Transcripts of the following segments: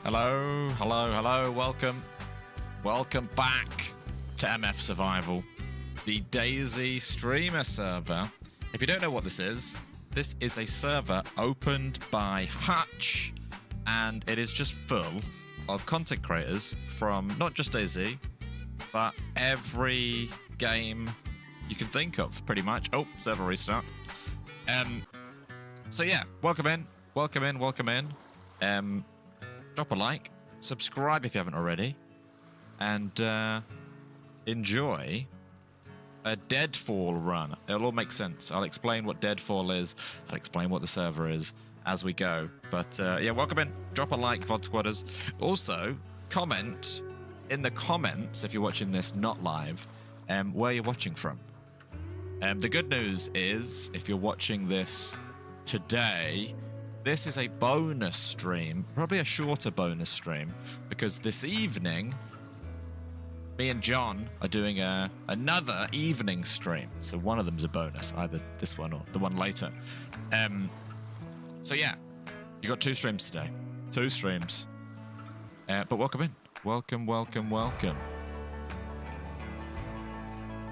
Hello, hello, hello. Welcome back to MFSurvival, the DayZ streamer server. If you don't know what this is a server opened by Hutch, and it is just full of content creators from not just DayZ, but every game you can think of, pretty much. Oh, server restart. So yeah, welcome in. Drop a like, subscribe if you haven't already, and enjoy a Deadfall run. It'll all make sense. I'll explain what Deadfall is. I'll explain what the server is as we go. But yeah, welcome in. Drop a like, VOD squatters. Also, comment in the comments if you're watching this not live, where you're watching from. The good news is, if you're watching this today, this is a bonus stream, probably a shorter bonus stream, because this evening, me and John are doing another evening stream. So one of them's a bonus, either this one or the one later. So yeah, you got 2 streams today. 2 streams. But welcome in. Welcome.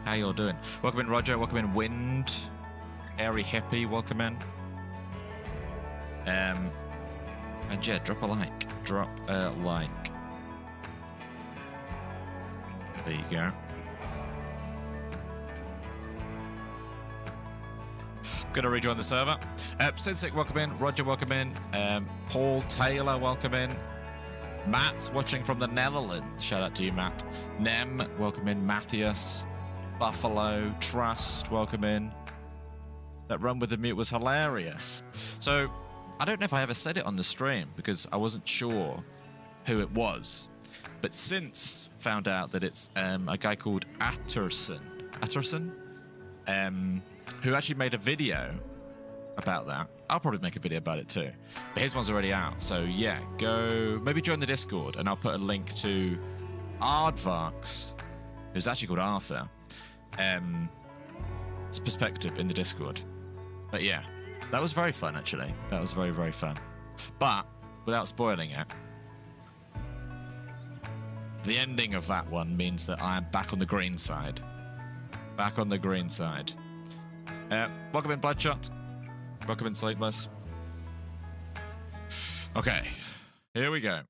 How y'all doing? Welcome in, Roger. Welcome in, Wind. Airy Hippie, welcome in. And yeah, drop a like. There you go. Gonna rejoin the server. Sinsic, welcome in. Roger, welcome in. Paul Taylor, welcome in. Matt's watching from the Netherlands. Shout out to you, Matt. Nem, welcome in. Matthias, Buffalo, Trust, welcome in. That run with the mute was hilarious. So, I don't know if I ever said it on the stream because I wasn't sure who it was. But since found out that it's a guy called Atterson, who actually made a video about that. I'll probably make a video about it too. But his one's already out. So yeah, go maybe join the Discord and I'll put a link to Aardvark's, who's actually called Arthur, his perspective in the Discord. But yeah, that was very fun, actually. That was very, very fun. But, without spoiling it, the ending of that one means that I am back on the green side. Back on the green side. Welcome in, Bloodshot. Welcome in, Sleepless. Okay, here we go.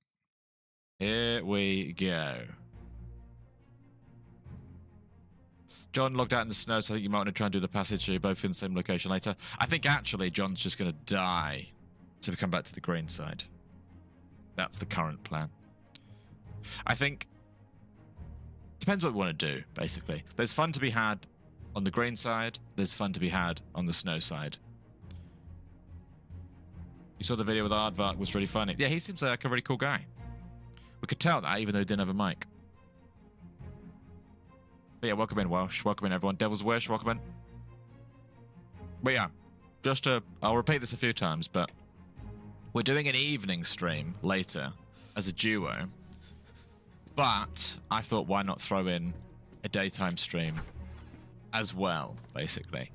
John logged out in the snow, so I think you might want to try and do the passage so you're both in the same location later. I think actually John's just going to die to come back to the green side. That's the current plan. I think depends what we want to do, basically. There's fun to be had on the green side. There's fun to be had on the snow side. You saw the video with Aardvark, was really funny. Yeah, he seems like a really cool guy. We could tell that even though he didn't have a mic. But yeah, welcome in, Welsh. Welcome in, everyone. Devil's Wish, welcome in. But yeah, I'll repeat this a few times, but we're doing an evening stream later as a duo. But I thought, why not throw in a daytime stream as well, basically.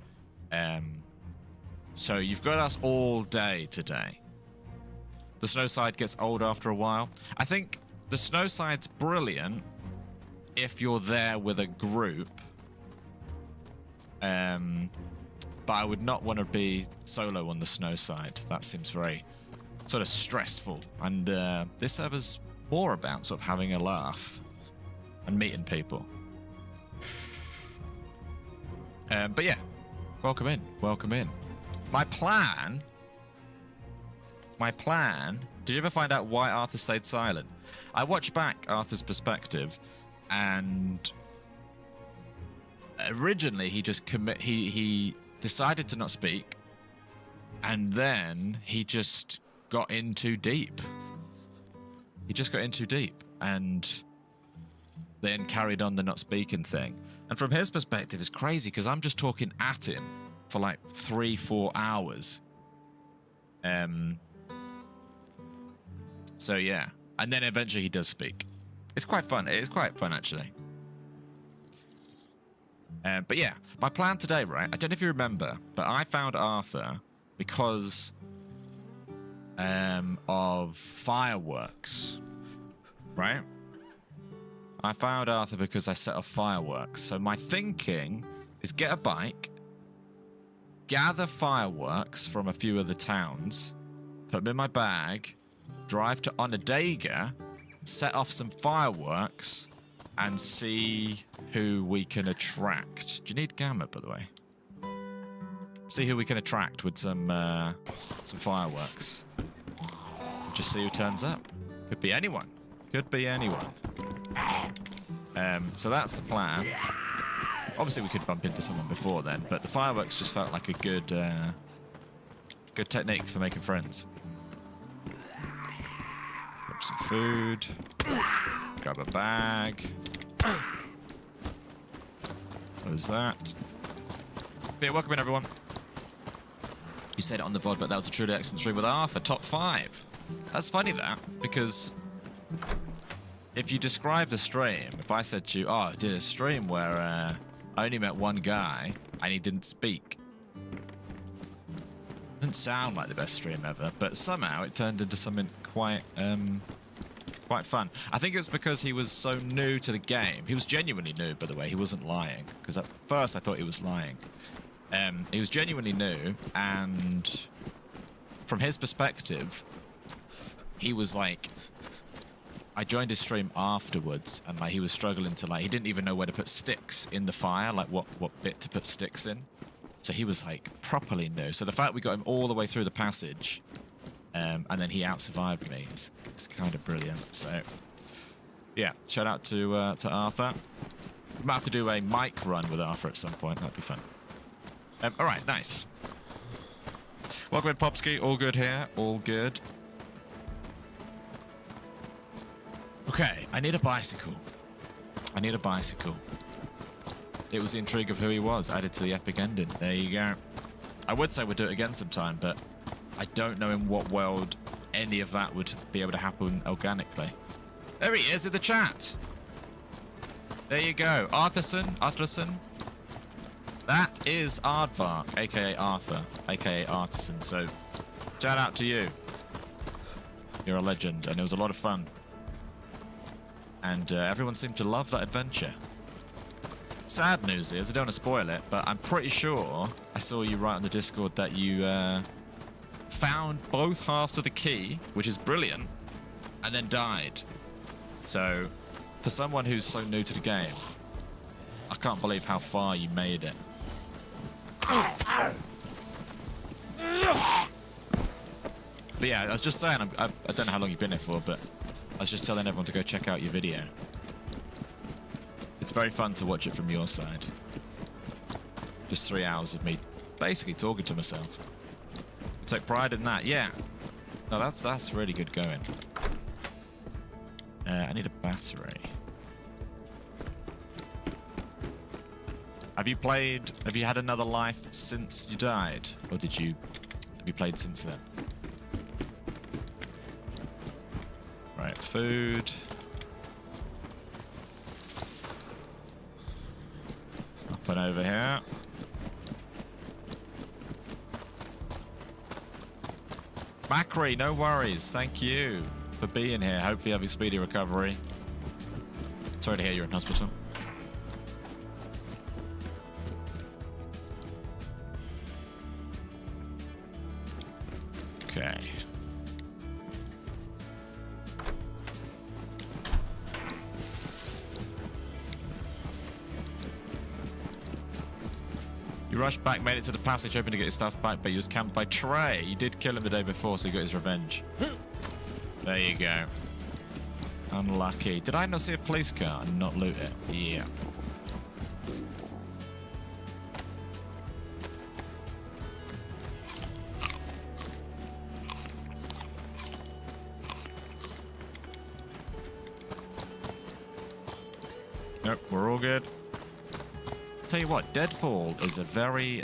So you've got us all day today. The snow side gets old after a while. I think the snow side's brilliant if you're there with a group, but I would not want to be solo on the snow side. That seems very sort of stressful, and this server's more about sort of having a laugh and meeting people. But yeah, welcome in. My plan, did you ever find out why Arthur stayed silent? I watched back Arthur's perspective, and originally he just he decided to not speak, and then he just got in too deep. And then carried on the not speaking thing. And from his perspective, it's crazy because I'm just talking at him for like 3-4 hours. So yeah, and then eventually he does speak. It's quite fun. It is quite fun, actually. But yeah, my plan today, right? I don't know if you remember, but I found Arthur because of fireworks, right? I found Arthur because I set off fireworks. So my thinking is get a bike, gather fireworks from a few of the towns, put them in my bag, drive to Onondaga, set off some fireworks, and see who we can attract. Do you need Gamma, by the way? See who we can attract with some fireworks. Just see who turns up. Could be anyone. Could be anyone. So that's the plan. Obviously, we could bump into someone before then, but the fireworks just felt like a good technique for making friends. Grab some food. Grab a bag. What is that? Yeah, welcome in, everyone. You said it on the VOD, but that was a truly excellent stream with Arthur. Top 5. That's funny, that, because if you describe the stream, if I said to you, oh, I did a stream where I only met one guy and he didn't speak. Didn't sound like the best stream ever, but somehow it turned into something quite fun. I think it's because he was so new to the game. He was genuinely new, by the way. He wasn't lying, because at first I thought he was lying. He was genuinely new, and from his perspective, he was like, I joined his stream afterwards, and like he was struggling to he didn't even know where to put sticks in the fire, like what bit to put sticks in. So he was like properly new. So the fact we got him all the way through the passage, and then he out-survived me, it's kind of brilliant. So yeah, shout out to Arthur. We might have to do a mic run with Arthur at some point. That'd be fun. All right, nice. Welcome in, Popsky. All good here. All good. Okay, I need a bicycle. I need a bicycle. It was the intrigue of who he was added to the epic ending. There you go. I would say we'd do it again sometime, but I don't know in what world any of that would be able to happen organically. There he is in the chat. There you go. Artisan. That is Aardvark, aka Arthur, aka Artisan. So, shout out to you. You're a legend, and it was a lot of fun. And everyone seemed to love that adventure. Sad news is, I don't want to spoil it, but I'm pretty sure I saw you write on the Discord that you found both halves of the key, which is brilliant, and then died. So, for someone who's so new to the game, I can't believe how far you made it. But yeah, I was just saying, I don't know how long you've been here for, but I was just telling everyone to go check out your video. It's very fun to watch it from your side. Just 3 hours of me basically talking to myself. I take pride in that, yeah. No, that's really good going. I need a battery. Have you had another life since you died? Or have you played since then? Right, food. Up and over here. Macri, no worries. Thank you for being here. Hopefully you have a speedy recovery. Sorry to hear you're in hospital. Okay. You rushed back, made it to the passage, hoping to get your stuff back, but you was camped by Trey. You did kill him the day before, so he got his revenge. There you go. Unlucky. Did I not see a police car and not loot it? Yeah. Nope, we're all good. Tell you what, Deadfall is a very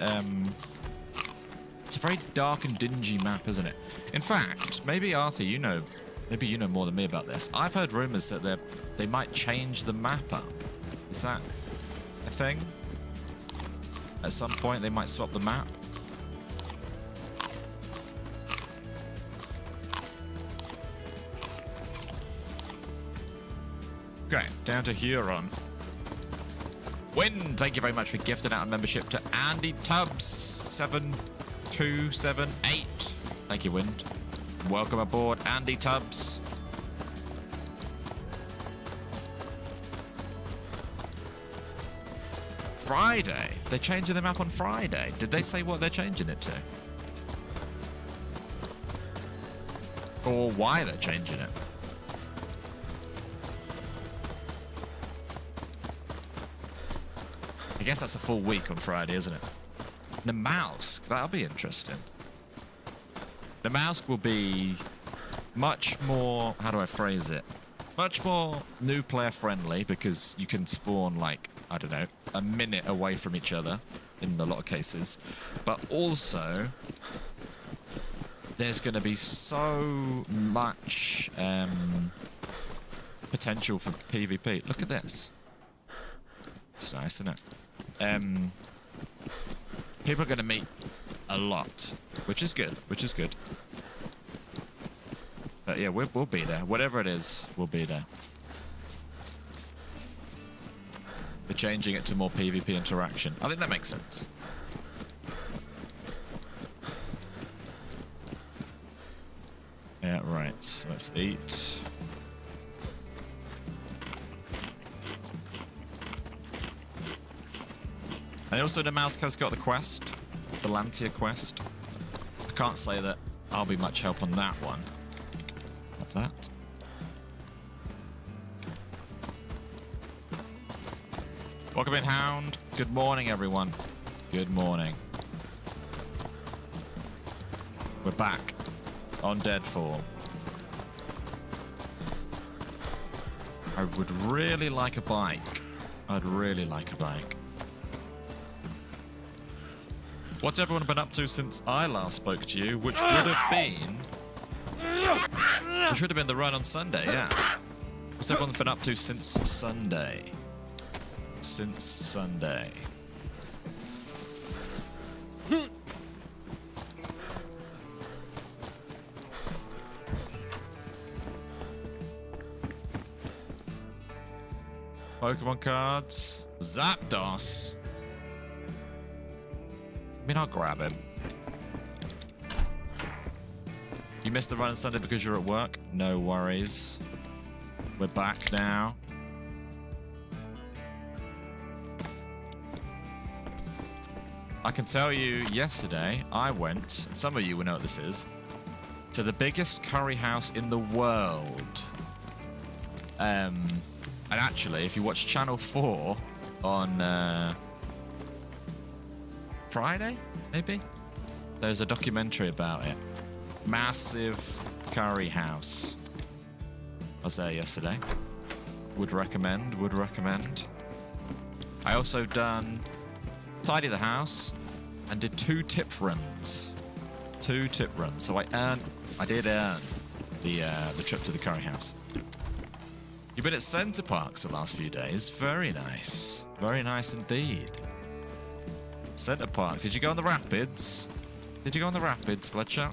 it's a very dark and dingy map, isn't it? In fact, maybe Arthur, maybe you know more than me about this. I've heard rumors that they might change the map up. Is that a thing? At some point they might swap the map. Okay, down to Huron. Wind, thank you very much for gifting out a membership to Andy Tubbs 7278. Thank you, Wind. Welcome aboard, Andy Tubbs. Friday. They're changing the map on Friday. Did they say what they're changing it to? Or why they're changing it? I guess that's a full week on Friday, isn't it? Namalsk, that'll be interesting. Namalsk will be much more, how do I phrase it? Much more new player friendly because you can spawn like, I don't know, a minute away from each other in a lot of cases. But also, there's going to be so much potential for PvP. Look at this. It's nice, isn't it? People are going to meet a lot, which is good, But yeah, we'll be there. Whatever it is, we'll be there. They're changing it to more PvP interaction. I think that makes sense. Yeah, right. Let's eat. And also, the mouse has got the quest, the Lantia quest. I can't say that I'll be much help on that one. Like that. Welcome in, Hound. Good morning, everyone. Good morning. We're back on Deadfall. I would really like a bike. I'd really like a bike. What's everyone been up to since I last spoke to you, which would have been... Which would have been the run on Sunday, yeah. What's everyone been up to since Sunday? Since Sunday. Pokemon cards. Zapdos. I mean, I'll grab him. You missed the run on Sunday because you're at work? No worries. We're back now. I can tell you, yesterday, I went, and some of you will know what this is, to the biggest curry house in the world. And actually, if you watch Channel 4 on Friday, maybe? There's a documentary about it. Massive curry house. I was there yesterday. Would recommend, would recommend. I also done tidy the house and did 2 tip runs. 2 tip runs. So I did earn the trip to the curry house. You've been at Center Parks the last few days. Very nice. Very nice indeed. Center Parks. Did you go on the rapids? Did you go on the rapids, Fletcher?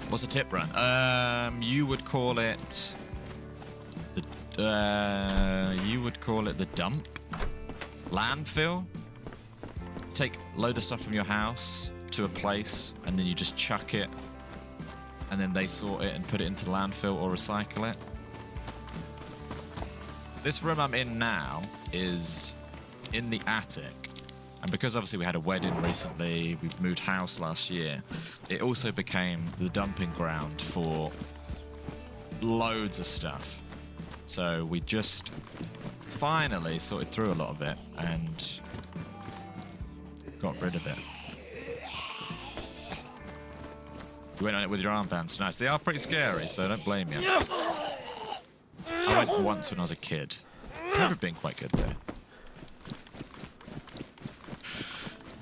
What's a tip run? You would call it the dump, landfill. Take a load of stuff from your house to a place, and then you just chuck it, and then they sort it and put it into landfill or recycle it. This room I'm in now is in the attic. And because obviously we had a wedding recently, we moved house last year, it also became the dumping ground for loads of stuff. So we just finally sorted through a lot of it and got rid of it. You went on it with your armbands. Nice. They are pretty scary, so don't blame you. I went once when I was a kid. It's never been quite good though.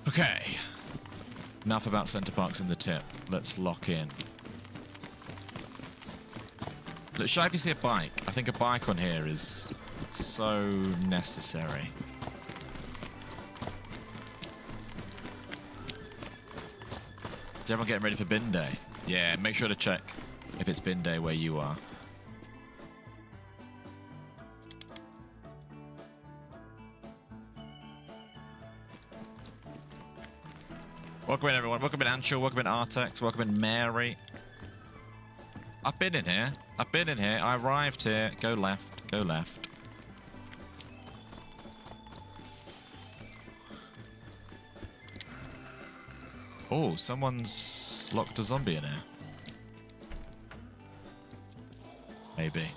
Okay. Enough about Center Parks in the tip. Let's lock in. Look, shy if you see a bike. I think a bike on here is so necessary. Is everyone getting ready for bin day? Yeah, make sure to check if it's bin day where you are. Welcome in, everyone. Welcome in, Anshul. Welcome in, Artex. Welcome in, Mary. I've been in here. I've been in here. I arrived here. Go left. Go left. Oh, someone's locked a zombie in here. Maybe.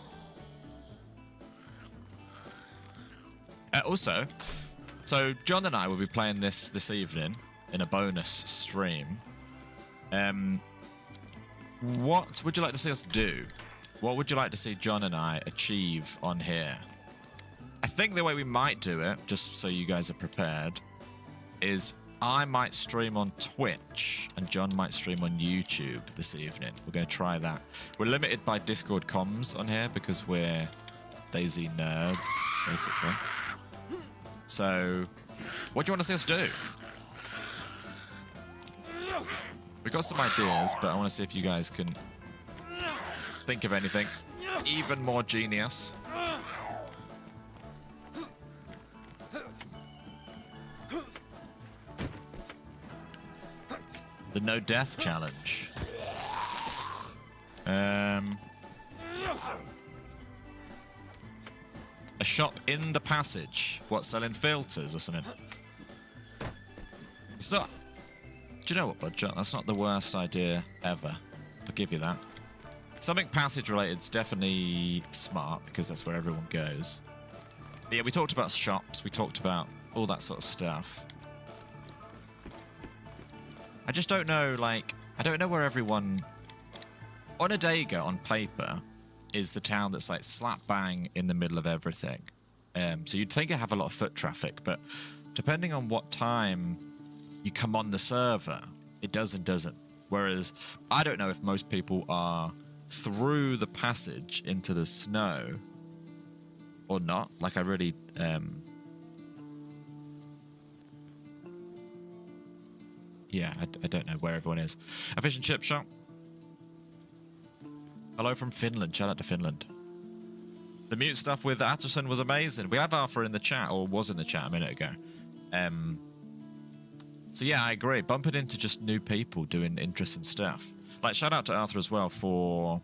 Also, so John and I will be playing this evening in a bonus stream. What would you like to see us do? What would you like to see John and I achieve on here? I think the way we might do it, just so you guys are prepared, is I might stream on Twitch and John might stream on YouTube this evening. We're going to try that. We're limited by Discord comms on here because we're DayZ nerds, basically. So, what do you want to see us do? We've got some ideas, but I want to see if you guys can think of anything even more genius. The no death challenge. A shop in the passage. What, selling filters or something? It's not. Do you know what, Bud? That's not the worst idea ever. I'll give you that. Something passage related is definitely smart because that's where everyone goes. But yeah, we talked about shops. We talked about all that sort of stuff. I just don't know, like, I don't know where everyone... Onondaga, on paper, is the town that's, like, slap bang in the middle of everything. So you'd think it'd have a lot of foot traffic, but depending on what time you come on the server, it does and doesn't. Whereas, I don't know if most people are through the passage into the snow or not. Like, I really... yeah, I don't know where everyone is. A fish and chip shop. Hello from Finland. Shout out to Finland. The mute stuff with Atterson was amazing. We have Arthur in the chat, or was in the chat a minute ago. So yeah, I agree. Bumping into just new people doing interesting stuff. Like, shout out to Arthur as well for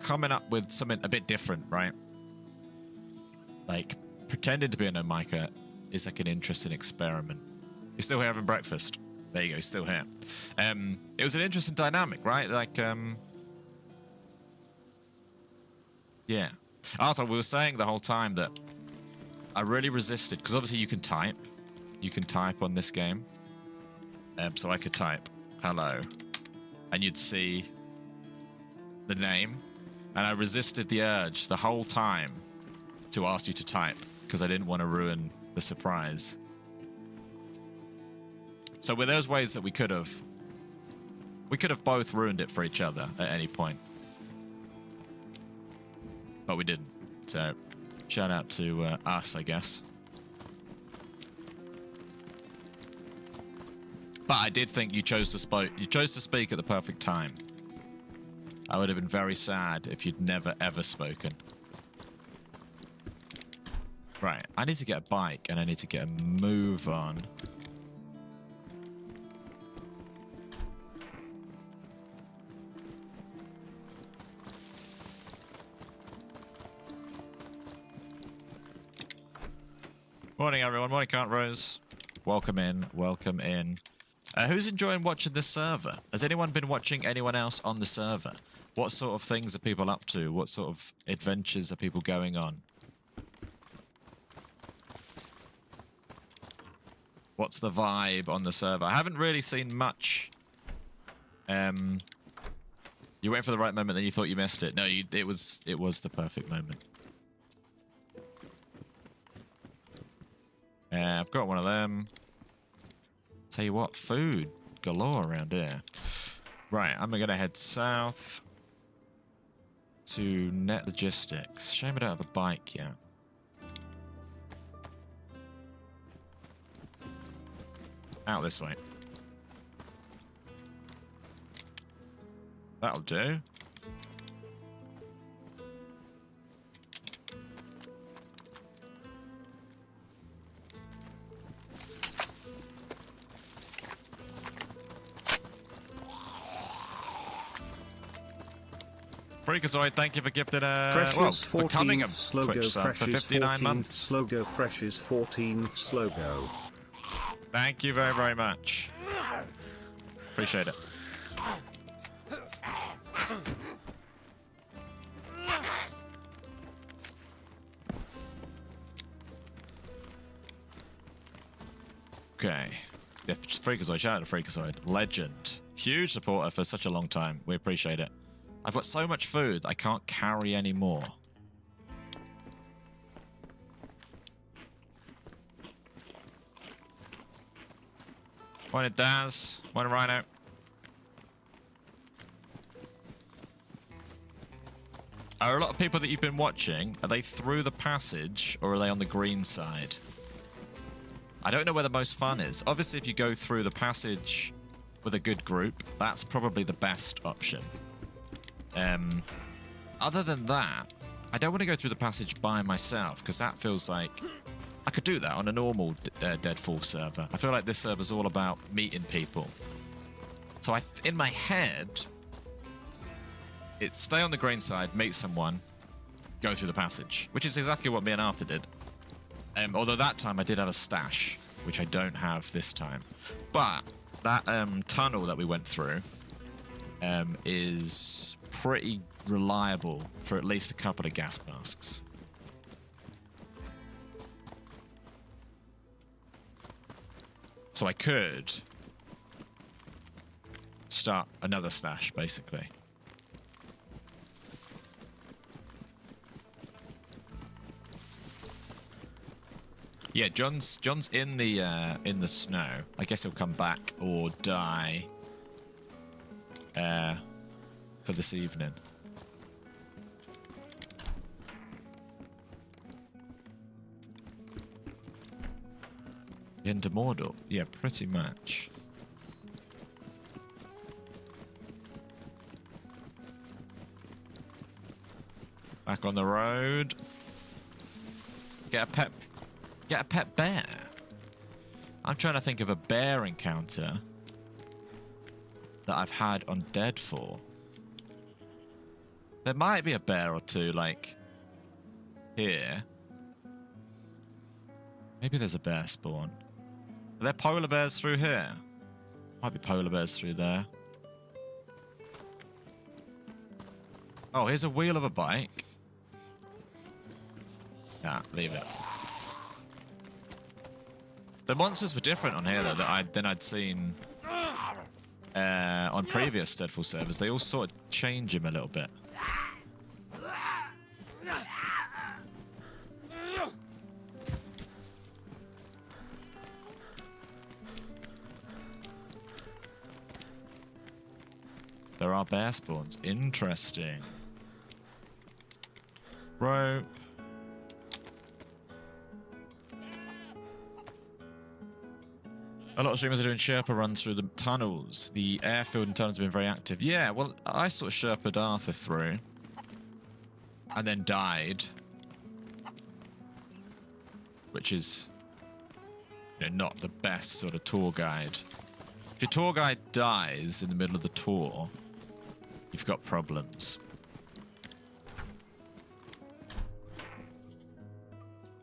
coming up with something a bit different, right? Like, pretending to be a no-micer is like an interesting experiment. You're still here having breakfast. There you go, still here. It was an interesting dynamic, right? Like, yeah. Arthur, we were saying the whole time that I really resisted, because obviously you can type. You can type on this game. So I could type, hello. And you'd see the name. And I resisted the urge the whole time to ask you to type, because I didn't want to ruin the surprise. So with those ways that we could have both ruined it for each other at any point. But we didn't. So shout out to us, I guess. But I did think you chose to speak at the perfect time. I would have been very sad if you'd never ever spoken. Right, I need to get a bike and I need to get a move on. Morning, everyone. Morning, Can't Rose. Welcome in. Welcome in. Who's enjoying watching this server? Has anyone been watching anyone else on the server? What sort of things are people up to? What sort of adventures are people going on? What's the vibe on the server? I haven't really seen much. You waited for the right moment, then you thought you missed it. No, it was the perfect moment. I've got one of them. Tell you what, food galore around here. Right, I'm gonna head south to Net Logistics. Shame I don't have a bike yet. Out this way. That'll do. Freakazoid, thank you for gifting becoming a Twitch sub for 59 months. Slogo Fresh's 14th Slogo. Thank you very, very much. Appreciate it. Okay. Yeah, Freakazoid, shout out to Freakazoid. Legend. Huge supporter for such a long time. We appreciate it. I've got so much food, I can't carry any more. Morning, Daz. Morning, Rhino. Are a lot of people that you've been watching, are they through the passage or are they on the green side? I don't know where the most fun is. Obviously, if you go through the passage with a good group, that's probably the best option. Other than that, I don't want to go through the passage by myself because that feels like I could do that on a normal Deadfall server. I feel like this server's all about meeting people. So in my head, it's stay on the green side, meet someone, go through the passage, which is exactly what me and Arthur did. Although that time I did have a stash, which I don't have this time. But that tunnel that we went through is pretty reliable for at least a couple of gas masks. So I could start another stash, basically. Yeah, John's in the snow. I guess he'll come back or die for this evening. Into Mordor? Yeah, pretty much. Back on the road. Get a pet bear. I'm trying to think of a bear encounter that I've had on Deadfall. There might be a bear or two, like, here. Maybe there's a bear spawn. Are there polar bears through here? Might be polar bears through there. Oh, here's a wheel of a bike. Nah, leave it. The monsters were different on here, though, than I'd seen on previous Deadfall servers. They all sort of change him a little bit. There are bear spawns. Interesting. Rope. A lot of streamers are doing Sherpa runs through the tunnels. The airfield and tunnels have been very active. Yeah, well, I sort of Sherpa'd Arthur through. And then died. Which is, not the best sort of tour guide. If your tour guide dies in the middle of the tour, you've got problems.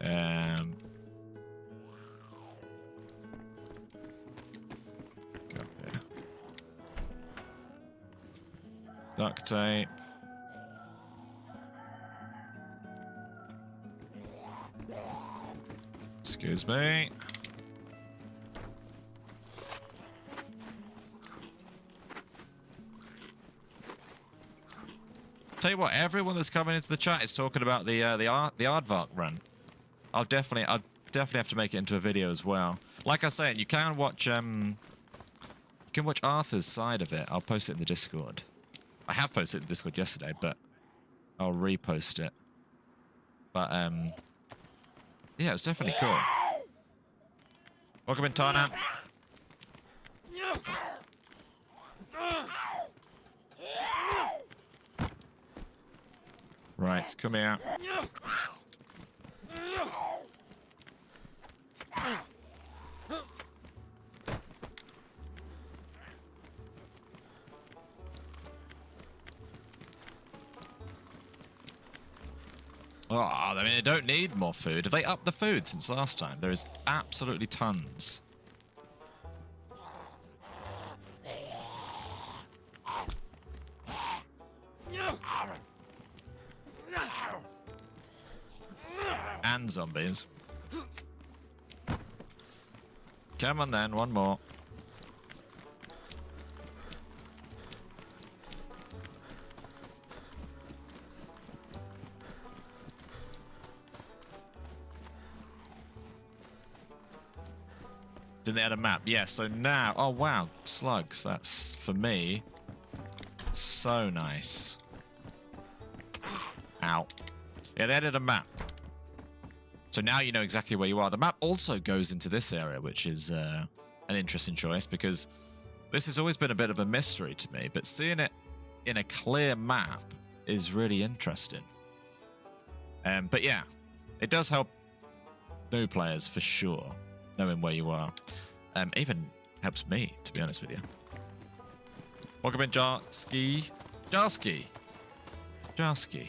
Go up here. Duct tape. Excuse me. Tell you what, everyone that's coming into the chat is talking about the Aardvark run. I'll definitely have to make it into a video as well. Like I said, you can watch Arthur's side of it. I'll post it in the Discord. I have posted it in the Discord yesterday, but I'll repost it. But yeah, it was definitely cool. Welcome in, Tarnan. Right, come here. Oh, I mean, they don't need more food. Have they upped the food since last time? There is absolutely tons. And zombies. Come on then, one more. Didn't they add a map? Yeah, so now... Oh, wow. Slugs. That's, for me, so nice. Ow. Yeah, they added a map. So now you know exactly where you are. The map also goes into this area, which is an interesting choice, because this has always been a bit of a mystery to me, but seeing it in a clear map is really interesting. But yeah, it does help new players for sure, knowing where you are. Even helps me, to be honest with you. Welcome in, Jarski. Jarski.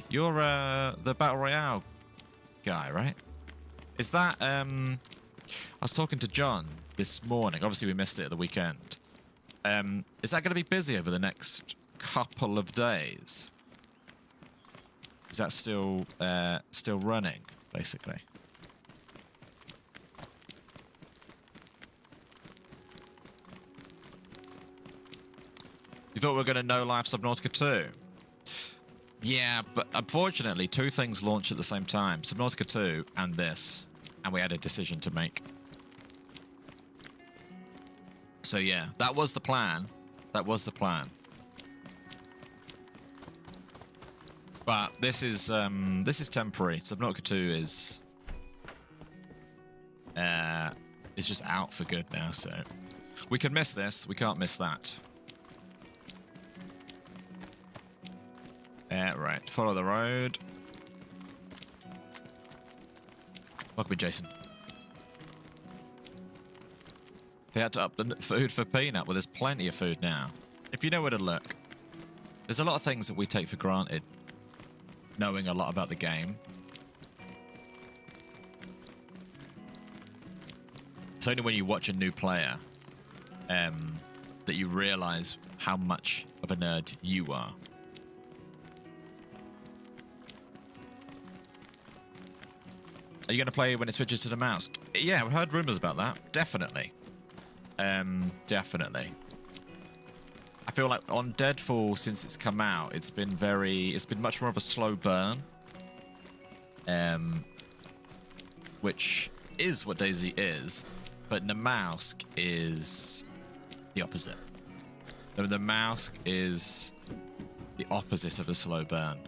You're the Battle Royale guy, right? Is that... I was talking to John this morning. Obviously, we missed it at the weekend. Is that going to be busy over the next couple of days? Is that still running, basically? You thought we were going to know live Subnautica 2? Yeah, but unfortunately, two things launched at the same time. Subnautica 2 and this. And we had a decision to make. So yeah, that was the plan. But this is temporary. Subnautica 2 is just out for good now, so we can miss this, we can't miss that. Right, follow the road. Welcome in, Jason. They had to up the food for Peanut. Well, there's plenty of food now. If you know where to look. There's a lot of things that we take for granted, knowing a lot about the game. It's only when you watch a new player that you realize how much of a nerd you are. Are you going to play when it switches to the mouse? Yeah, I've heard rumors about that. Definitely. Definitely. I feel like on Deadfall, since it's come out, it's been much more of a slow burn. Which is what DayZ is, but Namausk is the opposite. The Namausk is the opposite of a slow burn.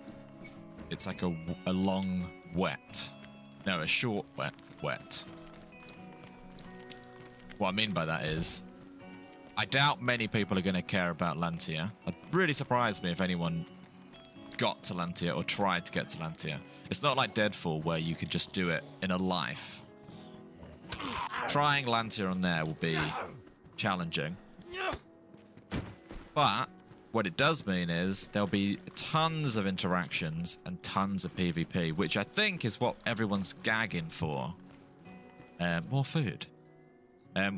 It's like a long wet. No, a short wet. What I mean by that is, I doubt many people are going to care about Lantia. It really surprised me if anyone got to Lantia or tried to get to Lantia. It's not like Deadfall where you could just do it in a life. Trying Lantia on there will be challenging. But what it does mean is there'll be tons of interactions and tons of PvP, which I think is what everyone's gagging for. More food.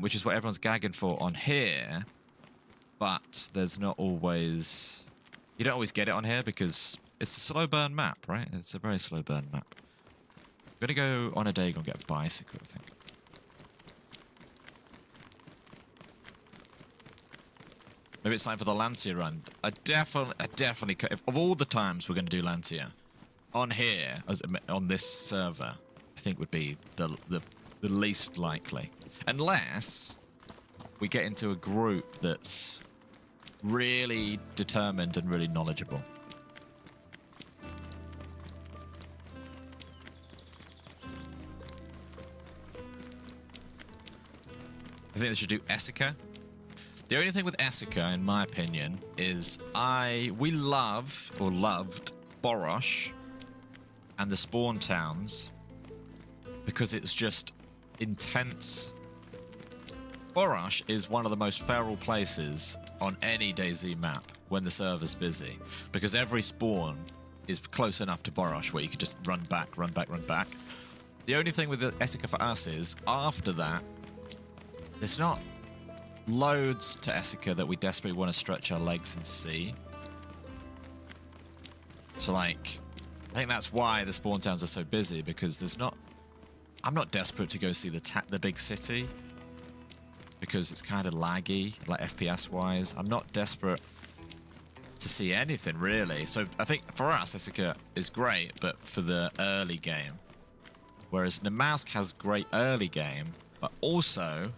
Which is what everyone's gagging for on here. But there's not always... You don't always get it on here because it's a slow burn map, right? It's a very slow burn map. I'm going to go on a day and get a bicycle, I think. Maybe it's time for the Lantia run. I definitely, of all the times we're going to do Lantia, on here, on this server, I think would be the least likely. Unless we get into a group that's really determined and really knowledgeable. I think they should do Essica. The only thing with Essica, in my opinion, is we loved Borosh and the spawn towns because it's just intense. Borash is one of the most feral places on any DayZ map when the server's busy, because every spawn is close enough to Borash where you can just run back, run back, run back. The only thing with the Essica for us is, after that, there's not loads to Essica that we desperately want to stretch our legs and see. So, like, I think that's why the spawn towns are so busy, because there's not... I'm not desperate to go see the big city, because it's kind of laggy, like FPS-wise. I'm not desperate to see anything, really. So I think, for us, Essica is great, but for the early game. Whereas Nemausk has great early game, but also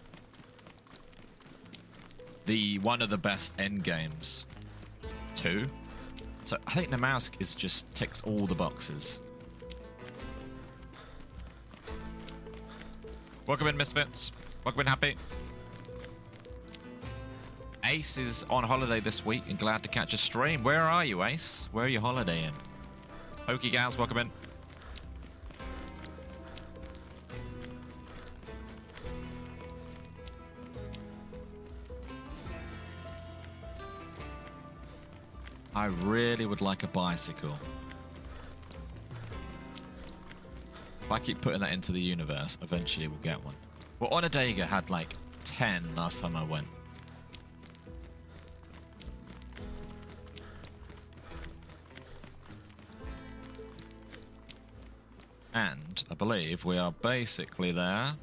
one of the best end games too. So I think Nemausk is just ticks all the boxes. Welcome in, Misfits. Welcome in, Happy. Ace is on holiday this week and glad to catch a stream. Where are you, Ace? Where are you holidaying? Pokey Gals, welcome in. I really would like a bicycle. If I keep putting that into the universe, eventually we'll get one. Well, Onodega had like 10 last time I went. And I believe we are basically there.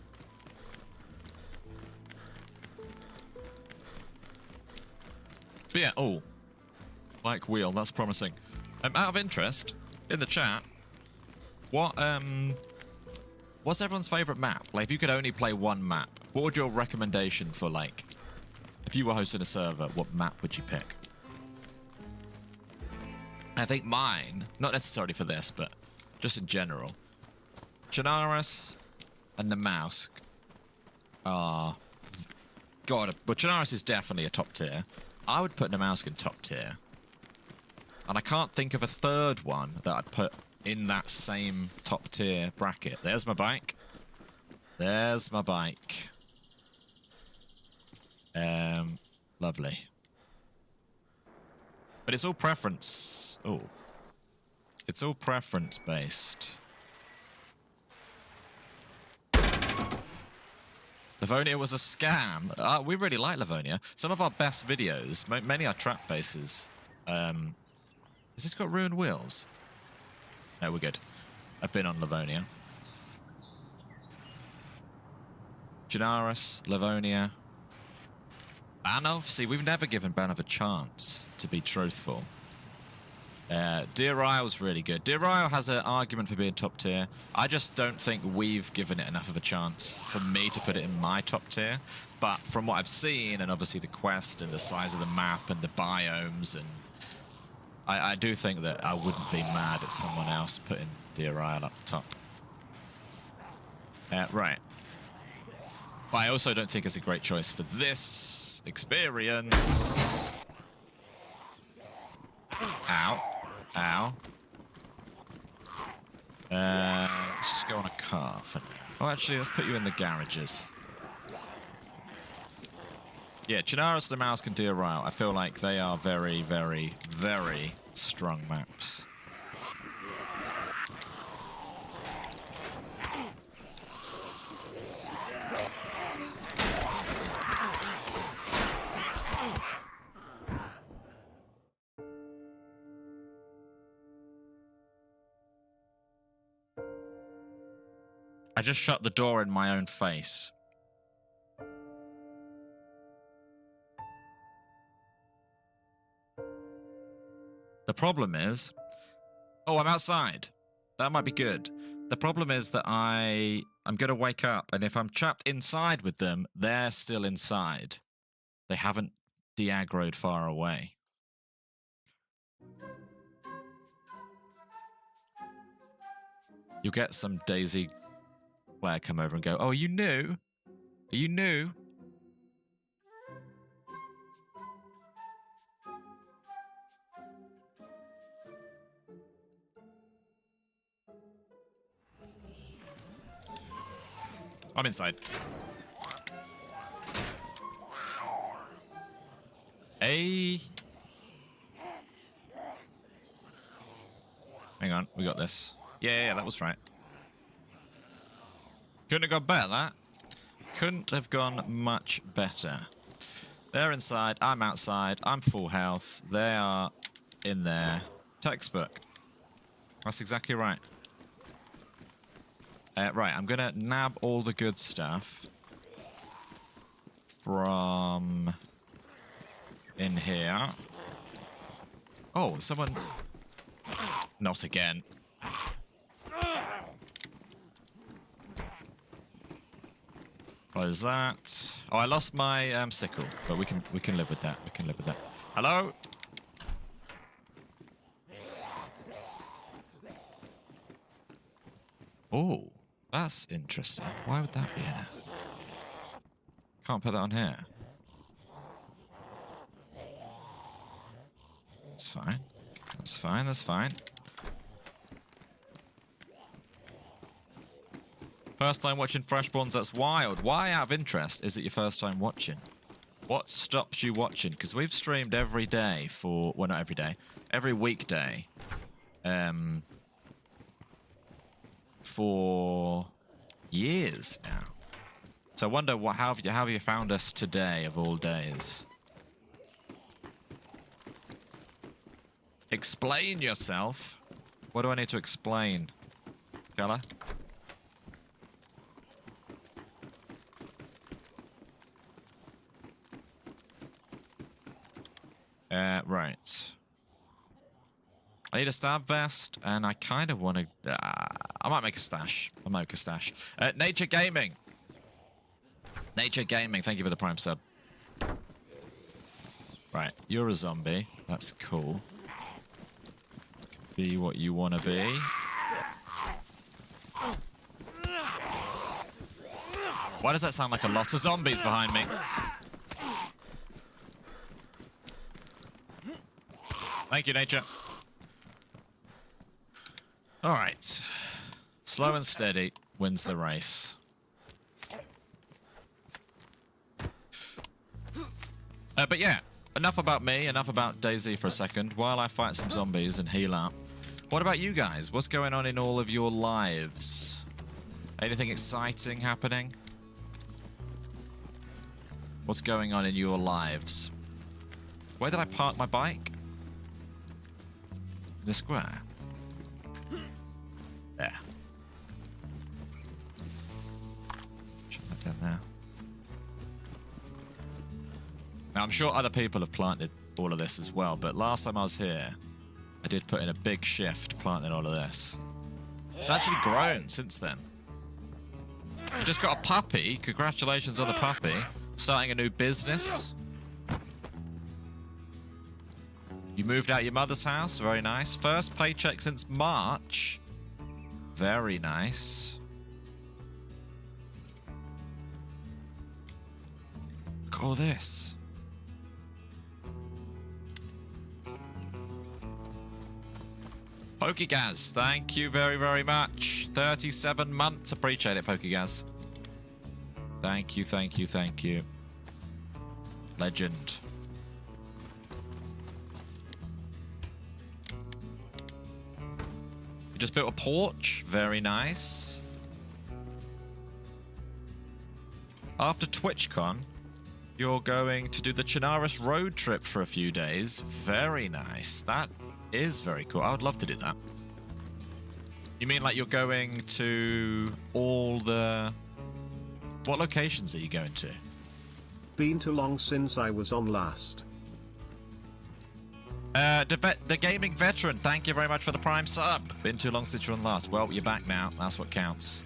But yeah, oh. Bike wheel, that's promising. Out of interest, in the chat, what's everyone's favourite map? Like, if you could only play one map, what would your recommendation for, like, if you were hosting a server, what map would you pick? I think mine, not necessarily for this, but just in general, Chernarus and Nemausk are... God, but Chernarus is definitely a top tier. I would put Nemausk in top tier. And I can't think of a third one that I'd put in that same top tier bracket. There's my bike. There's my bike. Lovely. But it's all preference. Oh. It's all preference based. Livonia was a scam. We really like Livonia. Some of our best videos, many are trap bases. Has this got ruined wheels? No, we're good. I've been on Livonia. Chernarus, Livonia. Banov? See, we've never given Banov a chance, to be truthful. Deer Isle's really good. Deer Isle has an argument for being top tier. I just don't think we've given it enough of a chance for me to put it in my top tier. But from what I've seen, and obviously the quest and the size of the map and the biomes, and I do think that I wouldn't be mad at someone else putting Deer Isle up top. Right. But I also don't think it's a great choice for this experience. Ow. Ow. Let's just go on a car for now. Oh, actually, let's put you in the garages. Yeah, Chernarus, Nemausk, and Deer Isle, I feel like they are very, very, very strong maps. I just shut the door in my own face. The problem is... Oh, I'm outside. That might be good. The problem is that I'm going to wake up, and if I'm trapped inside with them, they're still inside. They haven't de-aggroed far away. You'll get some DayZ player come over and go, "Oh, are you new? Are you new?" I'm inside. Hey. Hang on, we got this. Yeah, that was right. Couldn't have gone better, that. Couldn't have gone much better. They're inside, I'm outside, I'm full health. They are in there. Textbook. That's exactly right. Right, I'm gonna nab all the good stuff from in here. Oh, someone... Not again. What is that? Oh, I lost my sickle, but we can live with that. We can live with that. Hello? Oh, that's interesting. Why would that be in it? Can't put that on here. That's fine. That's fine, that's fine. First time watching Freshspawns, that's wild. Why, out of interest, is it your first time watching? What stops you watching? Because we've streamed every day for... Well, not every day. Every weekday. For years now. So I wonder how have you found us today of all days? Explain yourself. What do I need to explain? Gala? Right. I need a stab vest, and I kind of want to... I might make a stash. I might make a stash. Nature Gaming. Nature Gaming, thank you for the Prime sub. Right, you're a zombie. That's cool. Be what you want to be. Why does that sound like a lot of zombies behind me? Thank you, nature. All right. Slow and steady wins the race. But yeah, enough about me, enough about DayZ for a second, while I fight some zombies and heal up. What about you guys? What's going on in all of your lives? Anything exciting happening? What's going on in your lives? Where did I park my bike? In the square. There. Shut that down there. Now, I'm sure other people have planted all of this as well, but last time I was here, I did put in a big shift planting all of this. It's actually grown since then. You just got a puppy. Congratulations on the puppy. Starting a new business. You moved out your mother's house. Very nice. First paycheck since March. Very nice. Look at all this. Pokegaz, thank you very, very much. 37 months. Appreciate it, Pokegaz. Thank you, thank you, thank you. Legend. You just built a porch. Very nice. After TwitchCon, you're going to do the Chinaris road trip for a few days. Very nice. That is very cool. I would love to do that. You mean like you're going to all the... What locations are you going to? Been too long since I was on last. The gaming veteran, thank you very much for the Prime sub. Been too long since you're on last. Well, you're back now. That's what counts.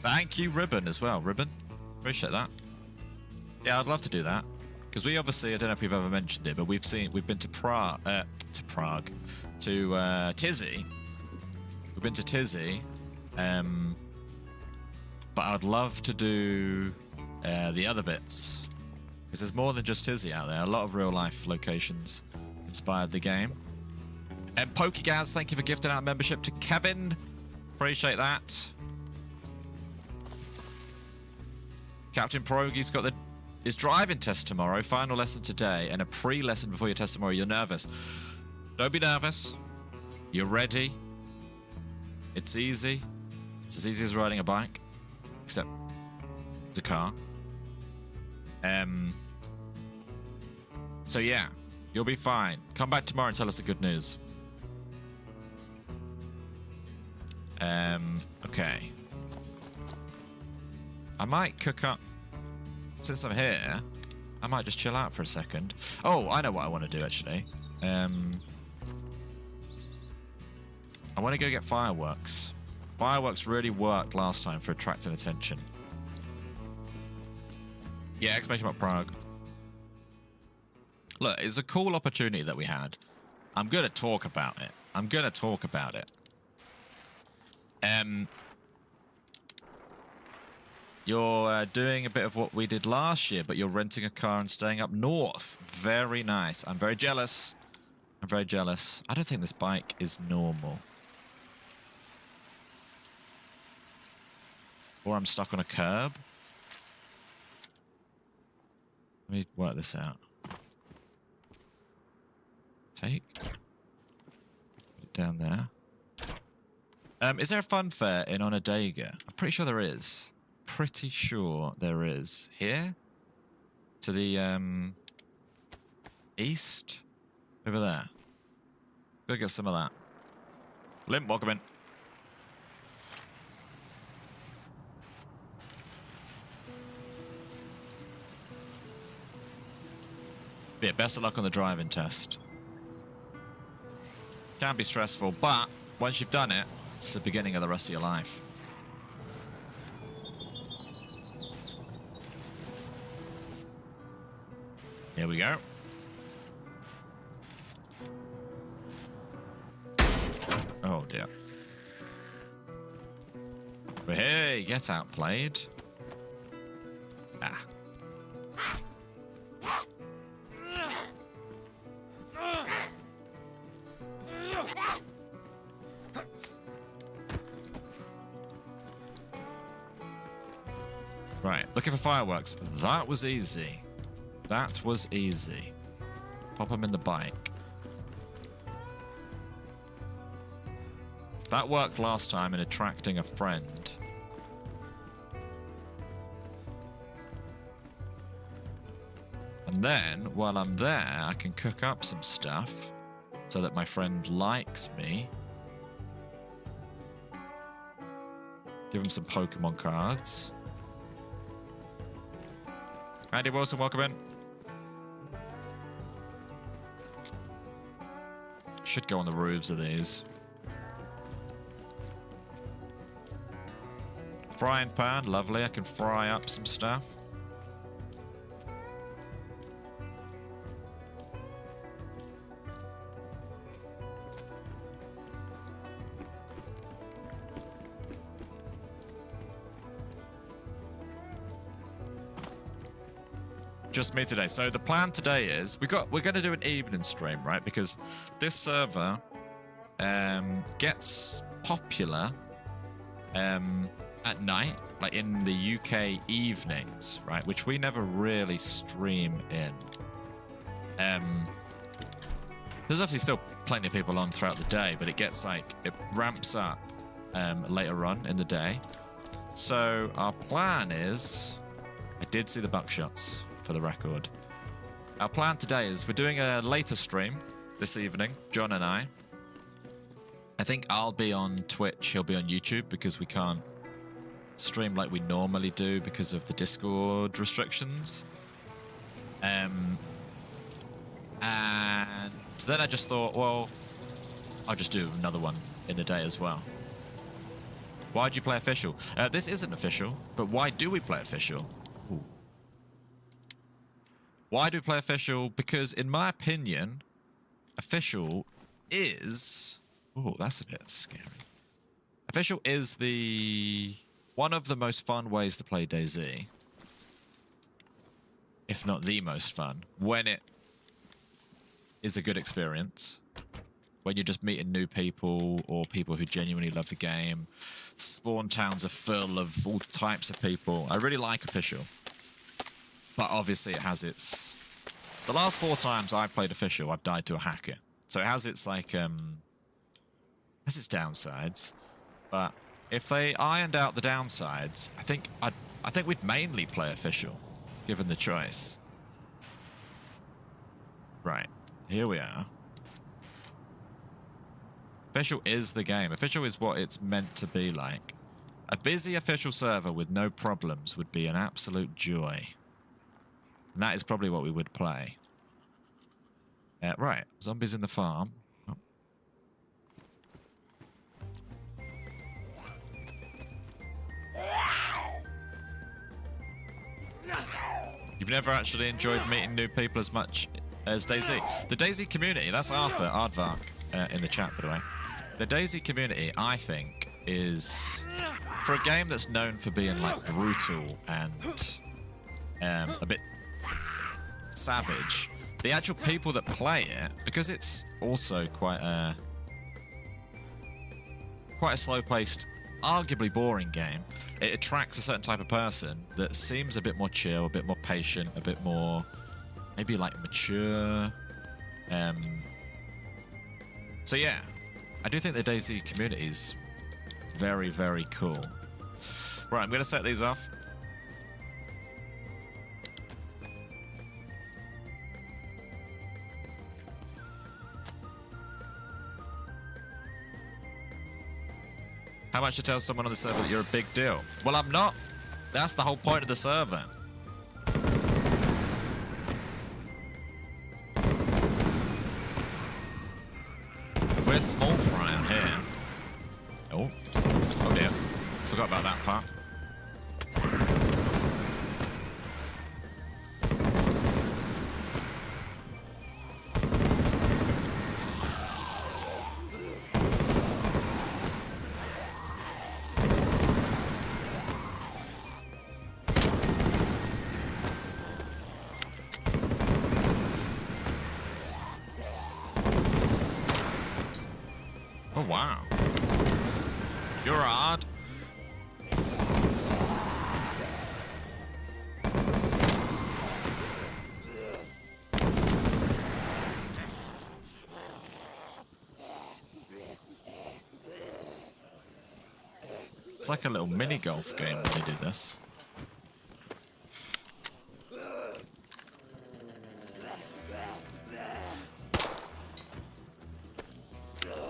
Thank you, Ribbon, as well. Ribbon, appreciate that. Yeah, I'd love to do that. Because we obviously, I don't know if we've ever mentioned it, but we've been to Prague, to Tizzy. We've been to Tizzy, but I'd love to do the other bits. Because there's more than just Tizzy out there. A lot of real life locations inspired the game. And Pokegaz, thank you for gifting out membership to Kevin. Appreciate that. Captain Progy's got his driving test tomorrow, final lesson today, and a pre-lesson before your test tomorrow. You're nervous. Don't be nervous. You're ready. It's easy. It's as easy as riding a bike, except it's a car. So yeah, you'll be fine. Come back tomorrow and tell us the good news. Okay. I might cook up. Since I'm here, I might just chill out for a second. Oh, I know what I want to do, actually. I want to go get fireworks. Fireworks really worked last time for attracting attention. Yeah, exclamation mark Prague. Look, it's a cool opportunity that we had. I'm going to talk about it. You're doing a bit of what we did last year, but you're renting a car and staying up north. Very nice. I'm very jealous. I don't think this bike is normal. Or I'm stuck on a curb. Let me work this out. Take. Put it down there. Is there a fun fair in Onondaga? I'm pretty sure there is. Here? To the, east? Over there. Go get some of that. Limp, welcome in. Yeah, best of luck on the driving test. Can be stressful, but once you've done it, it's the beginning of the rest of your life. Here we go. Oh dear. But hey, get outplayed. Ah. Right, looking for fireworks. That was easy. Pop them in the bike. That worked last time in attracting a friend. And then, while I'm there, I can cook up some stuff so that my friend likes me. Give him some Pokemon cards. Andy Wilson, welcome in. Should go on the roofs of these. Frying pan, lovely. I can fry up some stuff. Just me today. So the plan today is we're going to do an evening stream, right? Because this server gets popular at night, like in the UK evenings, right? Which we never really stream in. There's obviously still plenty of people on throughout the day, but it gets like, it ramps up later on in the day. So our plan is, I did see the buckshots, for the record. Our plan today is we're doing a later stream this evening, John and I. I think I'll be on Twitch, he'll be on YouTube, because we can't stream like we normally do because of the Discord restrictions. And then I just thought, well, I'll just do another one in the day as well. Why do you play official? This isn't official, but why do we play official? Ooh. Why do we play official? Because in my opinion, official is... Oh, that's a bit scary. Official is one of the most fun ways to play DayZ. If not the most fun. When it is a good experience. when you're just meeting new people or people who genuinely love the game. Spawn towns are full of all types of people. I really like official, but obviously it has its... The last 4 times I've played official, I've died to a hacker. So it has its like has its downsides. But if they ironed out the downsides, I think we'd mainly play official, given the choice. Right, here we are. Official is the game. Official is what it's meant to be like. A busy official server with no problems would be an absolute joy. And that is probably what we would play. Right, zombies in the farm. Oh. You've never actually enjoyed meeting new people as much as DayZ. The DayZ community, that's Arthur, Aardvark, in the chat, by the way. The DayZ community, I think, is... For a game that's known for being, like, brutal and a bit savage, the actual people that play it, because it's also quite a slow-paced, arguably boring game, it attracts a certain type of person that seems a bit more chill, a bit more patient, a bit more maybe like mature. So yeah, I do think the DayZ community is very, very cool. Right, I'm going to set these off. How much to tell someone on the server that you're a big deal? Well, I'm not. That's the whole point of the server. We're small fry on here. Oh. Oh dear. Forgot about that part. Oh, wow. You're odd. It's like a little mini golf game when they did this.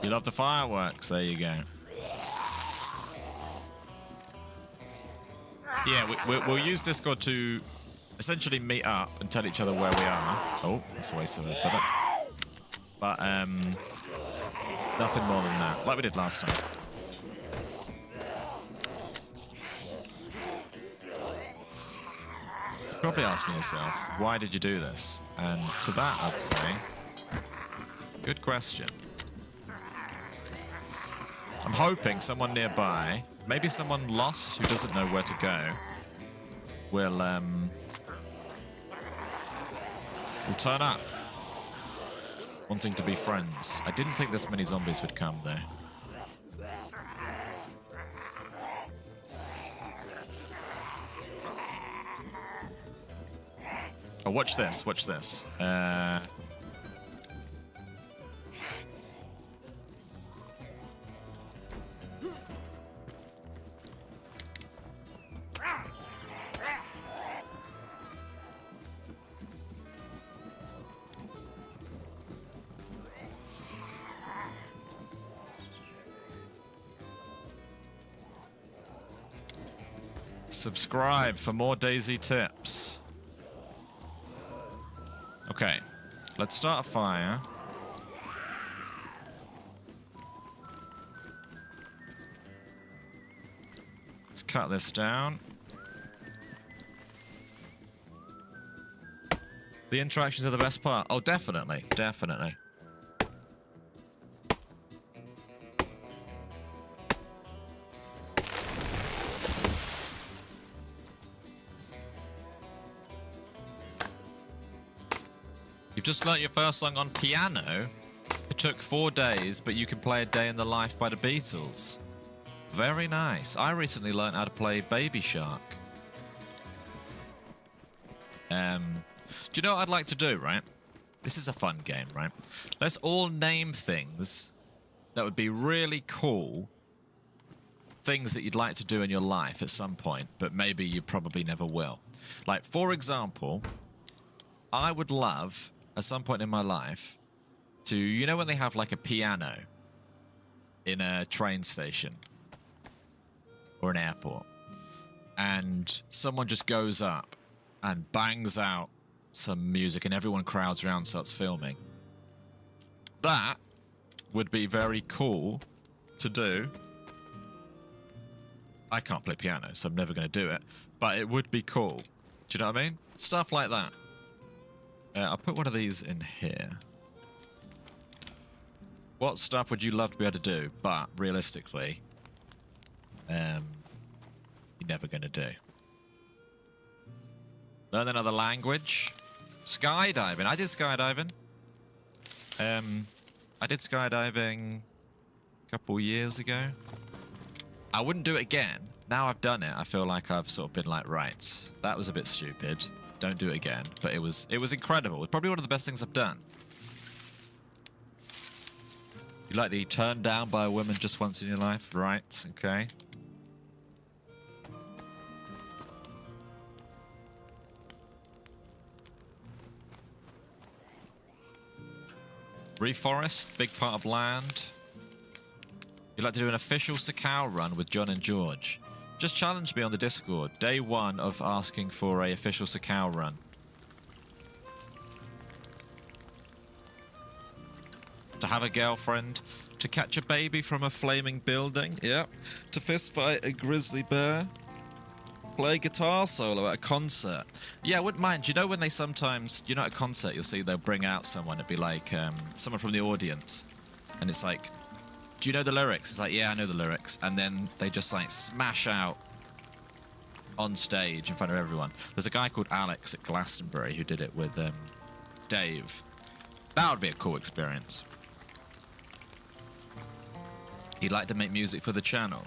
You love the fireworks, there you go. Yeah, we'll use Discord to essentially meet up and tell each other where we are. Oh, that's a waste of it. But nothing more than that, like we did last time. Probably asking yourself, why did you do this? And to that, I'd say, good question. I'm hoping someone nearby, maybe someone lost who doesn't know where to go, will turn up, wanting to be friends. I didn't think this many zombies would come there. Oh, watch this, watch this. Subscribe for more DayZ tips. Okay, let's start a fire. Let's cut this down. The interactions are the best part. Oh, definitely, definitely. You've just learnt your first song on piano? Took 4 days, but you can play A Day in the Life by the Beatles. Very nice. I recently learned how to play Baby Shark. Do you know what I'd like to do, right? This is a fun game, right? Let's all name things that would be really cool. Things that you'd like to do in your life at some point, but maybe you probably never will. Like, for example, I would love, at some point in my life, to, you know when they have like a piano in a train station or an airport, and someone just goes up and bangs out some music and everyone crowds around and starts filming. That would be very cool to do. I can't play piano, so I'm never going to do it, but it would be cool. Do you know what I mean? Stuff like that. I'll put one of these in here. What stuff would you love to be able to do, but realistically, you're never going to do? Learn another language. Skydiving. I did skydiving. I did skydiving a couple years ago. I wouldn't do it again. Now I've done it, I feel like I've sort of been like, right, that was a bit stupid. Don't do it again. But it was incredible. It's probably one of the best things I've done. You like to be turned down by a woman just once in your life? Right, okay. Reforest, big part of land. You'd like to do an official Sakao run with John and George. Just challenge me on the Discord. Day 1 of asking for a official Sakao run. To have a girlfriend. To catch a baby from a flaming building. Yep. To fistfight a grizzly bear. Play guitar solo at a concert. Yeah, I wouldn't mind. You know when they sometimes, you know, at a concert you'll see they'll bring out someone. It'd be like someone from the audience. And it's like, do you know the lyrics? It's like, yeah, I know the lyrics. And then they just like smash out on stage in front of everyone. There's a guy called Alex at Glastonbury who did it with Dave. That would be a cool experience. He'd like to make music for the channel.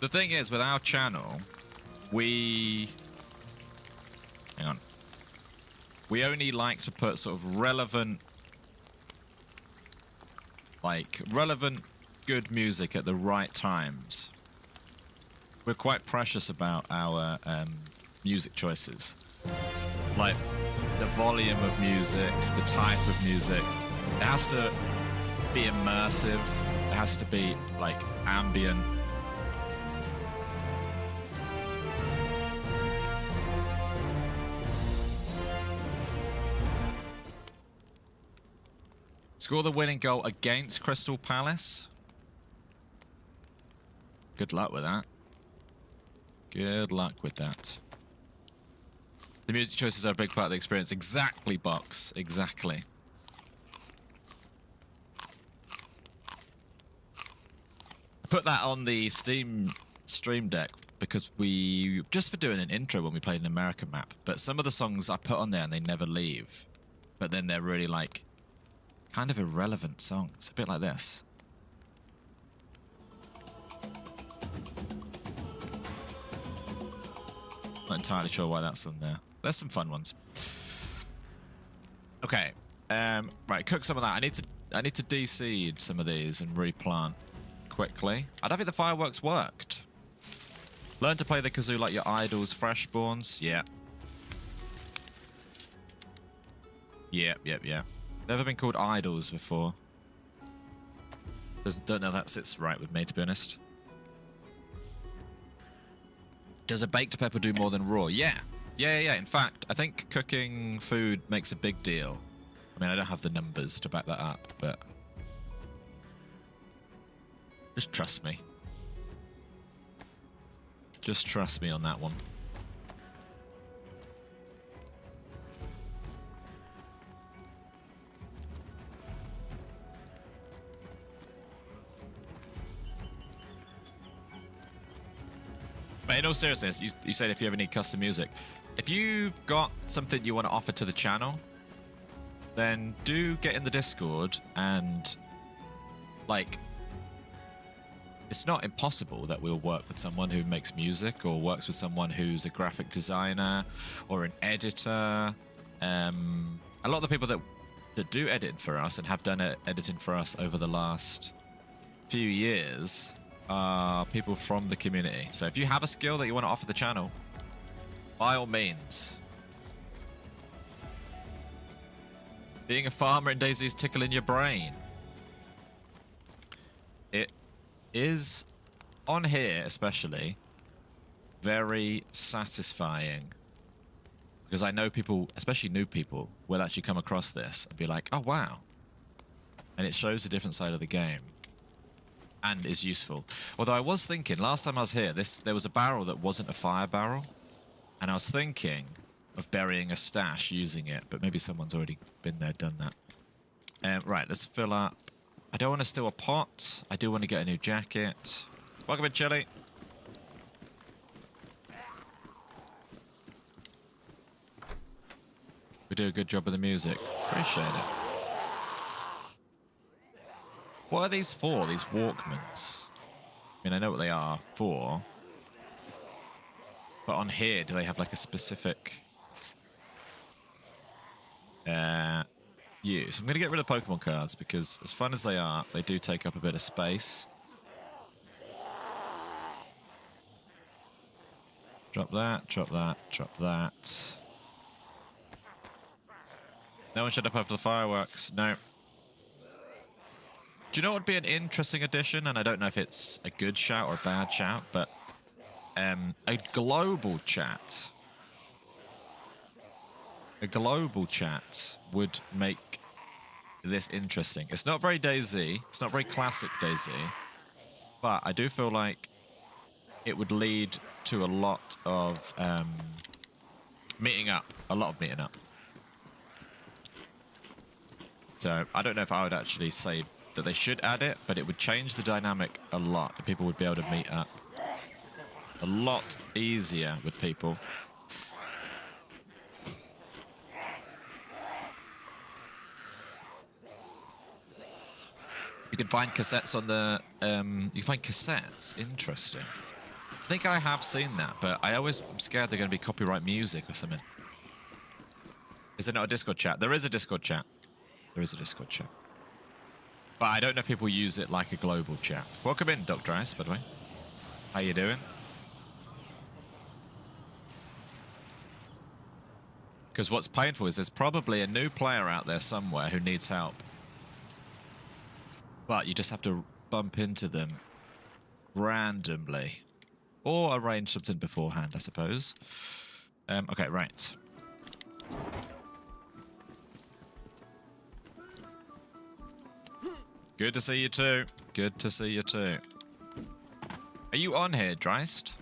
The thing is, with our channel, we only like to put sort of relevant good music at the right times. We're quite precious about our music choices. Like the volume of music, the type of music. It has to be immersive. It has to be like ambient. Score the winning goal against Crystal Palace. Good luck with that. Good luck with that. The music choices are a big part of the experience. Exactly, Box. Exactly. I put that on the Steam Stream Deck because we, just for doing an intro when we played an American map, but some of the songs I put on there and they never leave. But then they're really like, kind of irrelevant songs. A bit like this. Not entirely sure why that's on there. There's some fun ones. Okay. Right, cook some of that. I need to de-seed some of these and replant quickly. I don't think the fireworks worked. Learn to play the kazoo like your idols, freshspawns. Yeah. Yep. Never been called idols before. Don't know if that sits right with me, to be honest. Does a baked pepper do more than raw? Yeah. In fact, I think cooking food makes a big deal. I mean, I don't have the numbers to back that up, but just trust me. Just trust me on that one. But in all seriousness, you said if you ever need custom music. If you've got something you want to offer to the channel, then do get in the Discord and, like, it's not impossible that we'll work with someone who makes music or works with someone who's a graphic designer or an editor. A lot of the people that do editing for us and have done editing for us over the last few years are people from the community. So if you have a skill that you want to offer the channel, by all means. Being a farmer in DayZ is tickling your brain. It is, on here especially, very satisfying. Because I know people, especially new people, will actually come across this and be like, oh wow. And it shows a different side of the game. And is useful. Although I was thinking, last time I was here, there was a barrel that wasn't a fire barrel. And I was thinking of burying a stash using it, but maybe someone's already been there, done that. Right, let's fill up. I don't want to steal a pot. I do want to get a new jacket. Welcome in, Chili. We do a good job of the music. Appreciate it. What are these for, these Walkmans? I mean, I know what they are for. But on here, do they have like a specific use? I'm going to get rid of Pokemon cards because as fun as they are, they do take up a bit of space. Drop that, drop that, drop that. No one shut up after the fireworks. No. Do you know what would be an interesting addition? And I don't know if it's a good shout or a bad shout, but a global chat. A global chat would make this interesting. It's not very DayZ. It's not very classic DayZ. But I do feel like it would lead to a lot of meeting up. A lot of meeting up. So I don't know if I would actually say that they should add it, but it would change the dynamic a lot. And people would be able to meet up a lot easier with people. You can find cassettes on the... you can find cassettes. Interesting. I think I have seen that, but I always am scared they're going to be copyright music or something. Is there not a Discord chat? There is a Discord chat. There is a Discord chat. But I don't know if people use it like a global chat. Welcome in, Dr. Ice, by the way. How you doing? Because what's painful is there's probably a new player out there somewhere who needs help. But you just have to bump into them randomly. Or arrange something beforehand, I suppose. Okay, right. Good to see you too. Good to see you too. Are you on here, Dreist?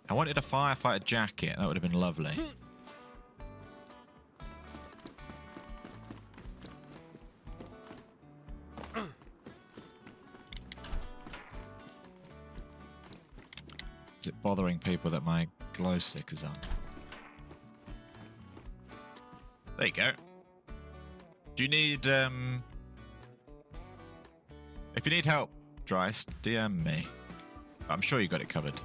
I wanted a firefighter jacket. That would have been lovely. Is it bothering people that my glow stick is on? There you go. Do you need, if you need help, Dreist, DM me. I'm sure you got it covered.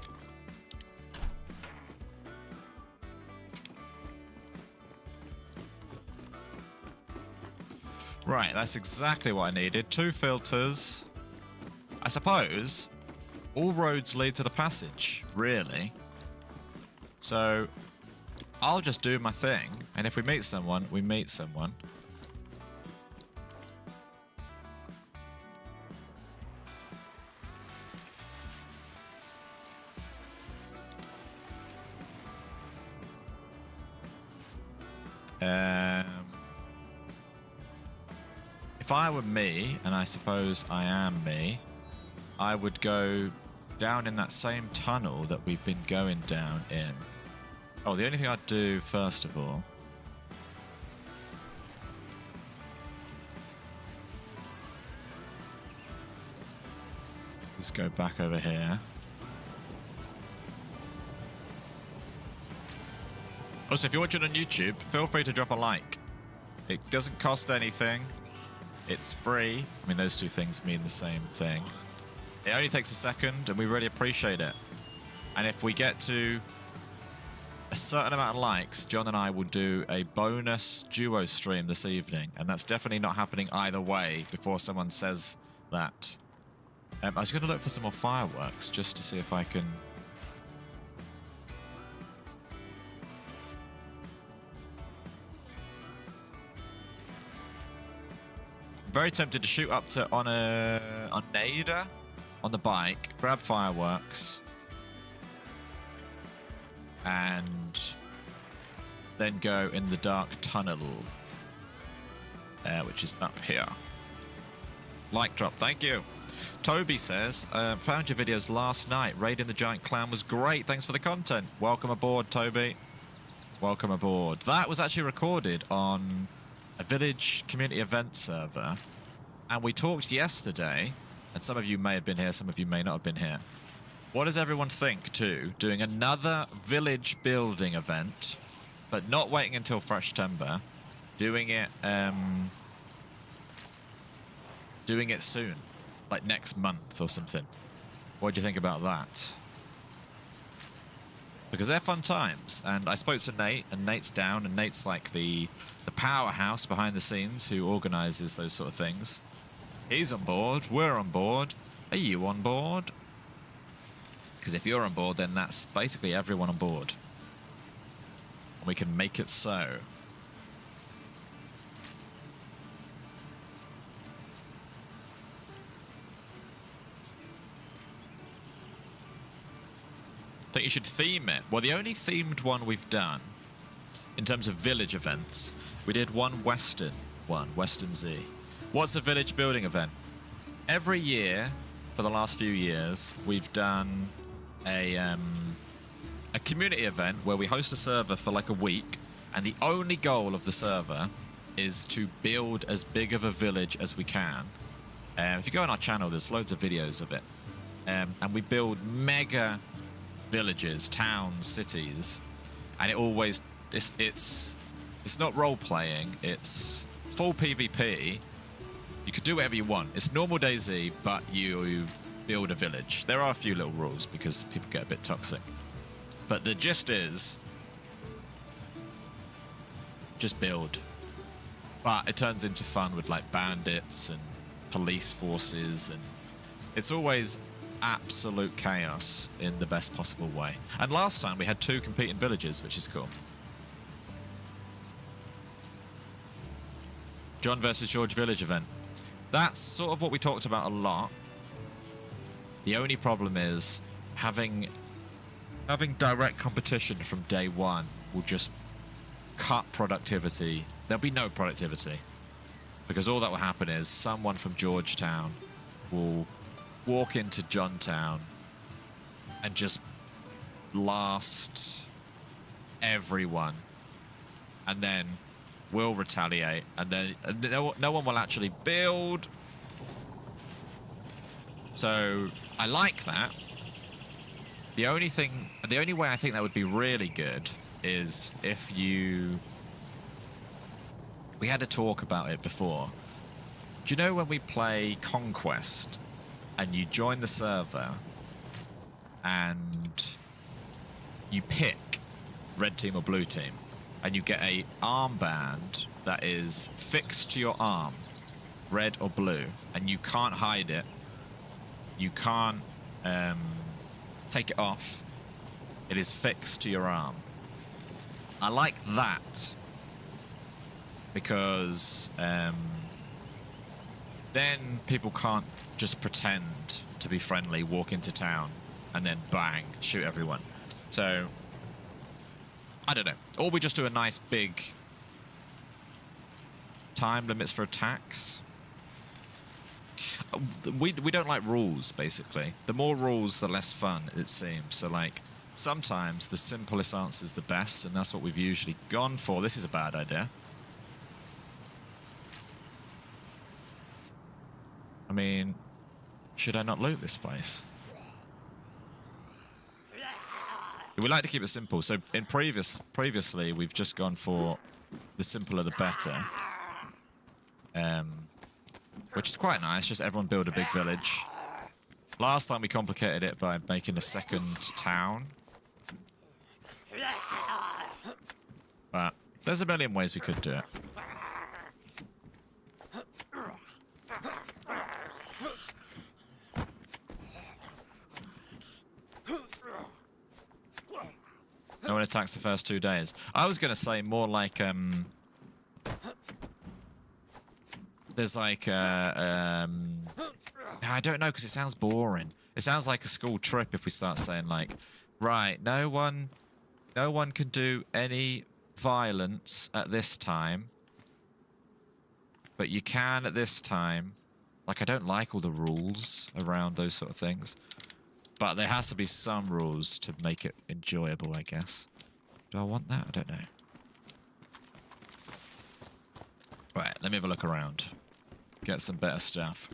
Right, that's exactly what I needed. 2 filters. I suppose all roads lead to the passage, really. So I'll just do my thing, and if we meet someone, we meet someone. If I were me, and I suppose I am me, I would go down in that same tunnel that we've been going down in. Oh, the only thing I'd do first of all... Let's go back over here. Also, if you're watching on YouTube, feel free to drop a like. It doesn't cost anything. It's free. I mean, those two things mean the same thing. It only takes a second, and we really appreciate it. And if we get to a certain amount of likes, John and I will do a bonus duo stream this evening. And that's definitely not happening either way before someone says that. I was going to look for some more fireworks just to see if I can... Very tempted to shoot up to on Nader on the bike, grab fireworks, and then go in the dark tunnel, which is up here. Like drop, thank you. Toby says, found your videos last night. Raiding the Giant Clown was great. Thanks for the content. Welcome aboard, Toby. Welcome aboard. That was actually recorded on a village community event server, and we talked yesterday, and some of you may have been here, some of you may not have been here. What does everyone think too, doing another village building event, but not waiting until Freshtember, doing it soon, like next month or something? What do you think about that? Because they're fun times, and I spoke to Nate, and Nate's down, and Nate's like the powerhouse behind the scenes who organizes those sort of things. He's on board, we're on board. Are you on board? Because if you're on board, then that's basically everyone on board. And we can make it so. I think you should theme it. Well, the only themed one we've done in terms of village events, we did one, Western Z. What's a village building event? Every year for the last few years, we've done a community event where we host a server for like a week, and the only goal of the server is to build as big of a village as we can. If you go on our channel, there's loads of videos of it. And we build mega villages, towns, cities, and it always it's not role playing, it's full PvP. You could do whatever you want. It's normal DayZ, but you build a village. There are a few little rules because people get a bit toxic, but the gist is just build. But it turns into fun with like bandits and police forces, and it's always absolute chaos in the best possible way. And last time we had 2 competing villages, which is cool. John versus George village event. That's sort of what we talked about a lot. The only problem is having direct competition from day one will just cut productivity. There'll be no productivity, because all that will happen is someone from Georgetown will walk into Johntown and just blast everyone, and then we'll retaliate, and then no one will actually build. So I like that. The only way I think that would be really good is if we had a talk about it before. Do you know when we play Conquest and you join the server and you pick red team or blue team, and you get a armband that is fixed to your arm, red or blue, and you can't hide it, you can't take it off, it is fixed to your arm. I like that because then people can't just pretend to be friendly, walk into town, and then bang, shoot everyone. So I don't know. Or we just do a nice big time limits for attacks. We don't like rules, basically. The more rules, the less fun, it seems. So, like, sometimes the simplest answer is the best, and that's what we've usually gone for. This is a bad idea. I mean, Should I not loot this place? We like to keep it simple. So in previously, we've just gone for the simpler the better. Which is quite nice. Just everyone build a big village. Last time we complicated it by making a second town. But there's a million ways we could do it. No one attacks the first 2 days. I was going to say more like, there's like, I don't know, because it sounds boring. It sounds like a school trip if we start saying like, right, no one can do any violence at this time, but you can at this time. Like, I don't like all the rules around those sort of things. But there has to be some rules to make it enjoyable, I guess. Do I want that? I don't know. Right, let me have a look around. Get some better stuff.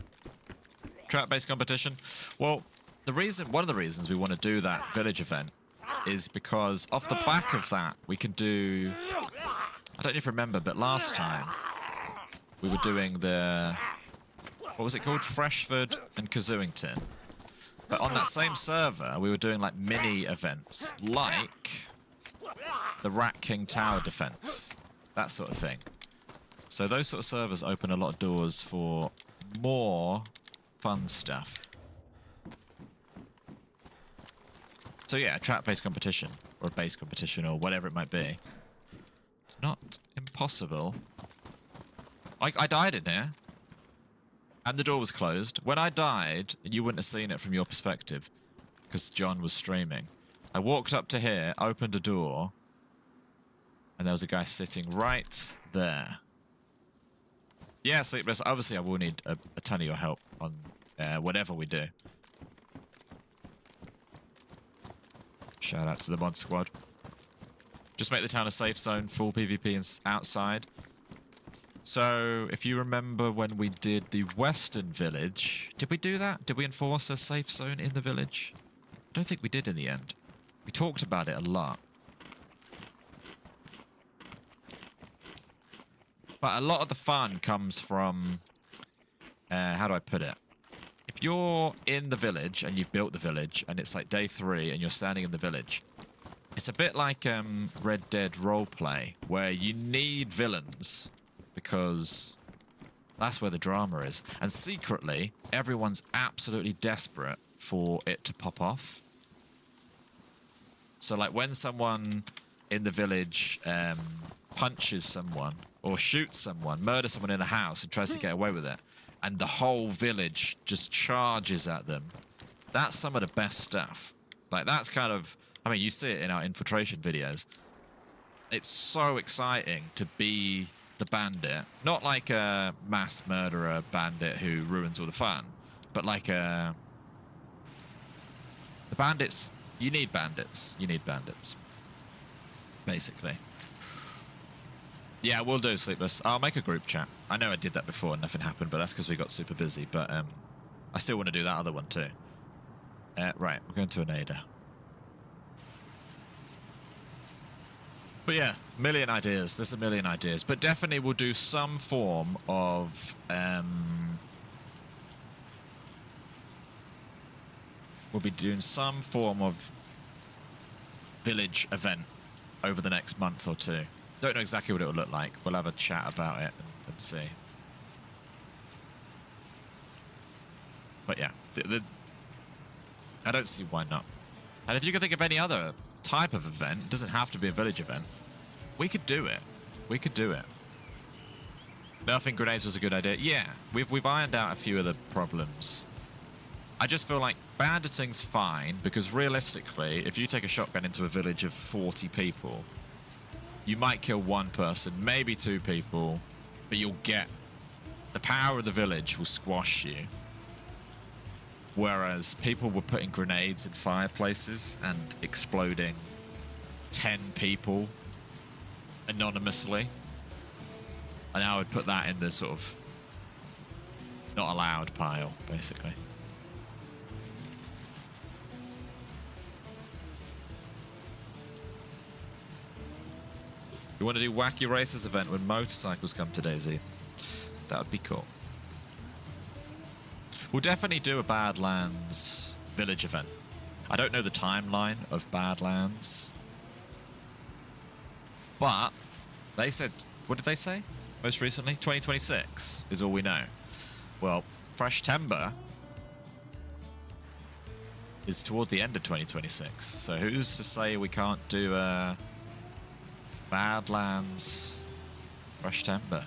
Trap-based competition. Well, one of the reasons we want to do that village event is because off the back of that, we can do... I don't even remember, but last time we were doing the... What was it called? Freshford and Kazooington. But on that same server, we were doing like mini events, like the Rat King Tower defense, that sort of thing. So those sort of servers open a lot of doors for more fun stuff. So yeah, a trap-based competition, or a base competition, or whatever it might be. It's not impossible. I died in here. And the door was closed. When I died, you wouldn't have seen it from your perspective, because John was streaming. I walked up to here, opened a door, and there was a guy sitting right there. Yeah, Sleepless, obviously I will need a ton of your help on whatever we do. Shout out to the mod squad. Just make the town a safe zone, full PvP and outside. So, if you remember when we did the Western Village, did we do that? Did we enforce a safe zone in the village? I don't think we did in the end. We talked about it a lot. But a lot of the fun comes from... how do I put it? If you're in the village and you've built the village and it's like day 3 and you're standing in the village, it's a bit like Red Dead roleplay where you need villains. Because that's where the drama is. And secretly, everyone's absolutely desperate for it to pop off. So, like, when someone in the village punches someone or shoots someone, murders someone in a house and tries to get away with it, and the whole village just charges at them, that's some of the best stuff. Like, that's kind of... I mean, you see it in our infiltration videos. It's so exciting to be... the bandit, not like a mass murderer bandit who ruins all the fun, but like the bandits. You need bandits. You need bandits. Basically. Yeah, we'll do, Sleepless. I'll make a group chat. I know I did that before and nothing happened, but that's because we got super busy. But I still want to do that other one too. Right, we're going to an Ada. But yeah, million ideas. There's a million ideas. But definitely we'll do some form of... we'll be doing some form of village event over the next month or 2. Don't know exactly what it will look like. We'll have a chat about it and see. But yeah, I don't see why not. And if you can think of any other type of event, it doesn't have to be a village event, we could do it. We could do it. Nerfing grenades was a good idea. Yeah, we've ironed out a few of the problems. I just feel like banditing's fine, because realistically, if you take a shotgun into a village of 40 people, you might kill 1 person, maybe 2 people, but you'll get... the power of the village will squash you. Whereas people were putting grenades in fireplaces and exploding 10 people anonymously. And I would put that in the sort of not allowed pile, basically. We want to do Wacky Races event when motorcycles come to DayZ. That would be cool. We'll definitely do a Badlands village event. I don't know the timeline of Badlands. But they said, what did they say most recently? 2026 is all we know. Well, Fresh Timber is toward the end of 2026. So who's to say we can't do Badlands Fresh Timber?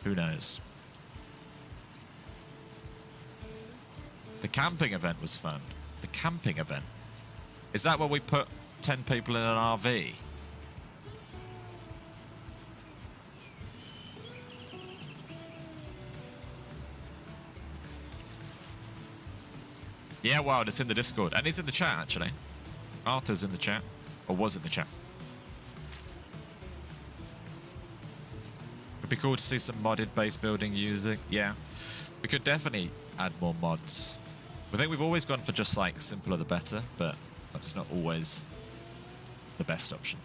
Who knows? The camping event was fun. The camping event. Is that where we put 10 people in an RV? Yeah, Wild, it's in the Discord. And it's in the chat, actually. Arthur's in the chat. Or was in the chat. It'd be cool to see some modded base building using. Yeah. We could definitely add more mods. I think we've always gone for just, like, simpler the better, but that's not always the best option.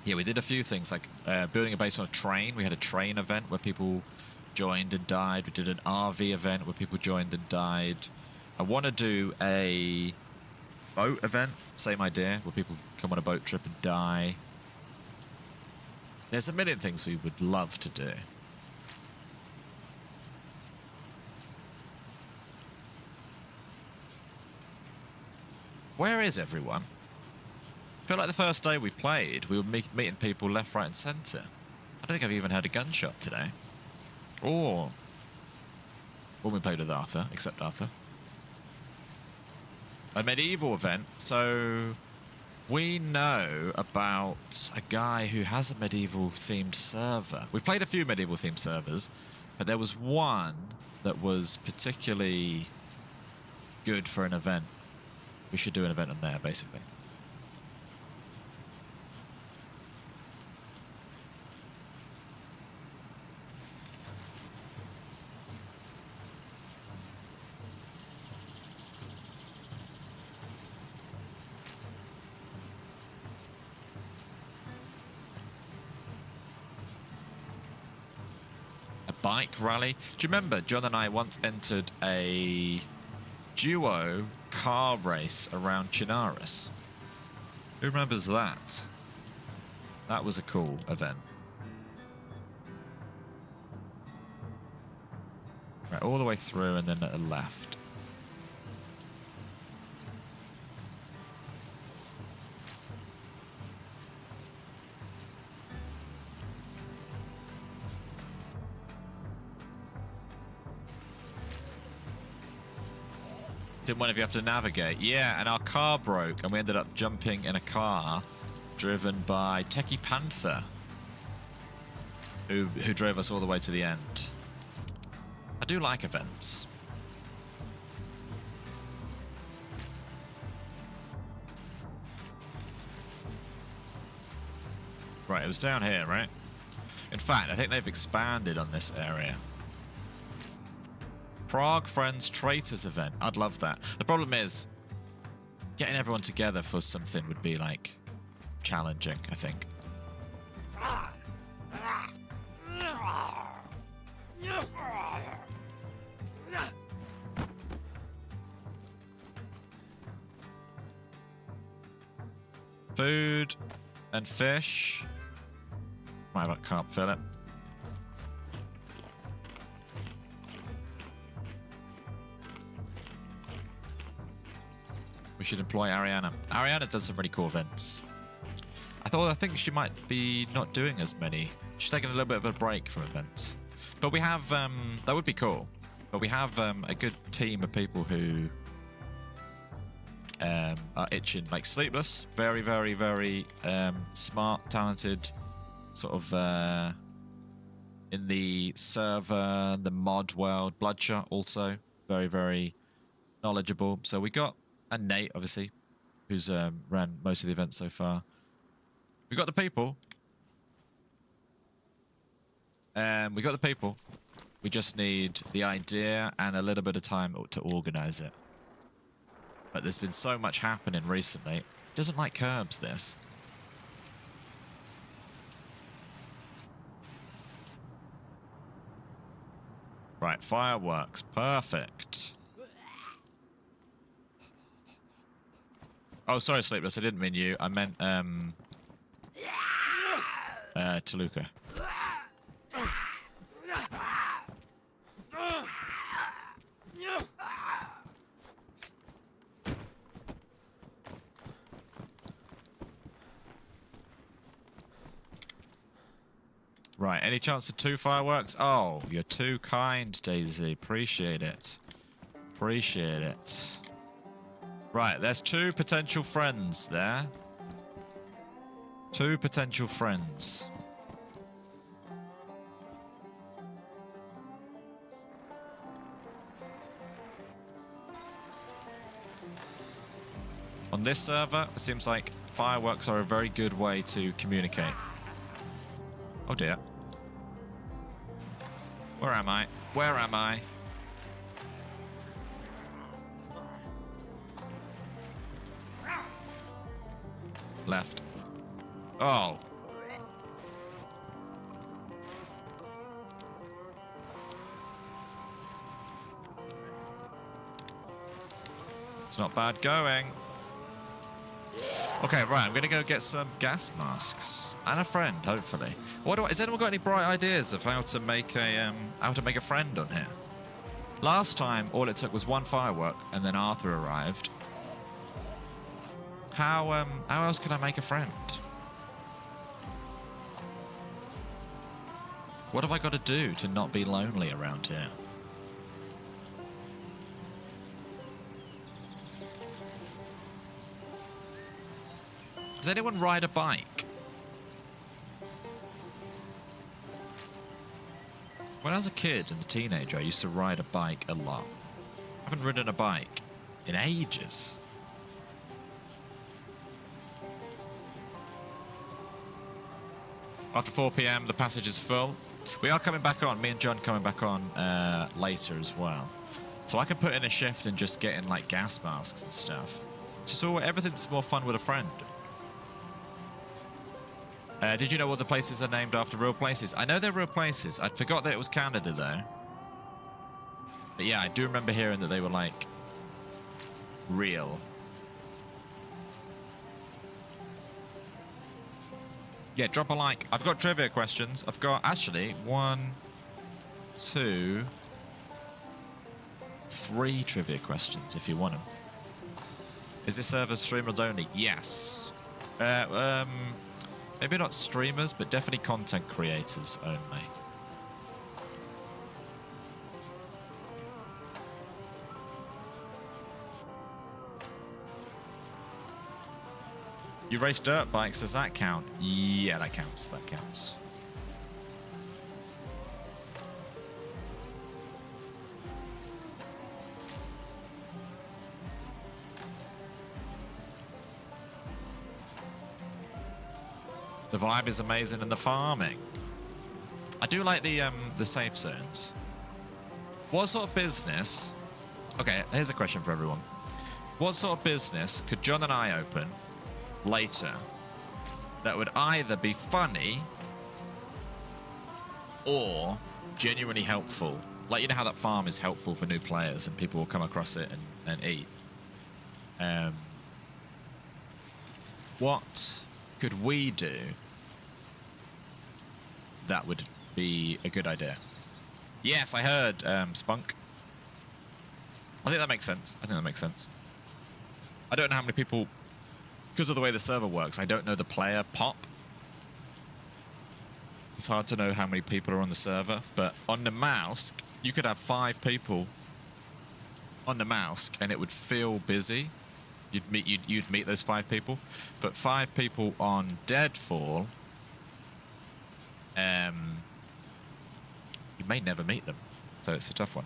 Yeah, we did a few things, like building a base on a train. We had a train event where people joined and died. We did an RV event where people joined and died. I want to do a boat event, same idea, where people come on a boat trip and die. There's a million things we would love to do. Where is everyone? I feel like the first day we played, we were meeting people left, right, and centre. I don't think I've even heard a gunshot today. Or when we played with Arthur, except Arthur. A medieval event, so we know about a guy who has a medieval-themed server. We've played a few medieval-themed servers, but there was one that was particularly good for an event. We should do an event on there, basically. A bike rally. Do you remember John and I once entered a duo car race around Chinaris? Who remembers that? That was a cool event. Right, all the way through and then at the left. Didn't one of you have to navigate? Yeah, and our car broke and we ended up jumping in a car driven by Techie Panther, who drove us all the way to the end. I do like events. Right, it was down here, right? In fact, I think they've expanded on this area. Prague Friends Traitors event. I'd love that. The problem is, getting everyone together for something would be, like, challenging, I think. Food and fish. I can't fill it. We should employ Ariana. Ariana does some really cool events. I think she might be not doing as many. She's taking a little bit of a break from events. But we have, that would be cool. But we have a good team of people who are itching. Like Sleepless, very, very, very smart, talented, sort of in the server, the mod world. Bloodshot also, very, very knowledgeable. So we got, and Nate, obviously, who's ran most of the events so far. We got the people. We got the people. We just need the idea and a little bit of time to organize it. But there's been so much happening recently. Doesn't like curbs, this. Right, fireworks. Perfect. Oh, sorry, Sleepless. I didn't mean you. I meant, Toluca. Right, any chance of 2 fireworks? Oh, you're too kind, DayZ. Appreciate it. Appreciate it. Right, there's 2 potential friends there. 2 potential friends. On this server, it seems like fireworks are a very good way to communicate. Oh dear. Where am I? Where am I? Left. Oh. It's not bad going. Okay, right, I'm gonna go get some gas masks and a friend, hopefully. Has anyone got any bright ideas of how to make a friend on here? Last time, all it took was 1 firework, and then Arthur arrived. How else can I make a friend? What have I got to do to not be lonely around here? Does anyone ride a bike? When I was a kid and a teenager, I used to ride a bike a lot. I haven't ridden a bike in ages. After 4 PM, the passage is full. We are coming back on. Me and John coming back on later as well. So I can put in a shift and just get in like gas masks and stuff. Just so everything's more fun with a friend. Did you know all the places are named after real places? I know they're real places. I forgot that it was Canada, though. But yeah, I do remember hearing that they were, like, real. Yeah, drop a like. I've got trivia questions. I've got, actually, 1, 2, 3 trivia questions, if you want them. Is this server streamers only? Yes. Maybe not streamers, but definitely content creators only. You race dirt bikes, does that count? Yeah, that counts, that counts. The vibe is amazing in the farming. I do like the safe zones. What sort of business... Okay, here's a question for everyone. What sort of business could John and I open later that would either be funny or genuinely helpful? Like, you know how that farm is helpful for new players and people will come across it and eat. What could we do that would be a good idea? Yes, I heard Spunk. I think that makes sense. I think that makes sense. I don't know how many people, because of the way the server works, I don't know the player pop. It's hard to know how many people are on the server, but on the mouse, you could have 5 people on the mouse and it would feel busy. You'd meet those 5 people, but 5 people on Deadfall, you may never meet them, so it's a tough one.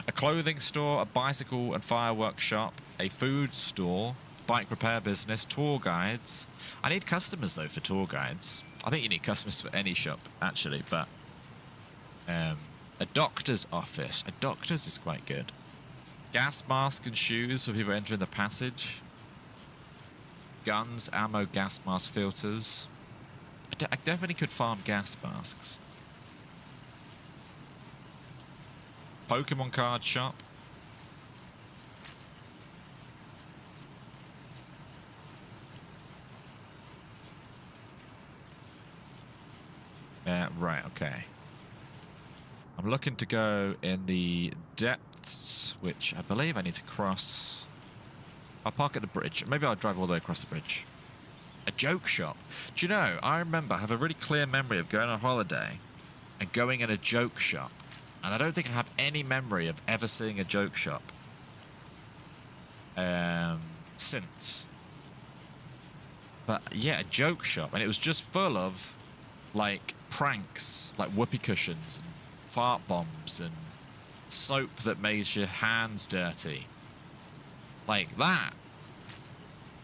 A clothing store, a bicycle and fireworks shop, a food store, bike repair business, tour guides. I need customers though for tour guides. I think you need customers for any shop actually, but a doctor's office. A doctor's is quite good. Gas mask and shoes for people entering the passage. Guns, ammo, gas mask filters. I definitely could farm gas masks. Pokemon card shop. Right, okay. I'm looking to go in the depths, which I believe I need to cross. I'll park at the bridge. Maybe I'll drive all the way across the bridge. A joke shop. Do you know, I remember, I have a really clear memory of going on holiday and going in a joke shop. And I don't think I have any memory of ever seeing a joke shop since. But yeah, a joke shop. And it was just full of, like, pranks, like whoopee cushions and fart bombs and soap that made your hands dirty. Like that.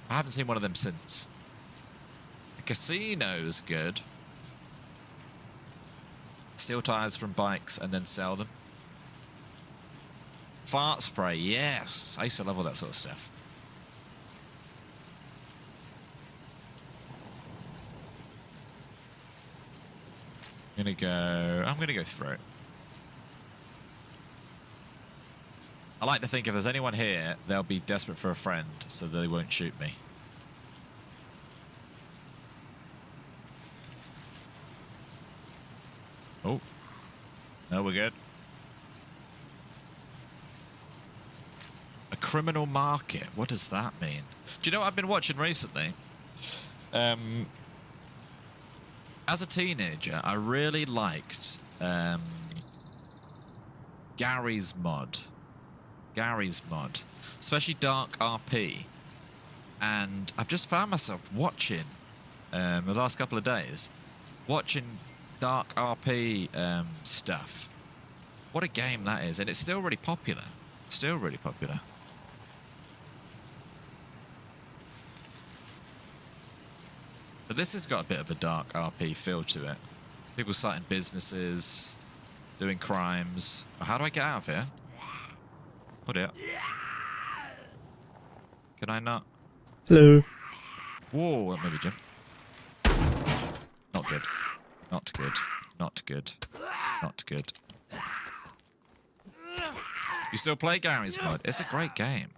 I haven't seen one of them since. The casino's good. Steal tires from bikes and then sell them. Fart spray, yes. I used to love all that sort of stuff. I'm gonna go through it. I like to think if there's anyone here, they'll be desperate for a friend, so they won't shoot me. Oh. No, we're good. A criminal market. What does that mean? Do you know what I've been watching recently? As a teenager, I really liked Gary's mod. Especially Dark RP. And I've just found myself watching, the last couple of days, watching Dark RP stuff. What a game that is. And it's still really popular. Still really popular. But this has got a bit of a Dark RP feel to it. People starting businesses, doing crimes. How do I get out of here? Put it. Can I not? Hello. Whoa, that made me jump. Not good. Not good. Not good. Not good. You still play Gary's mod? It's a great game.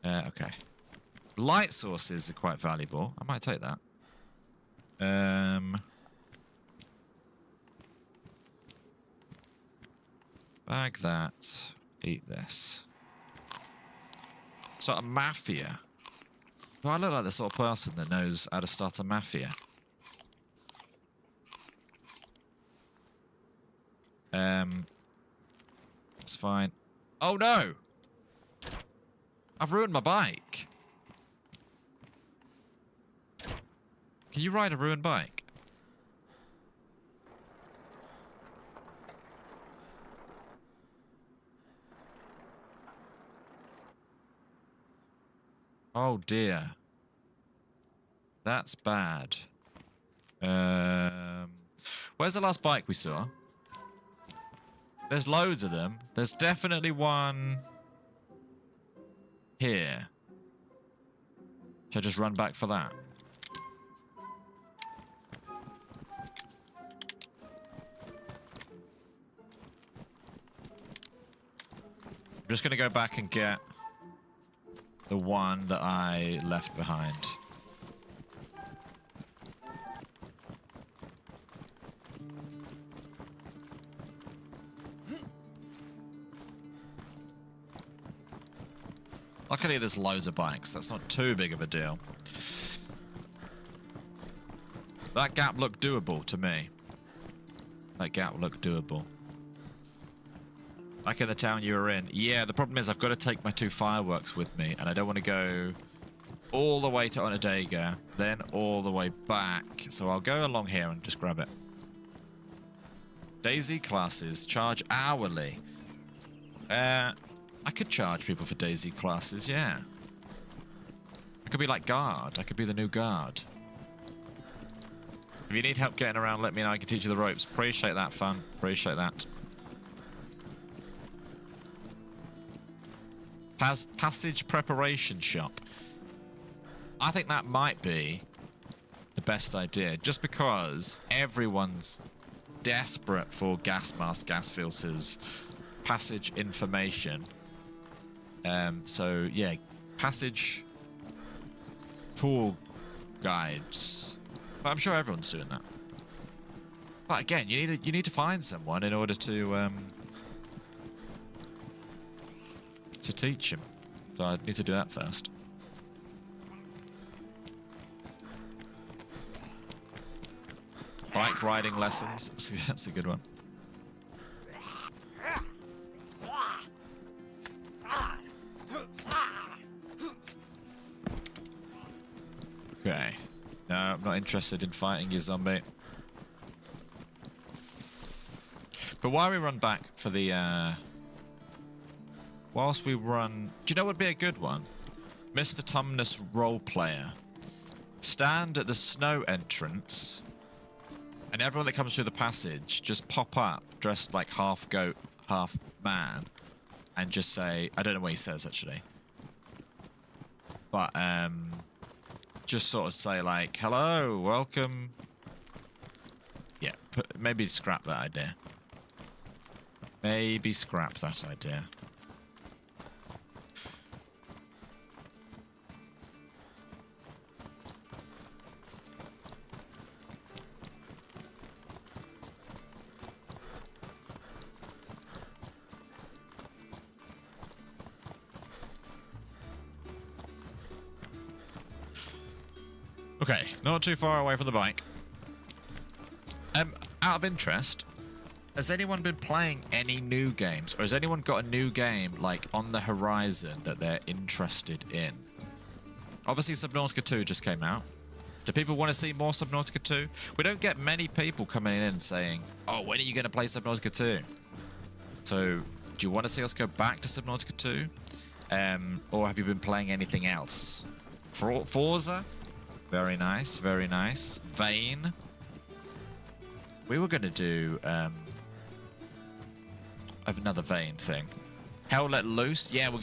Okay. Light sources are quite valuable. I might take that. Bag that. Eat this. Sort of mafia. Do I look like the sort of person that knows how to start a mafia? That's fine. Oh no! I've ruined my bike. Can you ride a ruined bike? Oh dear. That's bad. Where's the last bike we saw? There's loads of them. There's definitely one here. Should I just run back for that? I'm just going to go back and get the one that I left behind. Luckily, there's loads of bikes. That's not too big of a deal. That gap looked doable to me. That gap looked doable. Back in the town you were in. Yeah, the problem is I've got to take my 2 fireworks with me, and I don't want to go all the way to Onondaga, then all the way back. So I'll go along here and just grab it. DayZ classes charge hourly. I could charge people for DayZ classes, yeah. I could be like guard. I could be the new guard. If you need help getting around, let me know. I can teach you the ropes. Appreciate that, fun. Appreciate that. Passage preparation shop. I think that might be the best idea, just because everyone's desperate for gas masks, gas filters, passage information. So yeah, passage tour guides. But I'm sure everyone's doing that. But again, you need to find someone in order to teach him. So I need to do that first. Bike riding lessons. That's a good one. Okay. No, I'm not interested in fighting you, zombie. But while we run back for the, whilst we run... Do you know what would be a good one? Mr. Tumnus Roleplayer. Stand at the snow entrance, and everyone that comes through the passage just pop up dressed like half goat, half man, and just say... I don't know what he says, actually. But, just sort of say, like, hello, welcome. Yeah, maybe scrap that idea. Maybe scrap that idea. Okay, not too far away from the bike. Out of interest, has anyone been playing any new games? Or has anyone got a new game, like, on the horizon that they're interested in? Obviously, Subnautica 2 just came out. Do people want to see more Subnautica 2? We don't get many people coming in and saying, oh, when are you going to play Subnautica 2? So, do you want to see us go back to Subnautica 2? Or have you been playing anything else? Forza? Very nice, very nice. Vane. We were going to do... I have another Vane thing. Hell Let Loose. Yeah, we're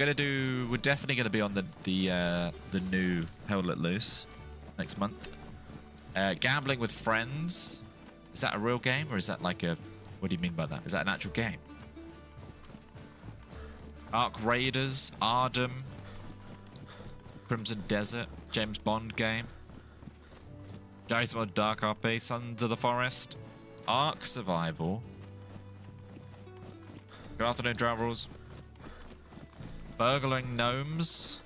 definitely going to be on the new Hell Let Loose next month. Gambling with Friends. Is that a real game, or is that like a... What do you mean by that? Is that an actual game? Ark Raiders. Ardum. Crimson Desert. James Bond game. Garry's Mod Dark RP. Sons of the Forest. Ark Survival. Good afternoon, Travels. Burgling Gnomes.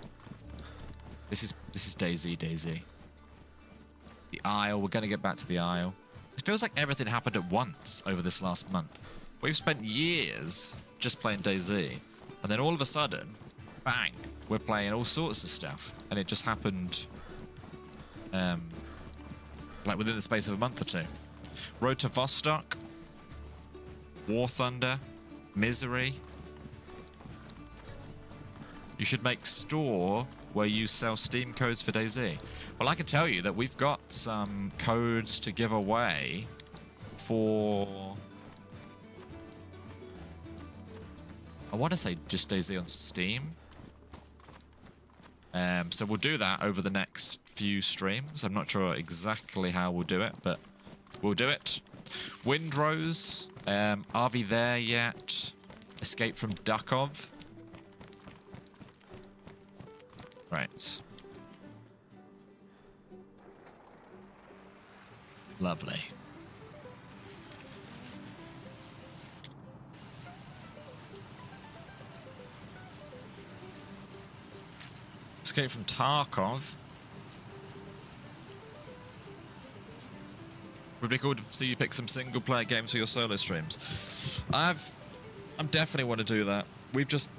This is DayZ. The Isle. We're going to get back to the Isle. It feels like everything happened at once over this last month. We've spent years just playing DayZ, and then all of a sudden, bang, we're playing all sorts of stuff, and it just happened, like within the space of a month or two. Road to Vostok. War Thunder. Misery. You should make store where you sell Steam codes for DayZ. Well, I can tell you that we've got some codes to give away for... I want to say just DayZ on Steam. So we'll do that over the next few streams. I'm not sure exactly how we'll do it, but we'll do it. Windrose. Are we there yet? Escape from Dukov. Right. Lovely. Escape from Tarkov. Would be cool to see you pick some single-player games for your solo streams. I definitely want to do that. We've just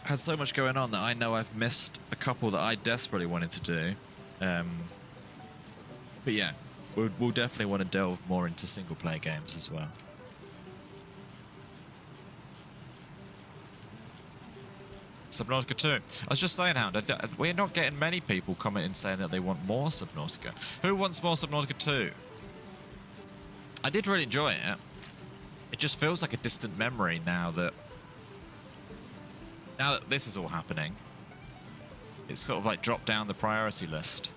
had so much going on that I know I've missed a couple that I desperately wanted to do. But yeah, we'll definitely want to delve more into single-player games as well. Subnautica 2. I was just saying, Hound, we're not getting many people commenting saying that they want more Subnautica. Who wants more Subnautica 2? I did really enjoy it. It just feels like a distant memory now that Now that this is all happening, it's sort of like dropped down the priority list.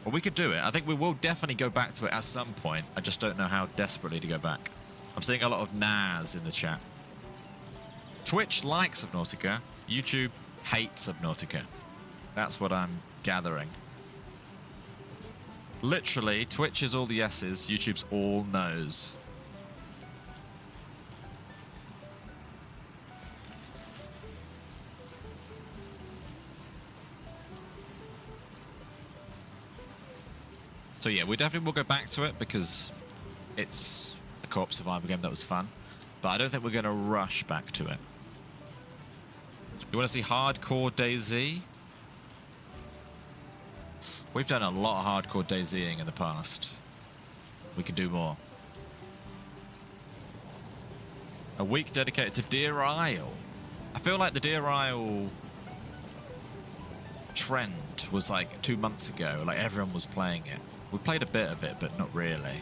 Well, we could do it. I think we will definitely go back to it at some point. I just don't know how desperately to go back. I'm seeing a lot of nahs in the chat. Twitch likes Subnautica. YouTube hates Subnautica. That's what I'm gathering. Literally, Twitch is all the yeses, YouTube's all no's. So yeah, we definitely will go back to it because it's a co-op survival game that was fun. But I don't think we're going to rush back to it. You want to see hardcore DayZ? We've done a lot of hardcore DayZing in the past. We can do more. A week dedicated to Deer Isle. I feel like the Deer Isle trend was like 2 months ago. Like everyone was playing it. We played a bit of it, but not really.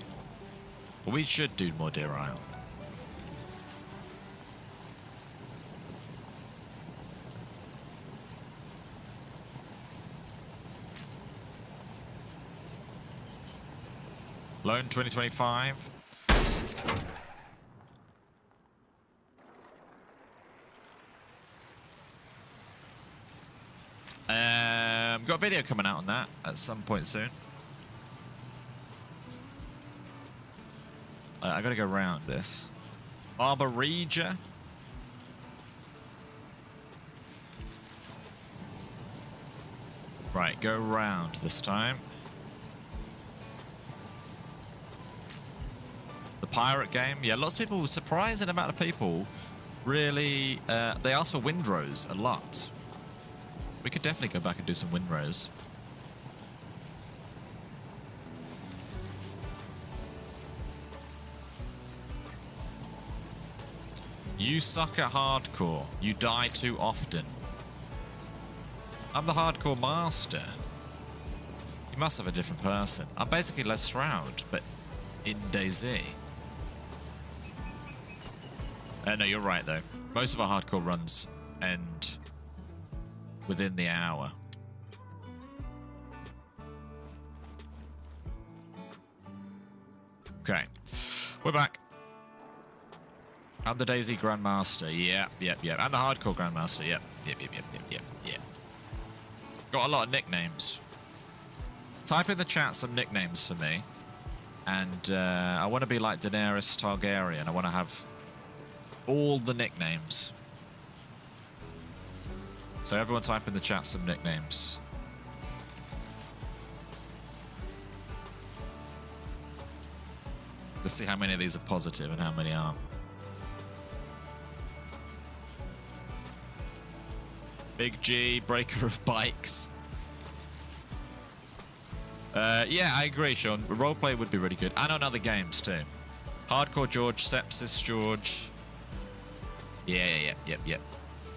But we should do more Deer Isle. Loan 2025. Got a video coming out on that at some point soon. I gotta go around this. Arborija. Right, go around this time. The pirate game. Yeah, lots of people, surprising amount of people, really, they ask for windrows a lot. We could definitely go back and do some windrows. You suck at hardcore. You die too often. I'm the hardcore master. You must have a different person. I'm basically Les Stroud, but in DayZ. No, you're right, though. Most of our hardcore runs end within the hour. Okay. We're back. I'm the DayZ Grandmaster. Yep. And the Hardcore Grandmaster. Yep. Got a lot of nicknames. Type in the chat some nicknames for me. And I want to be like Daenerys Targaryen. I want to have all the nicknames. So everyone type in the chat some nicknames. Let's see how many of these are positive and how many aren't. Big G, breaker of bikes. Yeah, I agree, Sean. Roleplay would be really good. And on other games, too. Hardcore George, Sepsis George. Yep.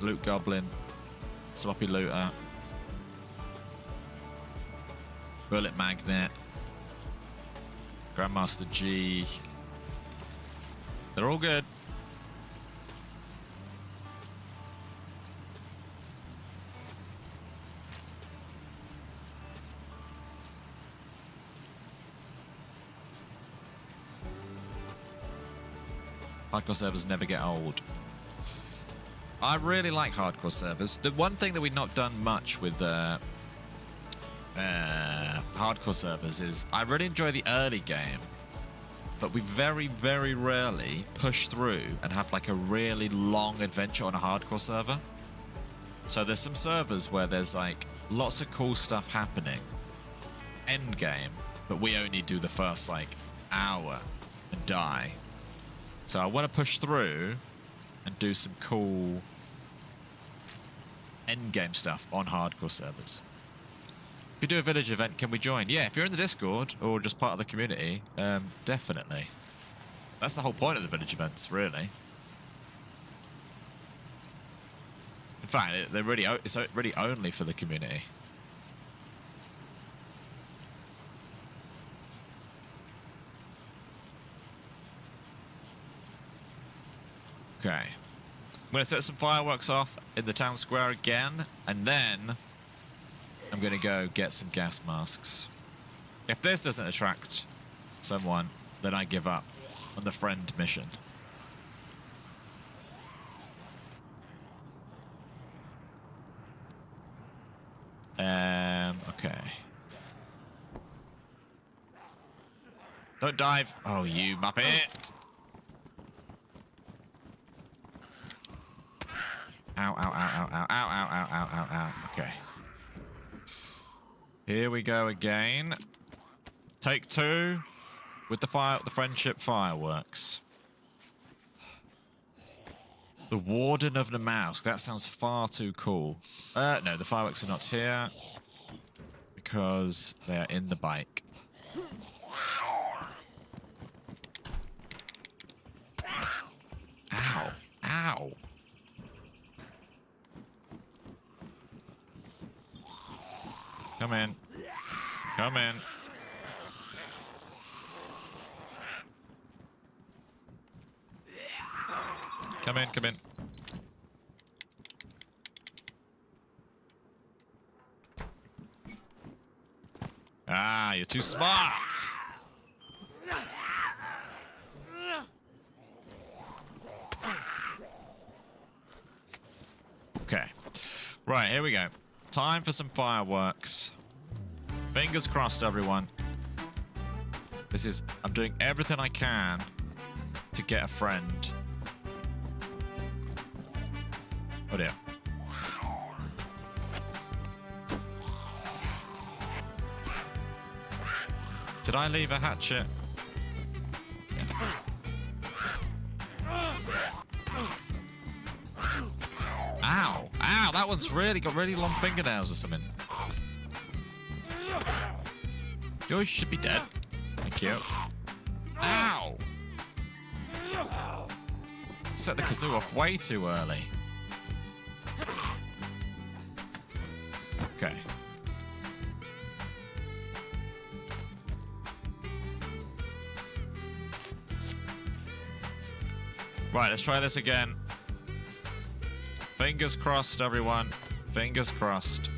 Loot Goblin. Sloppy Looter. Bullet Magnet. Grandmaster G. They're all good. Hardcore servers never get old. I really like hardcore servers. The one thing that we've not done much with hardcore servers is I really enjoy the early game, but we very, very rarely push through and have like a really long adventure on a hardcore server. So there's some servers where there's like lots of cool stuff happening end game, but we only do the first like hour and die. So I want to push through and do some cool endgame stuff on hardcore servers. If you do a village event, can we join? Yeah, if you're in the Discord or just part of the community, definitely. That's the whole point of the village events, really. In fact, it's really only for the community. Okay. I'm going to set some fireworks off in the town square again, and then I'm going to go get some gas masks. If this doesn't attract someone, then I give up on the friend mission. Okay. Don't dive. Oh, you muppet. Ow, ow, ow, ow, ow, ow, ow, ow, ow, ow, ow. Okay. Here we go again. Take 2 with the friendship fireworks. The Warden of the Mouse. That sounds far too cool. No, the fireworks are not here because they are in the bike. Ow. Ow. Come in. Come in. Come in, come in. Ah, you're too smart. Okay. Right, here we go. Time for some fireworks. Fingers crossed, everyone. I'm doing everything I can to get a friend. Oh dear. Did I leave a hatchet? Yeah. Ow! Ow! That one's got really long fingernails or something. Yours should be dead. Thank you. Ow! Set the kazoo off way too early. Okay. Right, let's try this again. Fingers crossed, everyone. Fingers crossed.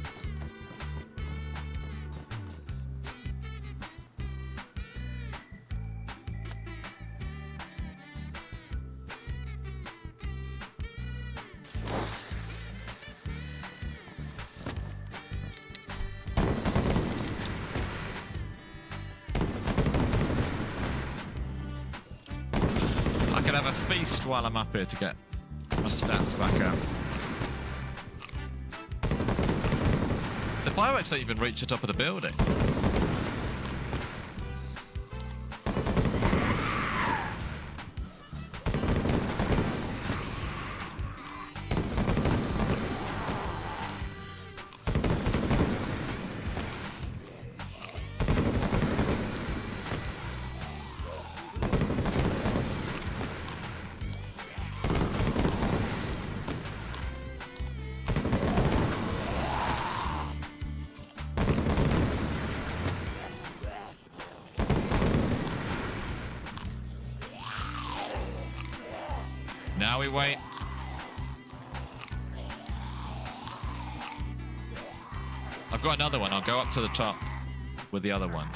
I could have a feast while I'm up here to get my stats back up. The fireworks don't even reach the top of the building. Now we wait. I've got another one. I'll go up to the top with the other one.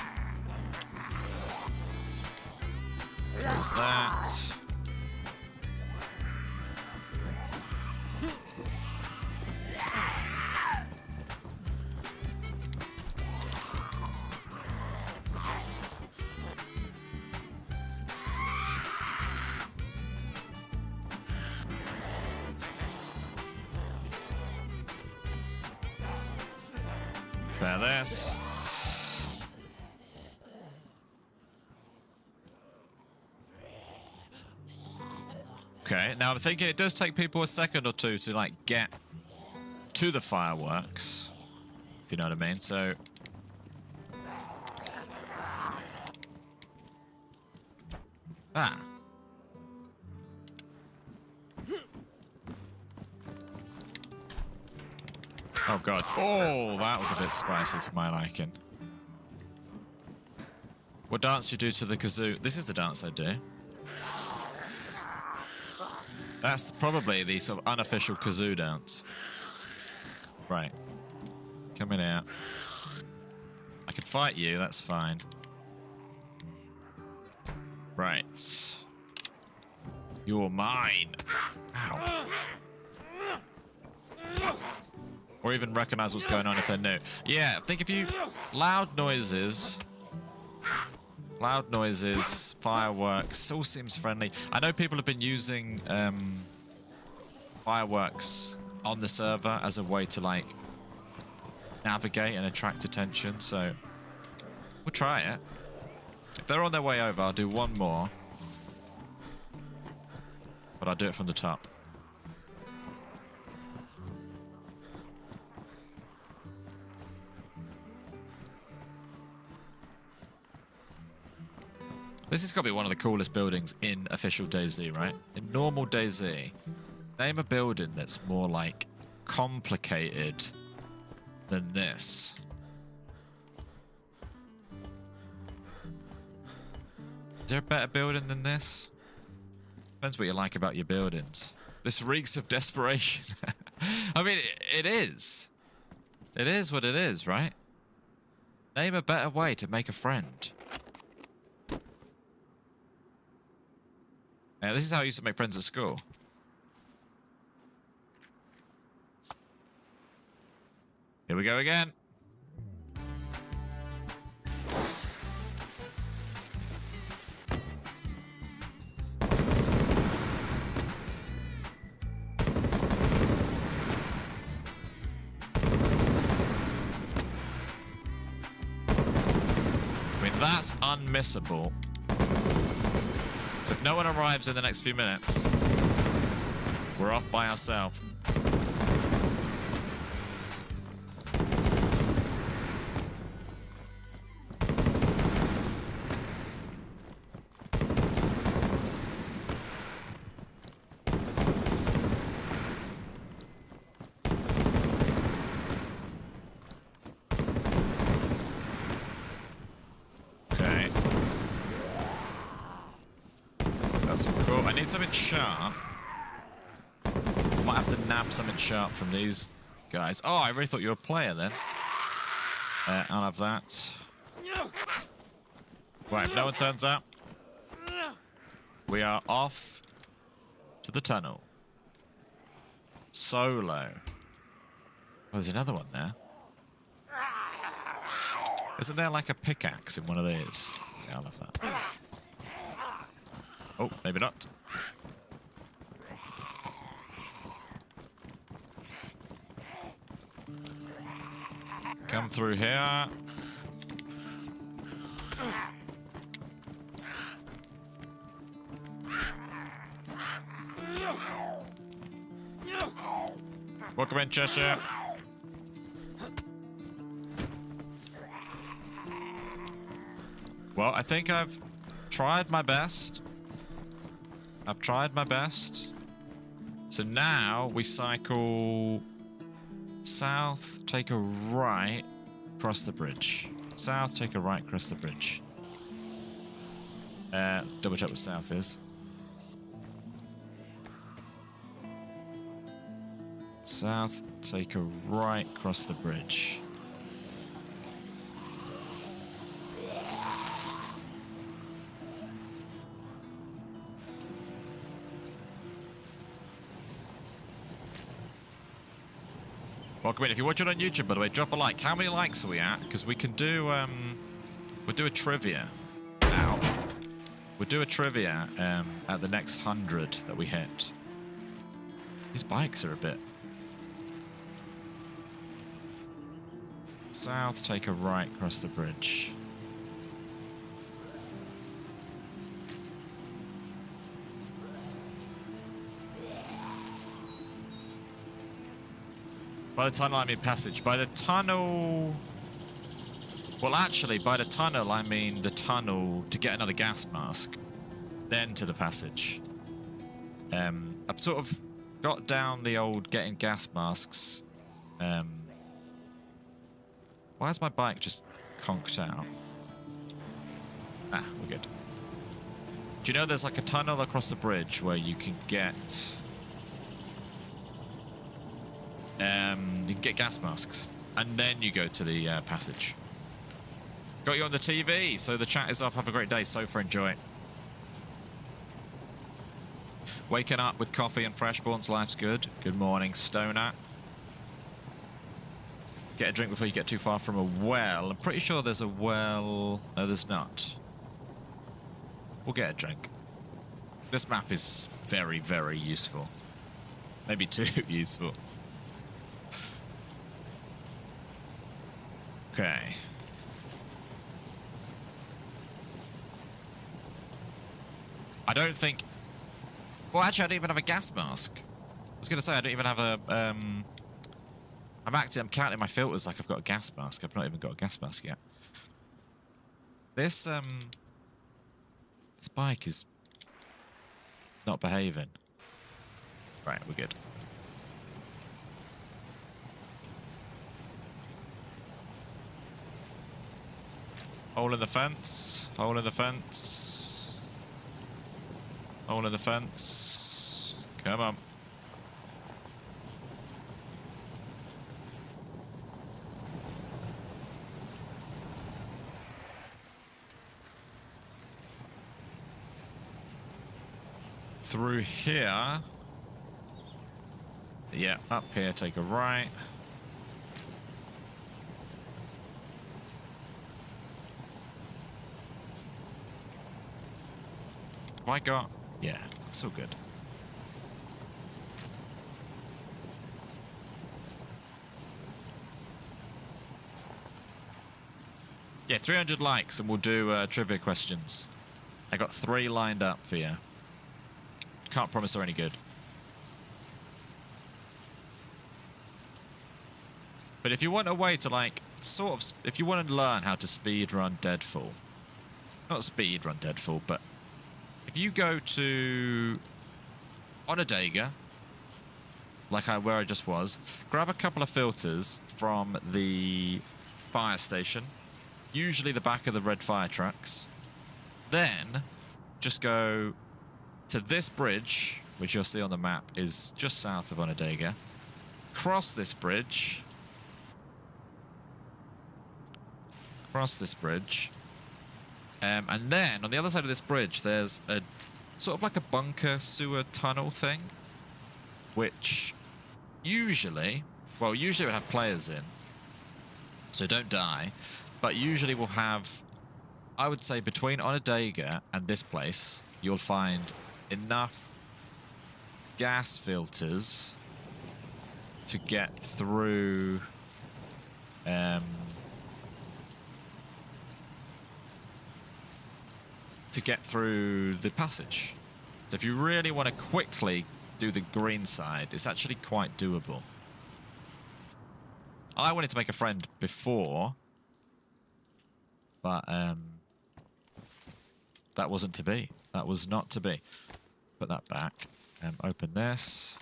There's that. Prepare this. Okay, now I'm thinking it does take people a second or two to like get to the fireworks, if you know what I mean. So oh god. Oh, that was a bit spicy for my liking. What dance do you do to the kazoo? This is the dance I do. That's probably the sort of unofficial kazoo dance. Right. Coming out. I can fight you, that's fine. Right. You're mine. Ow. Or even recognize what's going on if they're new. Yeah, I think if you... Loud noises, fireworks, all seems friendly. I know people have been using fireworks on the server as a way to, like, navigate and attract attention, so we'll try it. If they're on their way over, I'll do one more. But I'll do it from the top. This has got to be one of the coolest buildings in official DayZ, right? In normal DayZ, name a building that's more, like, complicated than this. Is there a better building than this? Depends what you like about your buildings. This reeks of desperation. I mean, it is. It is what it is, right? Name a better way to make a friend. Yeah, this is how I used to make friends at school. Here we go again. I mean, that's unmissable. So if no one arrives in the next few minutes, we're off by ourselves. Something sharp. Might have to nab something sharp from these guys. Oh, I really thought you were a player then. I'll have that. Right, if no one turns up, we are off to the tunnel. Solo. Oh, there's another one there. Isn't there like a pickaxe in one of these? Yeah, I'll have that. Oh, maybe not. Come through here. Welcome in, Cheshire. Well, I think I've tried my best. So now we cycle south, take a right, cross the bridge. South, take a right, cross the bridge. Double check what south is. South, take a right, cross the bridge. Welcome in. If you're watching on YouTube, by the way, drop a like. How many likes are we at? Because we can do, we'll do a trivia. Ow. We'll do a trivia at the next 100 that we hit. These bikes are a bit... South, take a right, cross the bridge. By the tunnel, I mean passage. By the tunnel... Well, actually, by the tunnel, I mean the tunnel to get another gas mask. Then to the passage. I've sort of got down the old getting gas masks. Why is my bike just conked out? Ah, we're good. Do you know there's like a tunnel across the bridge where you can get you can get gas masks. And then you go to the passage. Got you on the TV, so the chat is off. Have a great day. Sofa, enjoy. Waking up with coffee and freshspawns, life's good. Good morning, Stoner. Get a drink before you get too far from a well. I'm pretty sure there's a well. No, there's not. We'll get a drink. This map is very, very useful. Maybe too useful. Okay. I don't think... Well, actually, I don't even have a gas mask. I was going to say, I don't even have a... I'm counting my filters like I've got a gas mask. I've not even got a gas mask yet. This bike is not behaving. Right, we're good. Hole in the fence. Hole in the fence. Hole in the fence. Come on. Through here. Yeah, up here, take a right. Have I got... Yeah, it's all good. Yeah, 300 likes and we'll do trivia questions. I got 3 lined up for you. Can't promise they're any good. But if you want a way to, like, sort of... If you want to learn how to speedrun Deadfall... Not speedrun Deadfall, but... If you go to... Onondaga, like where I just was, grab a couple of filters from the fire station, usually the back of the red fire trucks, then just go to this bridge, which you'll see on the map is just south of Onondaga, cross this bridge, and then on the other side of this bridge there's a sort of like a bunker sewer tunnel thing, which usually would have players in, so don't die, but usually will have, I would say between Onondaga and this place, you'll find enough gas filters to get through the passage. So if you really want to quickly do the green side, it's actually quite doable. I wanted to make a friend before, but that wasn't to be. That was not to be. Put that back. Open this.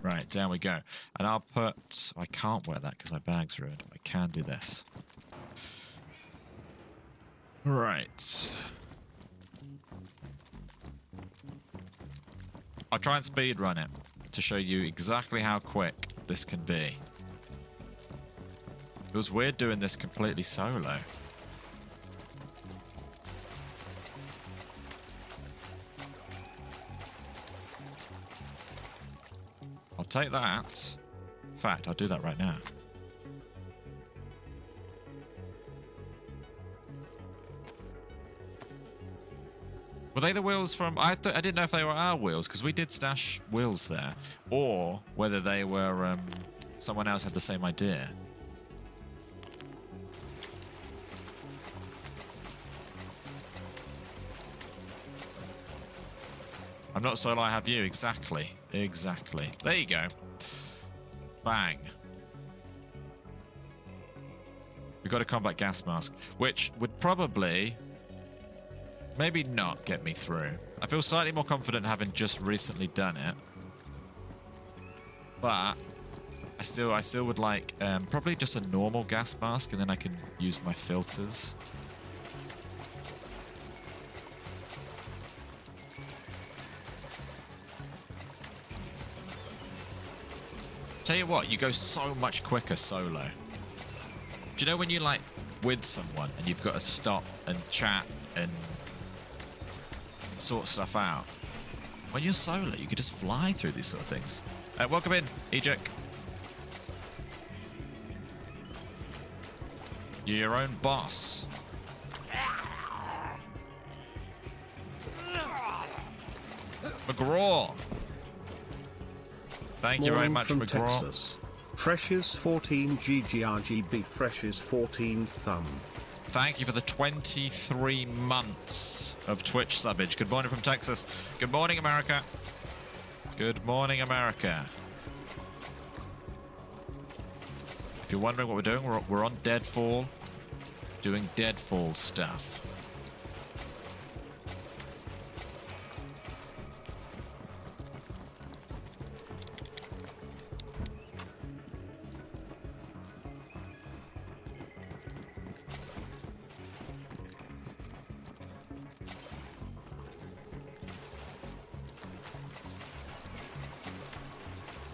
Right, down we go. And I'll put... I can't wear that because my bag's ruined. I can do this. Right. I'll try and speed run it to show you exactly how quick this can be. It was weird doing this completely solo. I'll take that. In fact, I'll do that right now. Were they the wheels from... I didn't know if they were our wheels, because we did stash wheels there. Or whether they were... someone else had the same idea. I'm not solo, I have you. Exactly. Exactly. There you go. Bang. We've got a combat gas mask, which would probably... maybe not get me through. I feel slightly more confident having just recently done it. But I still would like probably just a normal gas mask, and then I can use my filters. Tell you what, you go so much quicker solo. Do you know when you're like with someone and you've got to stop and chat and sort stuff out? When you're solo, you can just fly through these sort of things. Welcome in, Ejek. You're your own boss. McGraw. Thank you very much, from McGraw. Texas. Freshes 14 GGRGB Freshes 14 thumb. Thank you for the 23 months of Twitch subbage. Good morning from Texas. Good morning, America. Good morning, America. If you're wondering what we're doing, we're on Deadfall, doing Deadfall stuff.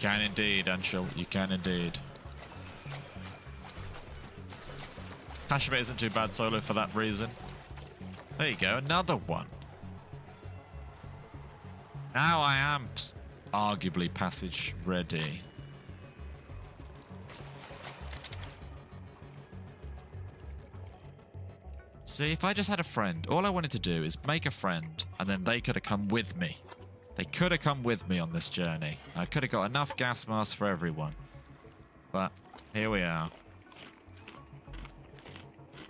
Can indeed, Anshul. You can indeed. Hashbit isn't too bad solo for that reason. There you go, another one. Now I am arguably passage ready. See, if I just had a friend, all I wanted to do is make a friend, and then they could have come with me. They could have come with me on this journey. I could have got enough gas masks for everyone. But here we are.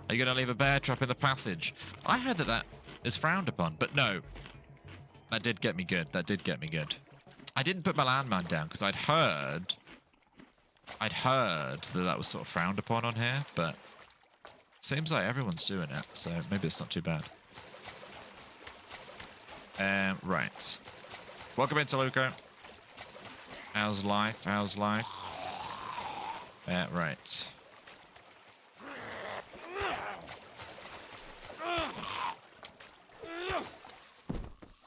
Are you going to leave a bear trap in the passage? I heard that is frowned upon, but no. That did get me good. That did get me good. I didn't put my landmine down because I'd heard that was sort of frowned upon on here, but seems like everyone's doing it, so maybe it's not too bad. Right. Welcome into Luca. How's life? How's life? Right.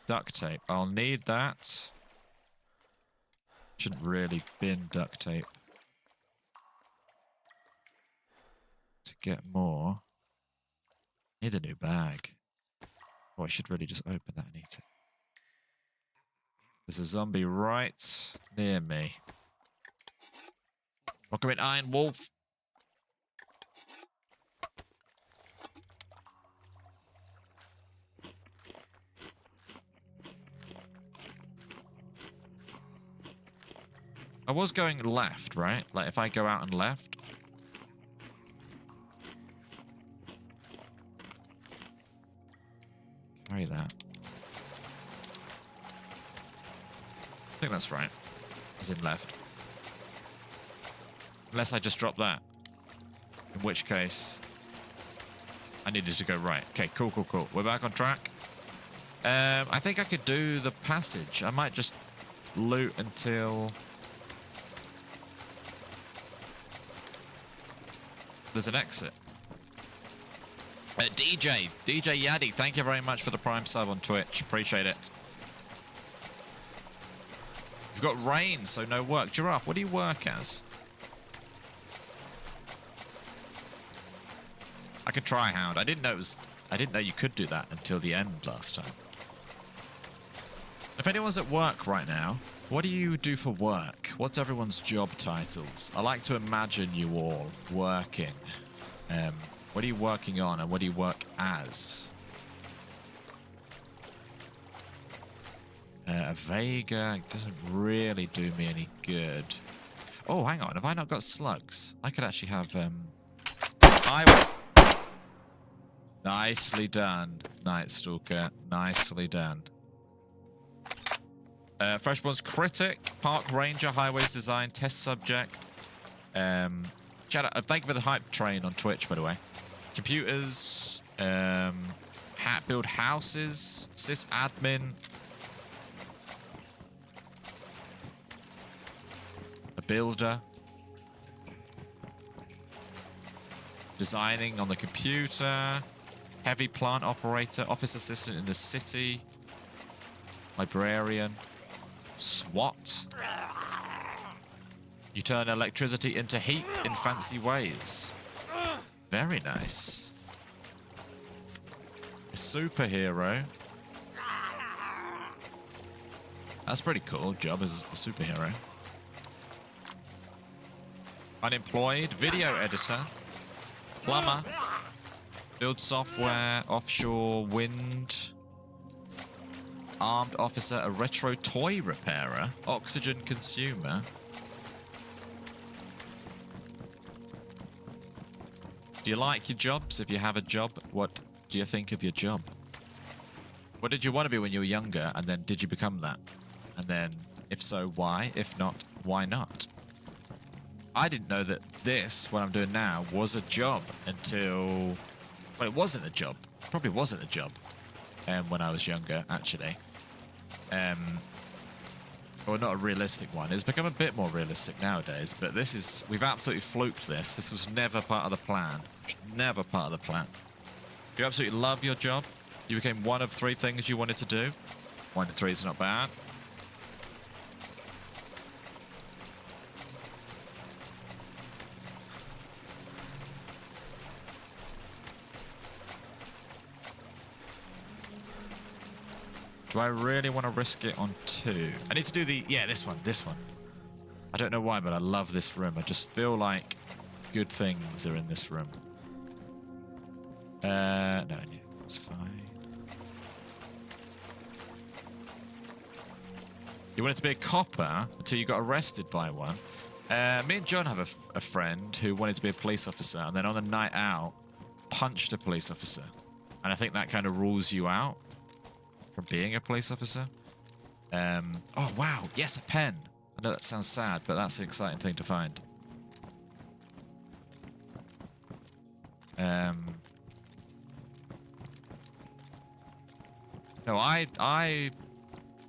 Duct tape. I'll need that. Shouldn't really bin duct tape. To get more. Need a new bag. Oh, I should really just open that and eat it. There's a zombie right near me. Welcome in, Iron Wolf. I was going left, right? Like, if I go out and left. Carry that. I think that's right. As in left. Unless I just drop that. In which case, I needed to go right. Okay, cool, cool, cool. We're back on track. I think I could do the passage. I might just loot until there's an exit. DJ Yaddy, thank you very much for the Prime sub on Twitch. Appreciate it. We've got rain, so no work. Giraffe, what do you work as? I could try Hound. I didn't know you could do that until the end last time. If anyone's at work right now, what do you do for work? What's everyone's job titles? I like to imagine you all working. What are you working on and what do you work as? A Vega doesn't really do me any good. Oh, hang on. Have I not got slugs? I could actually have... Nicely done, Night Stalker. Nicely done. Freshspawns Critic, Park Ranger, Highways Design, Test Subject. Shout out, thank you for the hype train on Twitch, by the way. Computers, build houses, sysadmin. A builder. Designing on the computer. Heavy plant operator, office assistant in the city. Librarian. SWAT. You turn electricity into heat in fancy ways. Very nice. A superhero. That's pretty cool. Job as a superhero. Unemployed. Video editor. Plumber. Build software. Offshore wind. Armed officer. A retro toy repairer. Oxygen consumer. Do you like your jobs? If you have a job, what do you think of your job? What did you want to be when you were younger? And then did you become that? And then, if so, why? If not, why not? I didn't know that this, what I'm doing now, was a job until... Well, it wasn't a job. Probably wasn't a job when I was younger, actually. Or not a realistic one. It's become a bit more realistic nowadays, but this is... We've absolutely fluked this. This was never part of the plan. Never part of the plan. Do you absolutely love your job? You became one of 3 things you wanted to do. 1 to 3 is not bad. Do I really want to risk it on 2? I need to do the... Yeah, this one. I don't know why, but I love this room. I just feel like good things are in this room. No, it's fine. You wanted to be a copper until you got arrested by one. Me and John have a friend who wanted to be a police officer, and then on a night out, punched a police officer. And I think that kind of rules you out from being a police officer. Oh, wow. Yes, a pen. I know that sounds sad, but that's an exciting thing to find. No, I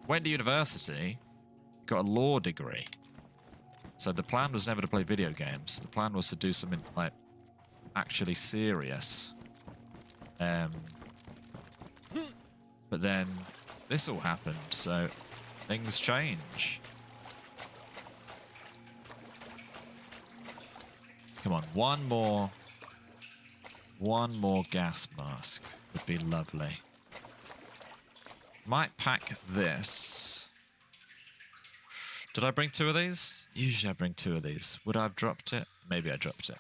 went to university, got a law degree. So the plan was never to play video games. The plan was to do something, like, actually serious. But then this all happened, so things change. Come on, one more gas mask would be lovely. Might pack this. Did I bring 2 of these? Usually I bring 2 of these. Would I have dropped it? Maybe I dropped it.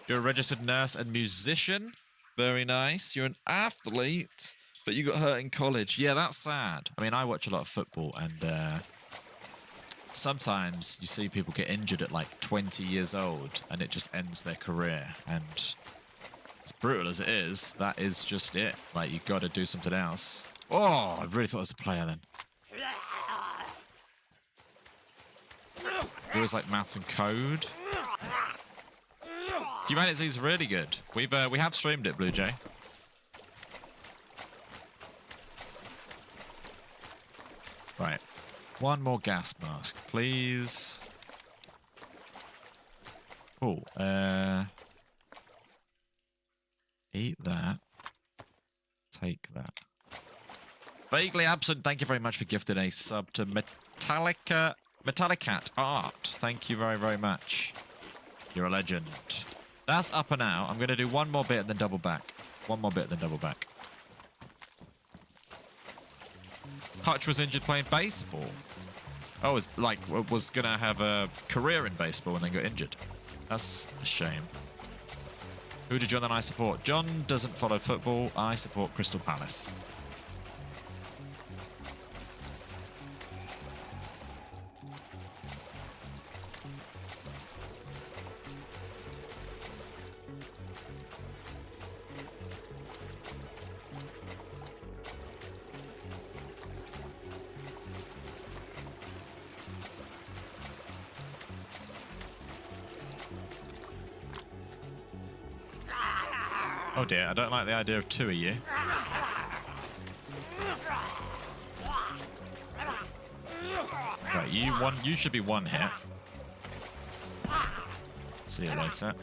You're a registered nurse and musician. Very nice. You're an athlete, but you got hurt in college. Yeah, that's sad. I mean, I watch a lot of football, and sometimes you see people get injured at like 20 years old, and it just ends their career. And as brutal as it is, that is just it. Like, you got to do something else. Oh, I really thought I was a player then. It was like maths and code. Humanity's really good. We have streamed it, Blue Jay. Right. One more gas mask, please. Oh, eat that. Take that. Vaguely Absent, thank you very much for gifting a sub to Metallicat Art. Thank you very, very much. You're a legend. That's up and out. I'm going to do one more bit and then double back. One more bit and then double back. Hutch was injured playing baseball. Oh, was going to have a career in baseball and then got injured. That's a shame. Who did John and I support? John doesn't follow football. I support Crystal Palace. Oh dear, I don't like the idea of 2 of you. Right, you should be 1 hit. See you later.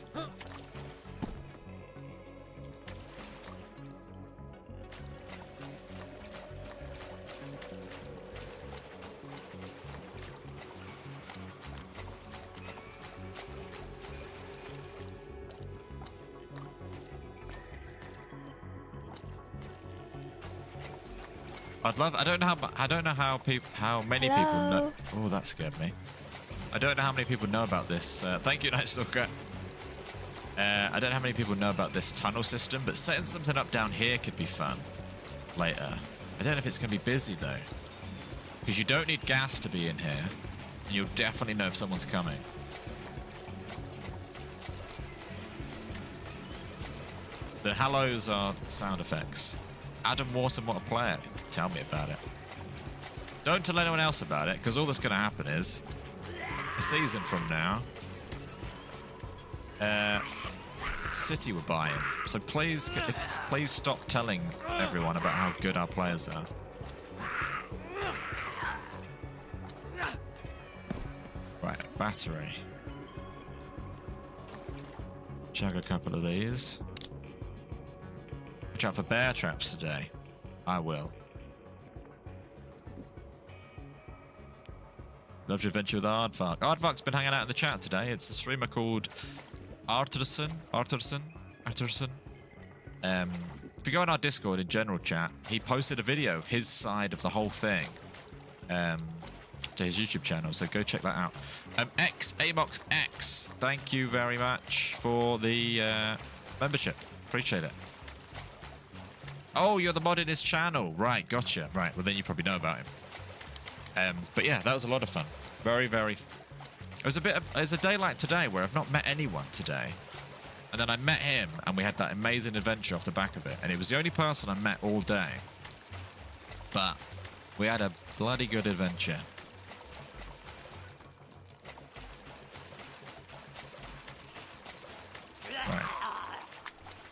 I'd love. I don't know how many people know. Oh, that scared me. I don't know how many people know about this. Thank you, Night Stalker. I don't know how many people know about this tunnel system, but setting something up down here could be fun later. I don't know if it's going to be busy, though. Because you don't need gas to be in here, and you'll definitely know if someone's coming. The hellos are sound effects. Adam Warson, what a player. Tell me about it. Don't tell anyone else about it, because all that's going to happen is a season from now, City were buying. So please stop telling everyone about how good our players are. Right, battery. Chug a couple of these. Watch out for bear traps today. I will. Loved your adventure with Aardvark. Aardvark's been hanging out in the chat today. It's a streamer called Arthurson. If you go on our Discord in general chat, he posted a video of his side of the whole thing to his YouTube channel, so go check that out. Amox X, thank you very much for the membership. Appreciate it. Oh, you're the mod in his channel. Right, gotcha. Right, well then you probably know about him. But yeah, that was a lot of fun. Very, very... It's a day like today where I've not met anyone today. And then I met him, and we had that amazing adventure off the back of it. And it was the only person I met all day. But we had a bloody good adventure. Right.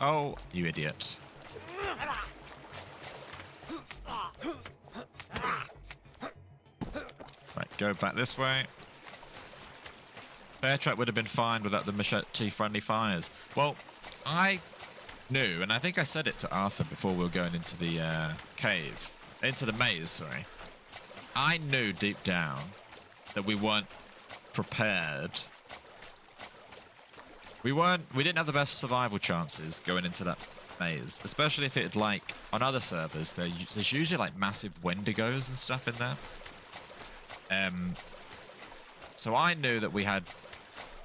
Oh, you idiot. Right, go back this way. Bear trap would have been fine without the machete-friendly fires. Well, I knew, and I think I said it to Arthur before we were going into the into the maze, sorry. I knew deep down that we weren't prepared. We didn't have the best survival chances going into that maze, especially if it had, like, on other servers, there's usually, like, massive wendigos and stuff in there. So I knew that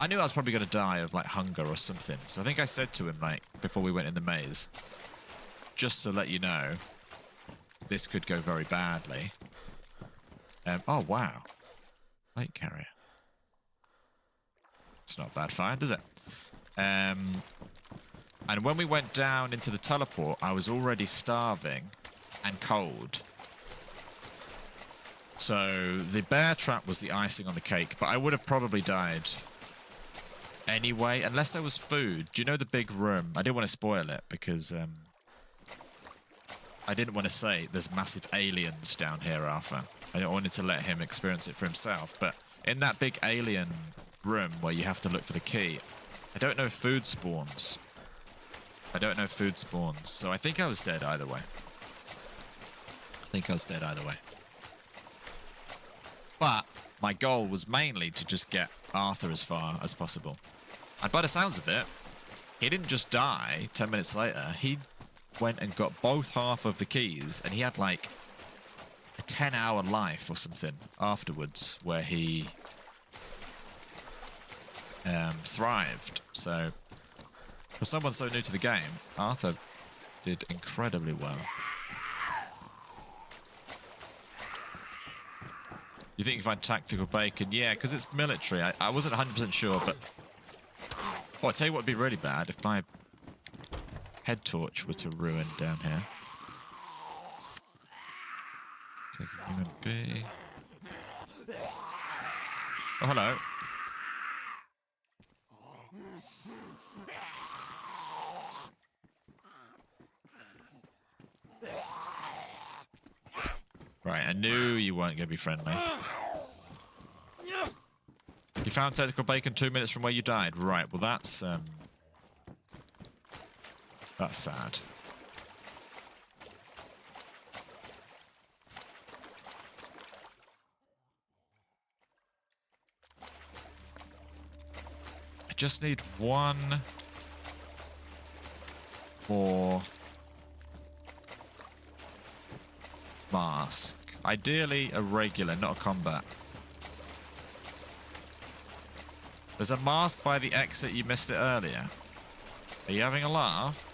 I knew I was probably going to die of, like, hunger or something. So I think I said to him, like, before we went in the maze, just to let you know, this could go very badly. Oh, wow. Light carrier. It's not a bad find, is it? And when we went down into the teleport, I was already starving and cold. So the bear trap was the icing on the cake, but I would have probably died anyway, unless there was food. Do you know the big room? I didn't want to spoil it because I didn't want to say there's massive aliens down here, Arthur. I wanted to let him experience it for himself. But in that big alien room where you have to look for the key, I don't know if food spawns. So I think I was dead either way. But my goal was mainly to just get Arthur as far as possible. And by the sounds of it, he didn't just die 10 minutes later. He went and got both half of the keys, and he had like a 10-hour life or something afterwards where he thrived. So for someone so new to the game, Arthur did incredibly well. You think you find tactical bacon? Yeah, because it's military. I wasn't 100% sure, but... Oh, I tell you what would be really bad if my head torch were to ruin down here. Take a human bee. Oh, hello. Right, I knew you weren't going to be friendly. You found tactical bacon 2 minutes from where you died. Right, well that's sad. I just need one more mask. Ideally, a regular, not a combat. There's a mask by the exit. You missed it earlier. Are you having a laugh?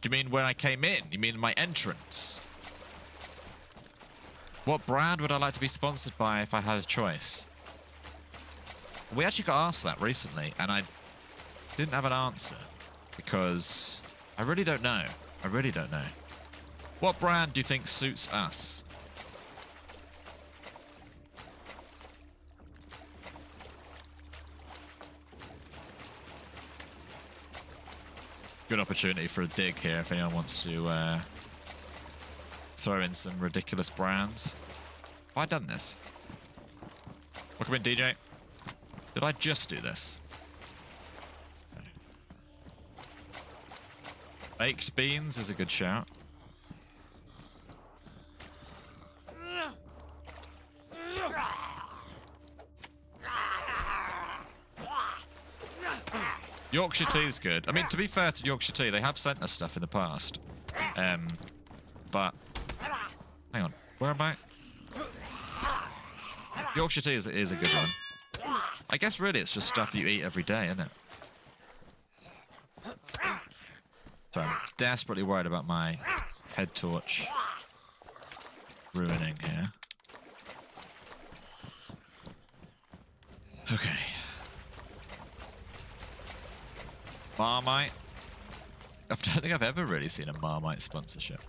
Do you mean when I came in? You mean my entrance? What brand would I like to be sponsored by if I had a choice? We actually got asked that recently, and I didn't have an answer because I really don't know. I really don't know. What brand do you think suits us? Good opportunity for a dig here if anyone wants to throw in some ridiculous brands. Have I done this? Welcome in, DJ. Did I just do this? Okay. Baked beans is a good shout. Yorkshire tea is good. I mean, to be fair to Yorkshire tea, they have sent us stuff in the past. But hang on, where am I? Yorkshire tea is a good one. I guess really it's just stuff that you eat every day, isn't it? So I'm desperately worried about my head torch ruining here. Okay. Marmite. I don't think I've ever really seen a Marmite sponsorship.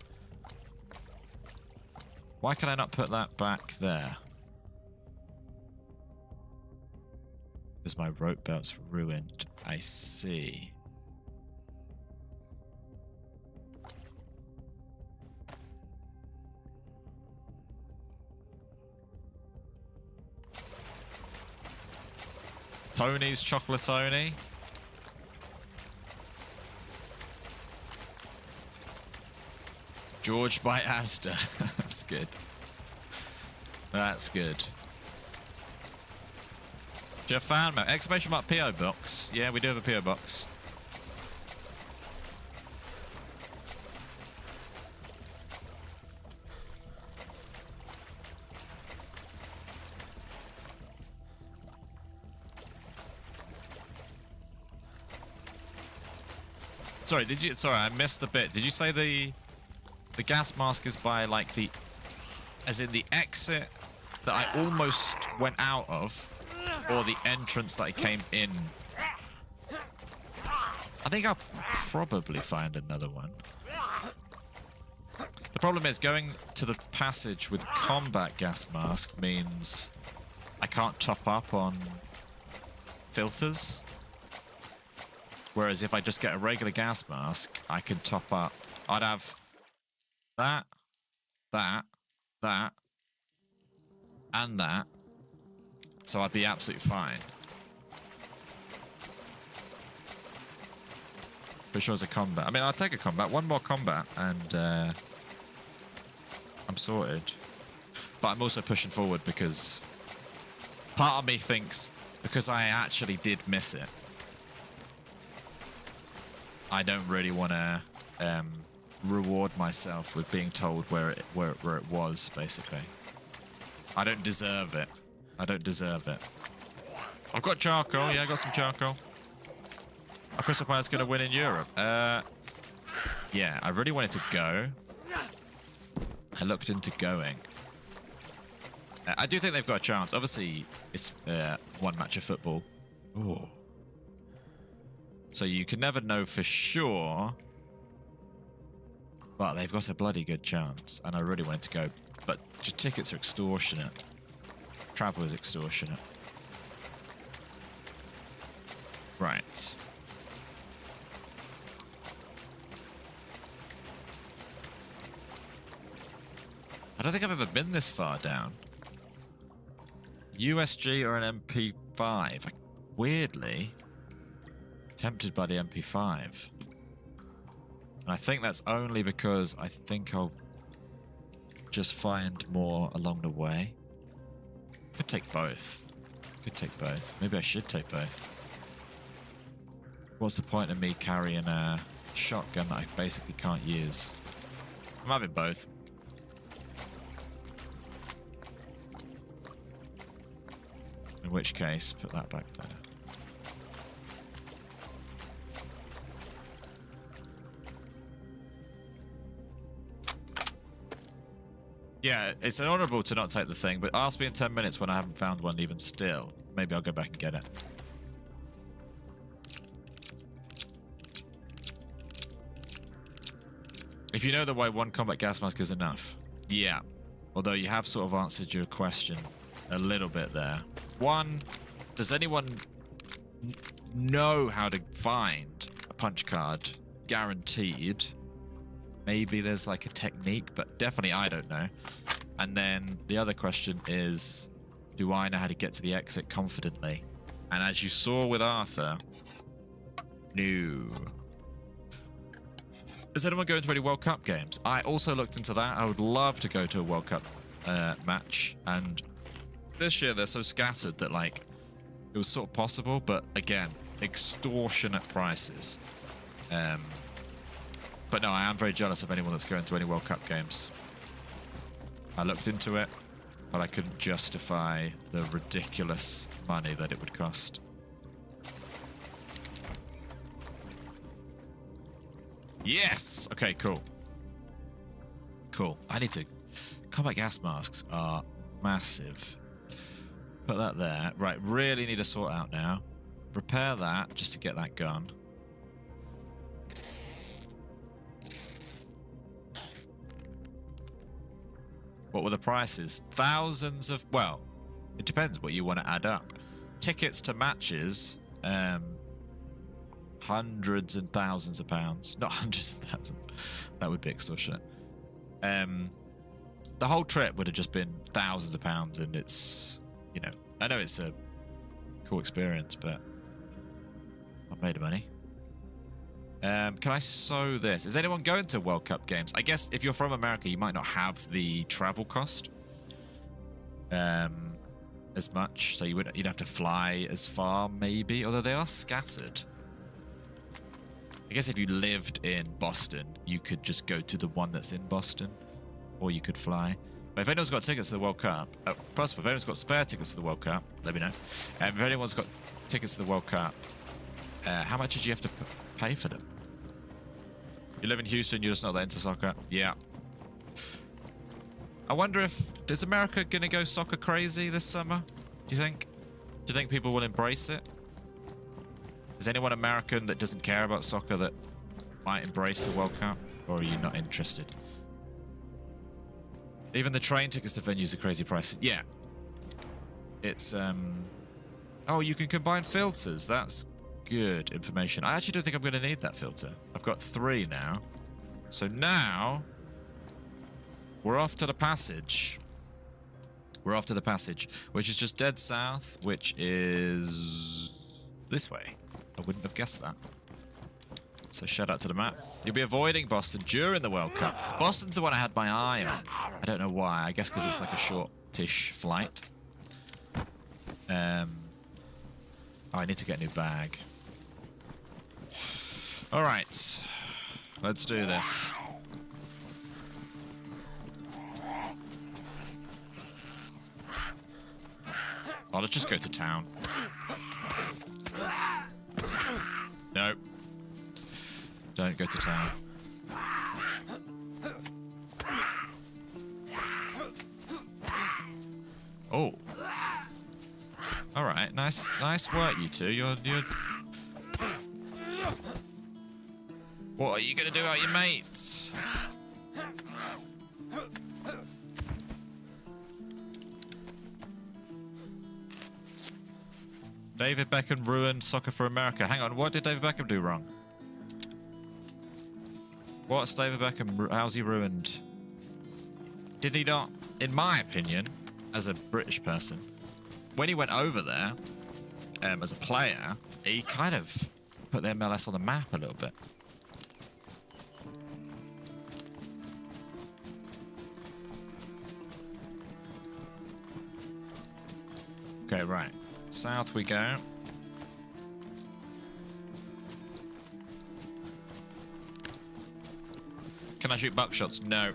Why can I not put that back there? Because my rope belt's ruined. I see. Tony's Chocolatoni. George by Asda. That's good. That's good. Do you have fan mail? Exclamation mark PO box. Yeah, we do have a PO box. Sorry, did you? Sorry, I missed the bit. Did you say the gas mask is by like the, as in the exit that I almost went out of, or the entrance that I came in? I think I'll probably find another one. The problem is going to the passage with combat gas mask means I can't top up on filters. Whereas if I just get a regular gas mask, I can top up. I'd have that, and that. So I'd be absolutely fine. For sure as a combat. I mean, I'll take a combat. One more combat, and I'm sorted. But I'm also pushing forward because part of me thinks, because I actually did miss it, I don't really want to reward myself with being told where it was, basically. I don't deserve it. I don't deserve it. I've got charcoal. Yeah, I got some charcoal. Our Crystal Player's going to win in Europe. Yeah, I really wanted to go. I looked into going. I do think they've got a chance. Obviously, it's one match of football. Ooh. So you can never know for sure. But they've got a bloody good chance. And I really wanted to go. But just tickets are extortionate. Travel is extortionate. Right. I don't think I've ever been this far down. USG or an MP5. Weirdly tempted by the MP5. And I think that's only because I think I'll just find more along the way. Could take both. Could take both. Maybe I should take both. What's the point of me carrying a shotgun that I basically can't use? I'm having both. which case, put that back there. Yeah, it's honourable to not take the thing, but ask me in 10 minutes when I haven't found one even still. Maybe I'll go back and get it. If you know the way, one combat gas mask is enough. Yeah. Although you have sort of answered your question a little bit there. One, does anyone know how to find a punch card guaranteed? Maybe there's like a technique, but definitely I don't know. And then the other question is, do I know how to get to the exit confidently? And as you saw with Arthur, no. Is anyone going to any World Cup games? I also looked into that. I would love to go to a World Cup match. And this year they're so scattered that like it was sort of possible, but again, extortionate prices. But no, I am very jealous of anyone that's going to any World Cup games. I looked into it, but I couldn't justify the ridiculous money that it would cost. Yes! Okay, cool. Cool. I need to... Combat gas masks are massive. Put that there. Right, really need to sort out now. Repair that just to get that gun. What were the prices? Thousands of... Well, it depends what you want to add up. Tickets to matches... hundreds and thousands of pounds. Not hundreds and thousands. That would be extortionate. The whole trip would have just been thousands of pounds, and it's, you know, I know it's a cool experience, but I've made money. Can I sew this? Is anyone going to World Cup games? I guess if you're from America, you might not have the travel cost as much, so you'd have to fly as far, maybe, although they are scattered. I guess if you lived in Boston, you could just go to the one that's in Boston, or you could fly. But if anyone's got tickets to the World Cup, first of all, if anyone's got spare tickets to the World Cup, let me know. If anyone's got tickets to the World Cup, how much did you have to pay for them? You live in Houston, you're just not that into soccer? Yeah. I wonder is America going to go soccer crazy this summer? Do you think? Do you think people will embrace it? Is anyone American that doesn't care about soccer that might embrace the World Cup? Or are you not interested? Even the train tickets to venues are crazy prices. Yeah. It's, oh, you can combine filters. That's good information. I actually don't think I'm going to need that filter. I've got 3 now. So now, we're off to the passage. We're off to the passage, which is just dead south, which is this way. I wouldn't have guessed that. So shout out to the map. You'll be avoiding Boston during the World Cup. Boston's the one I had my eye on. I don't know why. I guess because it's like a shortish flight. Oh, I need to get a new bag. All right. Let's do this. Oh, let's just go to town. No. Don't go to town. Oh. All right. Nice work, you two. You're. What are you gonna do about your mates? David Beckham ruined soccer for America. Hang on, what did David Beckham do wrong? What's David Beckham? How's he ruined? Did he not? In my opinion, as a British person, when he went over there as a player, he kind of put the MLS on the map a little bit. Okay, right. South we go. Can I shoot buckshots? No.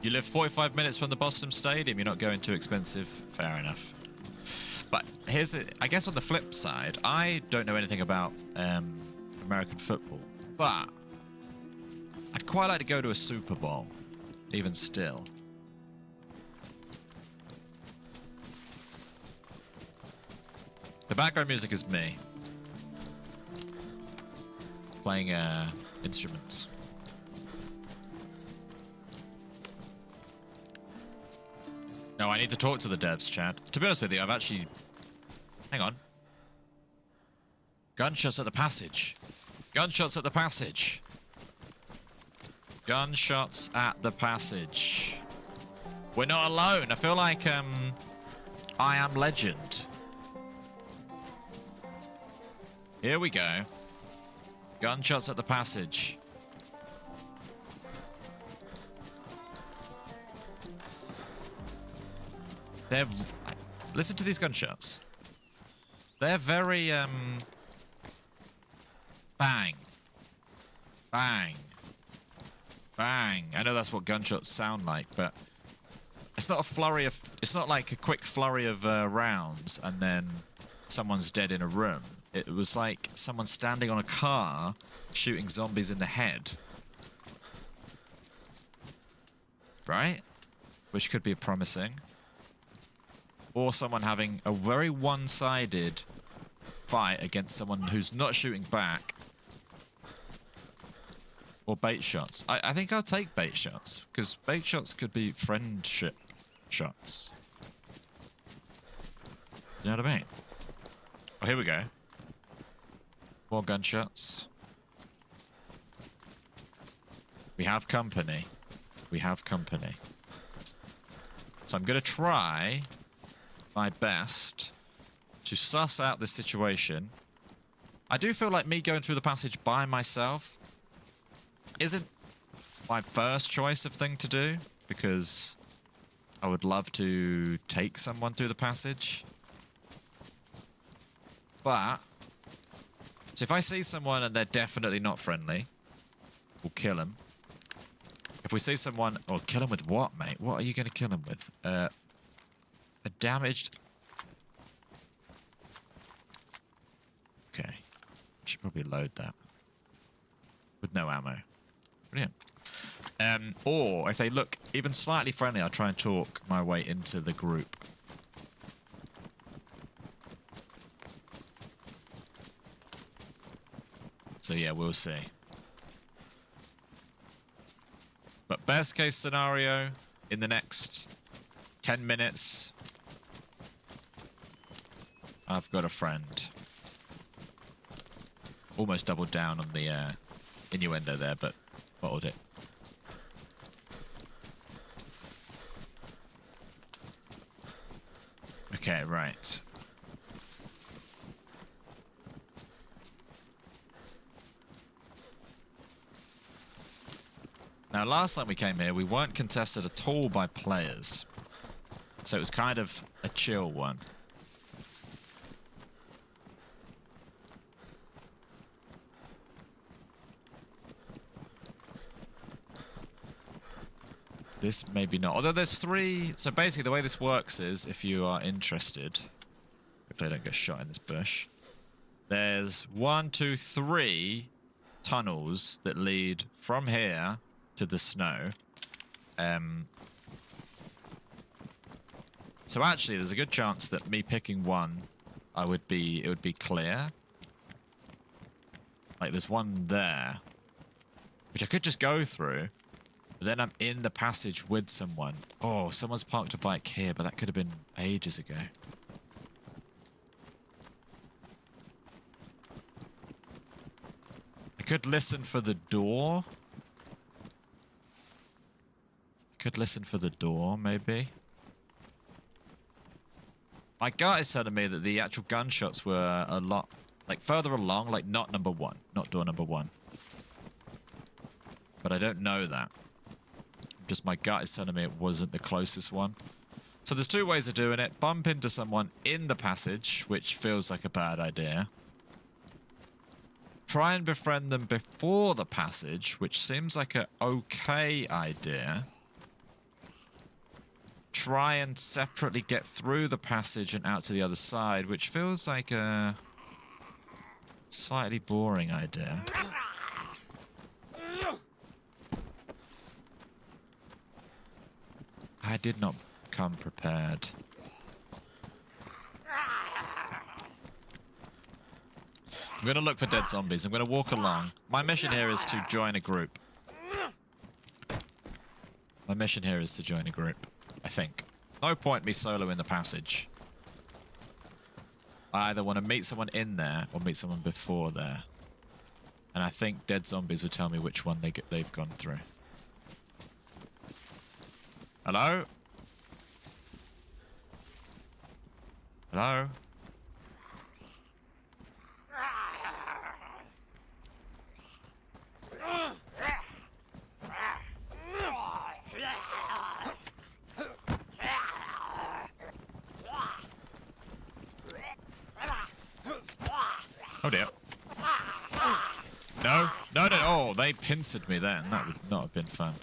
You live 45 minutes from the Boston Stadium. You're not going too expensive. Fair enough. But here's the... I guess on the flip side, I don't know anything about American football. But I'd quite like to go to a Super Bowl. Even still. The background music is me. Playing instruments. No, I need to talk to the devs, Chad. To be honest with you, I've actually... Hang on. Gunshots at the passage. Gunshots at the passage. Gunshots at the passage. We're not alone. I feel like I Am Legend. Here we go. Gunshots at the passage. They're... Listen to these gunshots. They're very, bang. Bang. Bang. I know that's what gunshots sound like, but... It's not a flurry of... It's not like a quick flurry of rounds and then someone's dead in a room. It was like someone standing on a car shooting zombies in the head. Right? Which could be promising. Or someone having a very one-sided fight against someone who's not shooting back. Or bait shots. I think I'll take bait shots. Because bait shots could be friendship shots. You know what I mean? Oh, here we go. More gunshots. We have company. We have company. So I'm going to try my best to suss out this situation. I do feel like me going through the passage by myself isn't my first choice of thing to do, because I would love to take someone through the passage. But so if I see someone and they're definitely not friendly, we'll kill them. If we see someone... Oh, kill them with what, mate? What are you going to kill them with? A damaged... Okay. I should probably load that. With no ammo. Brilliant. Or if they look even slightly friendly, I'll try and talk my way into the group. So yeah, we'll see. But best case scenario, in the next 10 minutes, I've got a friend. Almost doubled down on the innuendo there, but bottled it. Okay, right. Now, last time we came here, we weren't contested at all by players. So it was kind of a chill one. This maybe not. Although there's 3... So basically the way this works is, if you are interested... Hopefully I don't get shot in this bush. There's 1, 2, 3 tunnels that lead from here to the snow. So actually there's a good chance that me picking one, it would be clear. Like there's one there, which I could just go through. But then I'm in the passage with someone. Oh, someone's parked a bike here, but that could have been ages ago. I could listen for the door. Could listen for the door, maybe. My gut is telling me that the actual gunshots were a lot, like further along, like not number 1, not door number 1. But I don't know that. Just my gut is telling me it wasn't the closest one. So there's 2 ways of doing it. Bump into someone in the passage, which feels like a bad idea. Try and befriend them before the passage, which seems like an okay idea. try and separately get through the passage and out to the other side, which feels like a slightly boring idea. I did not come prepared. I'm going to look for dead zombies. I'm going to walk along. My mission here is to join a group. My mission here is to join a group, I think. No point me solo in the passage. I either want to meet someone in there or meet someone before there. And I think dead zombies will tell me which one they've gone through. Hello? Hello? Oh dear. No, no, no. Oh, they pincered me then. That would not have been fun.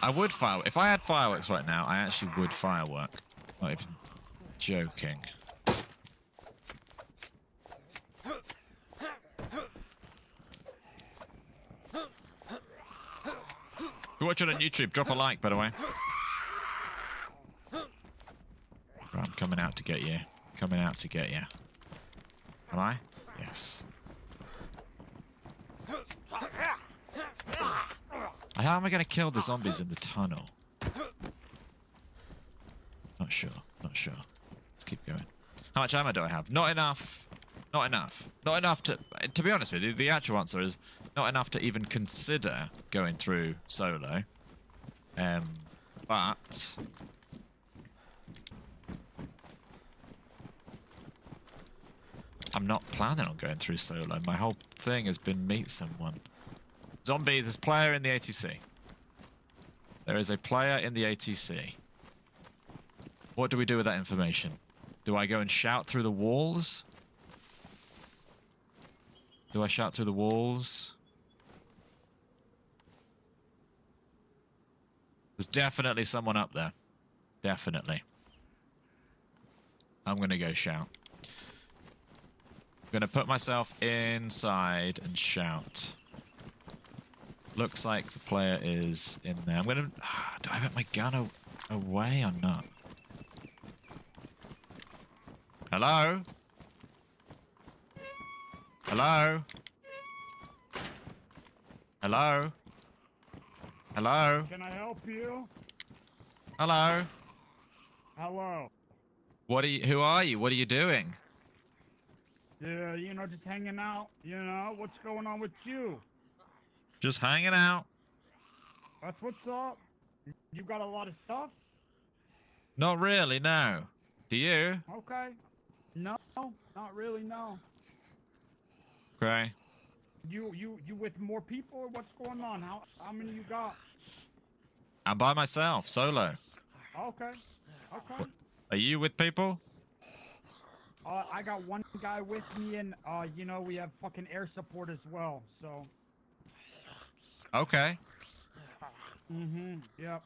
I would fire. If I had fireworks right now, I actually would firework. Not even joking. If you're watching on YouTube, drop a like, by the way. Right, I'm coming out to get you. Coming out to get you. Am I? Yes. How am I going to kill the zombies in the tunnel? Not sure. Not sure. Let's keep going. How much ammo do I have? Not enough. Not enough. Not enough to be honest with you, the actual answer is not enough to even consider going through solo. But I'm not planning on going through solo. My whole thing has been meet someone. Zombie, there's a player in the ATC. There is a player in the ATC. What do we do with that information? Do I go and shout through the walls? Do I shout through the walls? There's definitely someone up there. Definitely. I'm going to go shout. I'm going to put myself inside and shout. Looks like the player is in there. I'm going to... do I put my gun away or not? Hello? Hello? Hello? Hello? Can I help you? Hello? Hello. What are you... Who are you? What are you doing? Yeah, you know, just hanging out. You know, what's going on with you? Just hanging out. That's what's up. You got a lot of stuff? Not really, no. Do you? Okay. No, not really, no. Okay. You with more people or what's going on? How many you got? I'm by myself, solo. Okay. Okay. Are you with people? I got one guy with me and you know, we have fucking air support as well, so. Okay. Yep.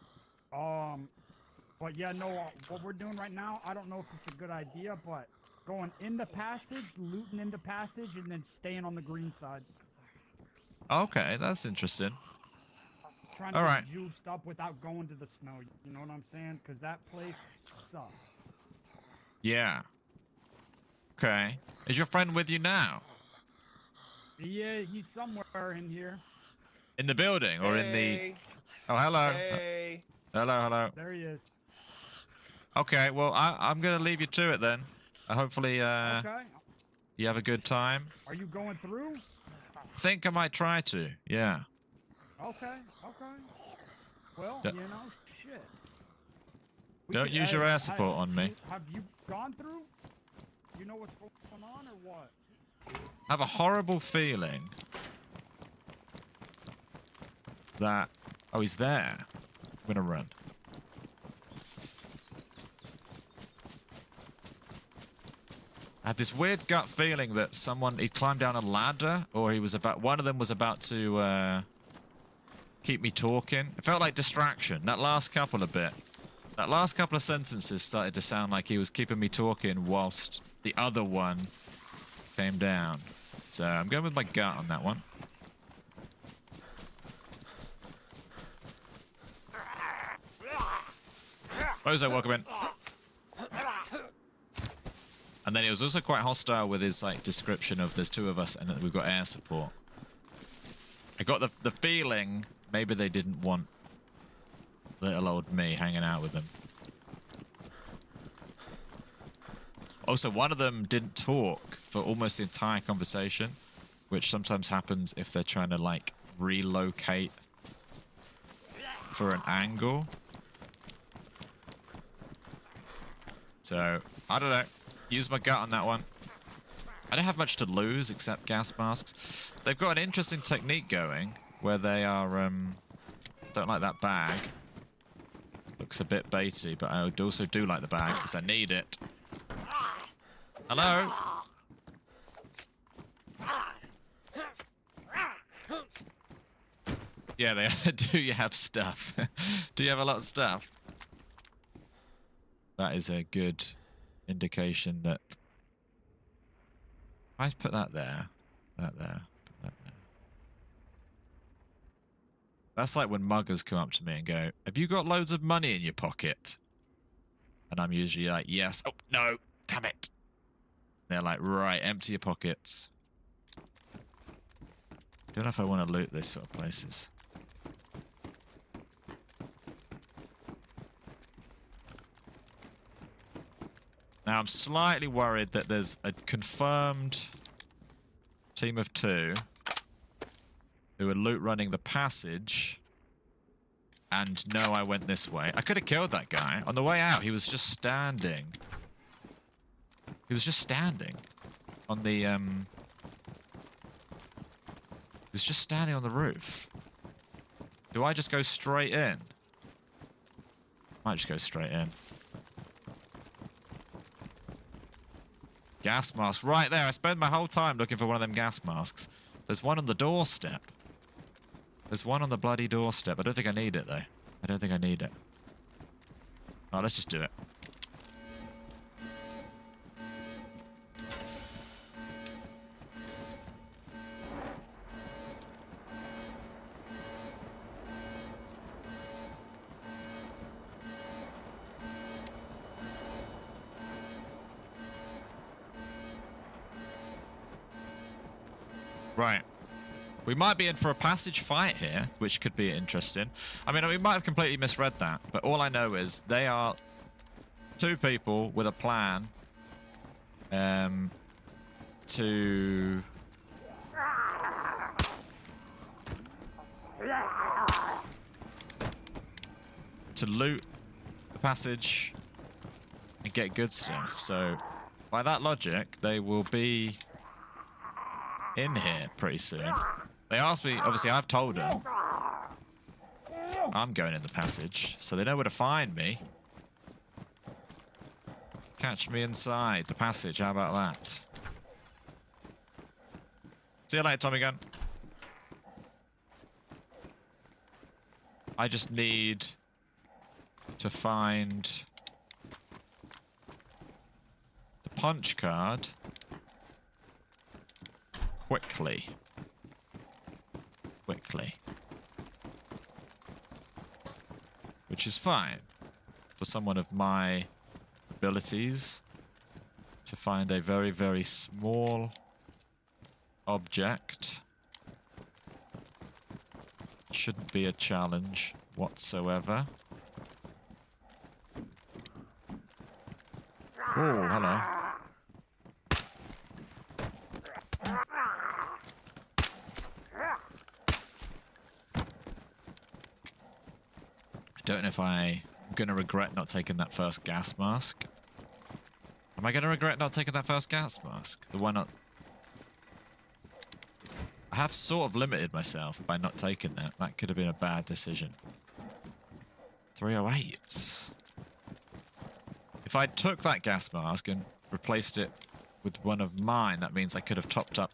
But yeah, no, what we're doing right now, I don't know if it's a good idea, but going in the passage, looting in the passage, and then staying on the green side. Okay, that's interesting. Trying to get juiced up without going to the snow, you know what I'm saying? Because that place sucks. Yeah. Okay. Is your friend with you now? Yeah, he's somewhere in here. In the building or in the... Oh, hello. Hey. Hello, hello. There he is. Okay, well, I'm going to leave you to it then. Hopefully, Okay. you have a good time. Are you going through? I think I might try to, yeah. Okay, okay. Well, D- you know, shit. Don't use your air support on me. Have you gone through? You know what's going on or what? I have a horrible feeling that... Oh, he's there. I'm going to run. I had this weird gut feeling that he climbed down a ladder, or one of them was about to keep me talking. It felt like distraction. That last couple of sentences started to sound like he was keeping me talking whilst the other one came down. So I'm going with my gut on that one. Bozo, welcome in. And then he was also quite hostile with his like description of there's two of us and we've got air support. I got the feeling maybe they didn't want little old me hanging out with them. Also, one of them didn't talk for almost the entire conversation, which sometimes happens if they're trying to like relocate for an angle. So, I don't know. Use my gut on that one. I don't have much to lose except gas masks. They've got an interesting technique going where they are, don't like that bag. Looks a bit baity, but I also do like the bag because I need it. Hello? Yeah, they are. Do you have stuff? Do you have a lot of stuff? That is a good indication that... I put that there. That there. Put that there. That's like when muggers come up to me and go, have you got loads of money in your pocket? And I'm usually like, yes. Oh, no. Damn it. They're like, right, empty your pockets. Don't know if I want to loot this sort of places. Now, I'm slightly worried that there's a confirmed team of 2 who are loot running the passage and know I went this way. I could have killed that guy. On the way out, he was just standing. He was just standing on the, he was just standing on the roof. Do I just go straight in? Might just go straight in. Gas mask, right there. I spent my whole time looking for one of them gas masks. There's one on the doorstep. There's one on the bloody doorstep. I don't think I need it, though. I don't think I need it. Oh, let's just do it. Right. We might be in for a passage fight here, which could be interesting. I mean, we might have completely misread that, but all I know is they are 2 people with a plan to loot the passage and get good stuff. So, by that logic, they will be in here pretty soon. They asked me, obviously I've told them I'm going in the passage, so they know where to find me. Catch me inside the passage, how about that? See you later, Tommy Gun. I just need to find the punch card quickly. Which is fine for someone of my abilities to find a very, very small object. Shouldn't be a challenge whatsoever. Oh, hello. I don't know if I'm going to regret not taking that first gas mask. Am I going to regret not taking that first gas mask? The one not... I have sort of limited myself by not taking that. That could have been a bad decision. 308. If I took that gas mask and replaced it with one of mine, that means I could have topped up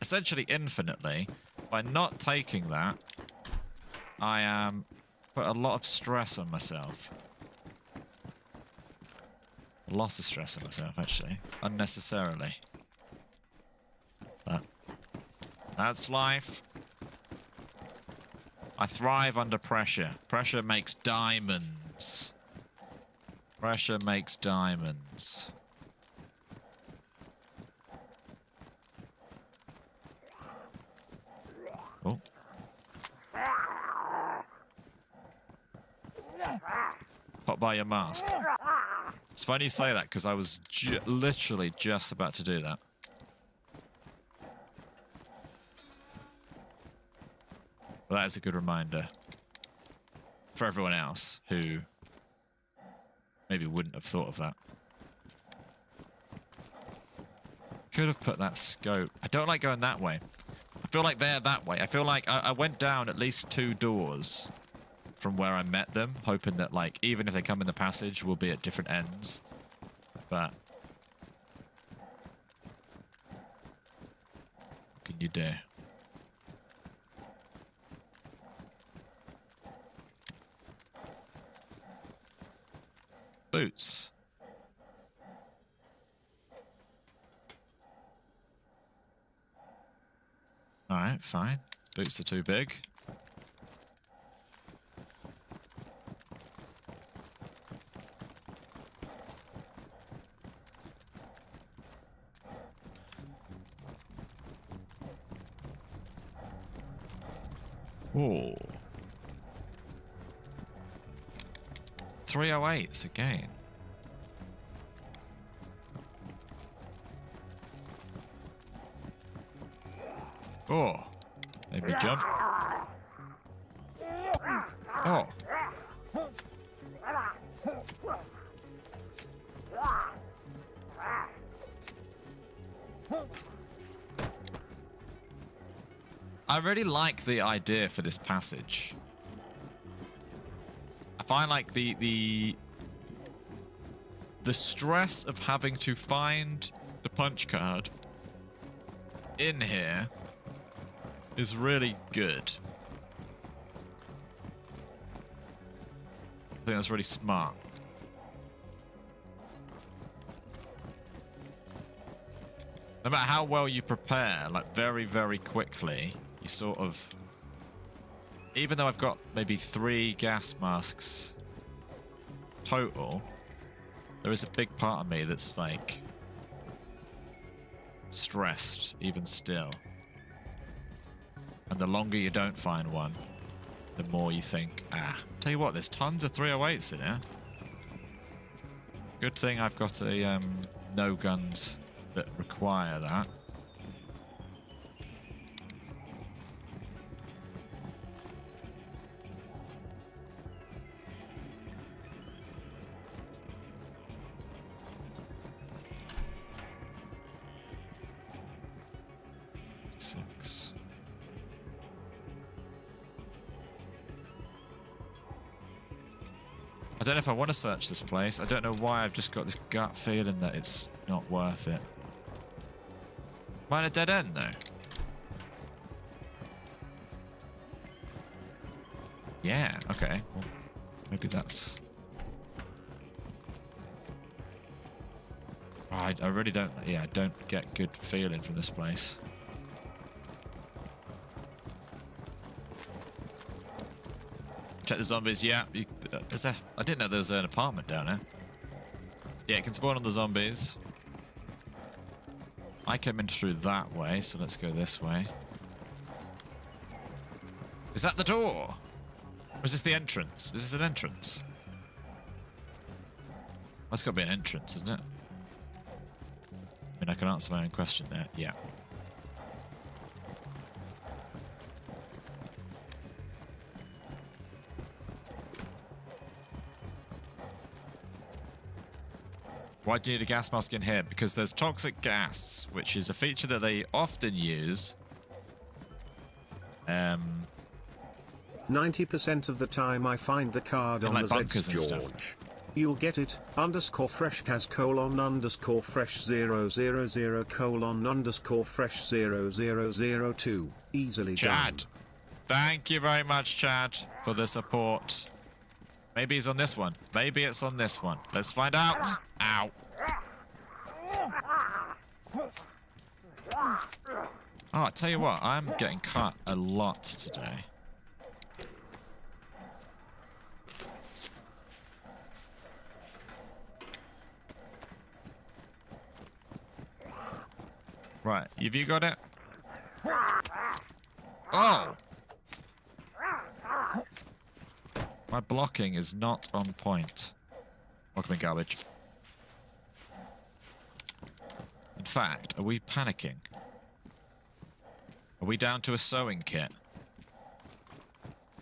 essentially infinitely. By not taking that, I put a lot of stress on myself. A lot of stress on myself, actually. Unnecessarily. But that's life. I thrive under pressure. Pressure makes diamonds. Pressure makes diamonds. Oh. Pop by your mask. It's funny you say that because I was literally just about to do that. Well, that is a good reminder for everyone else who maybe wouldn't have thought of that. Could have put that scope. I don't like going that way. I feel like they're that way. I feel like I went down at least 2 doors from where I met them, hoping that, like, even if they come in the passage, we'll be at different ends. But what can you do? Boots. Alright, fine. Boots are too big. Oh. 308s again. Oh. Made me jump. Oh. I really like the idea for this passage. I find like the stress of having to find the punch card in here is really good. I think that's really smart. No matter how well you prepare, like very, very quickly, you sort of... Even though I've got maybe 3 gas masks total, there is a big part of me that's like stressed even still. And the longer you don't find one, the more you think, tell you what, there's tons of 308s in here. Good thing I've got a no guns that require that. I don't know if I want to search this place. I don't know why. I've just got this gut feeling that it's not worth it. Am I in a dead end, though? Yeah, okay. Well, maybe that's... Oh, I really don't... Yeah, I don't get good feeling from this place. Check the zombies. Yeah, I didn't know there was an apartment down there. Yeah, it can spawn on the zombies. I came in through that way, so let's go this way. Is that the door? Or is this the entrance? Is this an entrance? That's got to be an entrance, isn't it? I mean, I can answer my own question there. Yeah. Why do you need a gas mask in here? Because there's toxic gas, which is a feature that they often use. 90% of the time I find the card on like the bunkers Zed's and stuff. George. you'll get it, _fresh_fresh000:_fresh002, easily Chad. done. Thank you very much, Chad, for the support. Maybe he's on this one. Maybe it's on this one. Let's find out. Ow. Oh, I tell you what, I'm getting cut a lot today. Right, have you got it? Oh! My blocking is not on point. Welcome in, garbage. In fact, are we panicking? Are we down to a sewing kit?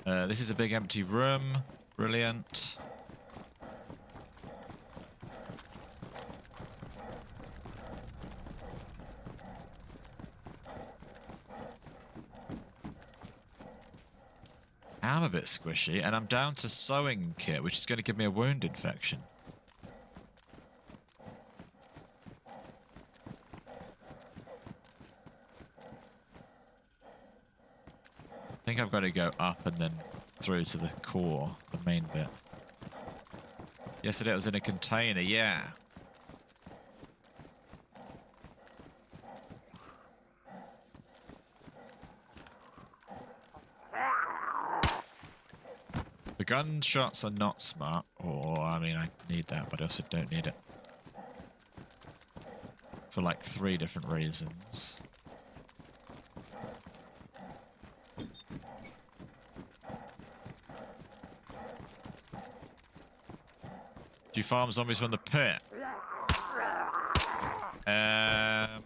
This is a big empty room. Brilliant. I'm a bit squishy, and I'm down to sewing kit, which is going to give me a wound infection. I think I've got to go up and then through to the core, the main bit. Yesterday it was in a container, yeah. The gunshots are not smart. Or, I mean, I need that, but I also don't need it. For like 3 different reasons. Do you farm zombies from the pit? No,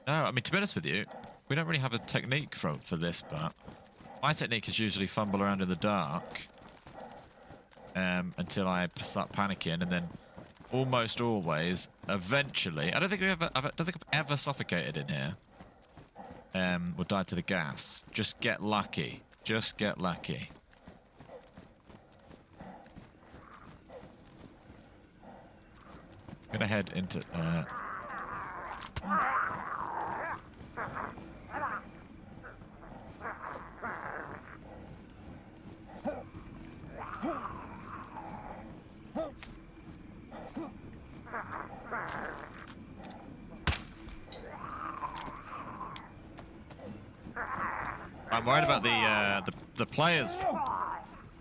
I mean, to be honest with you, we don't really have a technique for this, but my technique is usually fumble around in the dark until I start panicking, and then almost always, eventually, I don't think I've ever suffocated in here. Or died to the gas. Just get lucky. Just get lucky. I'm gonna head into I'm worried about the players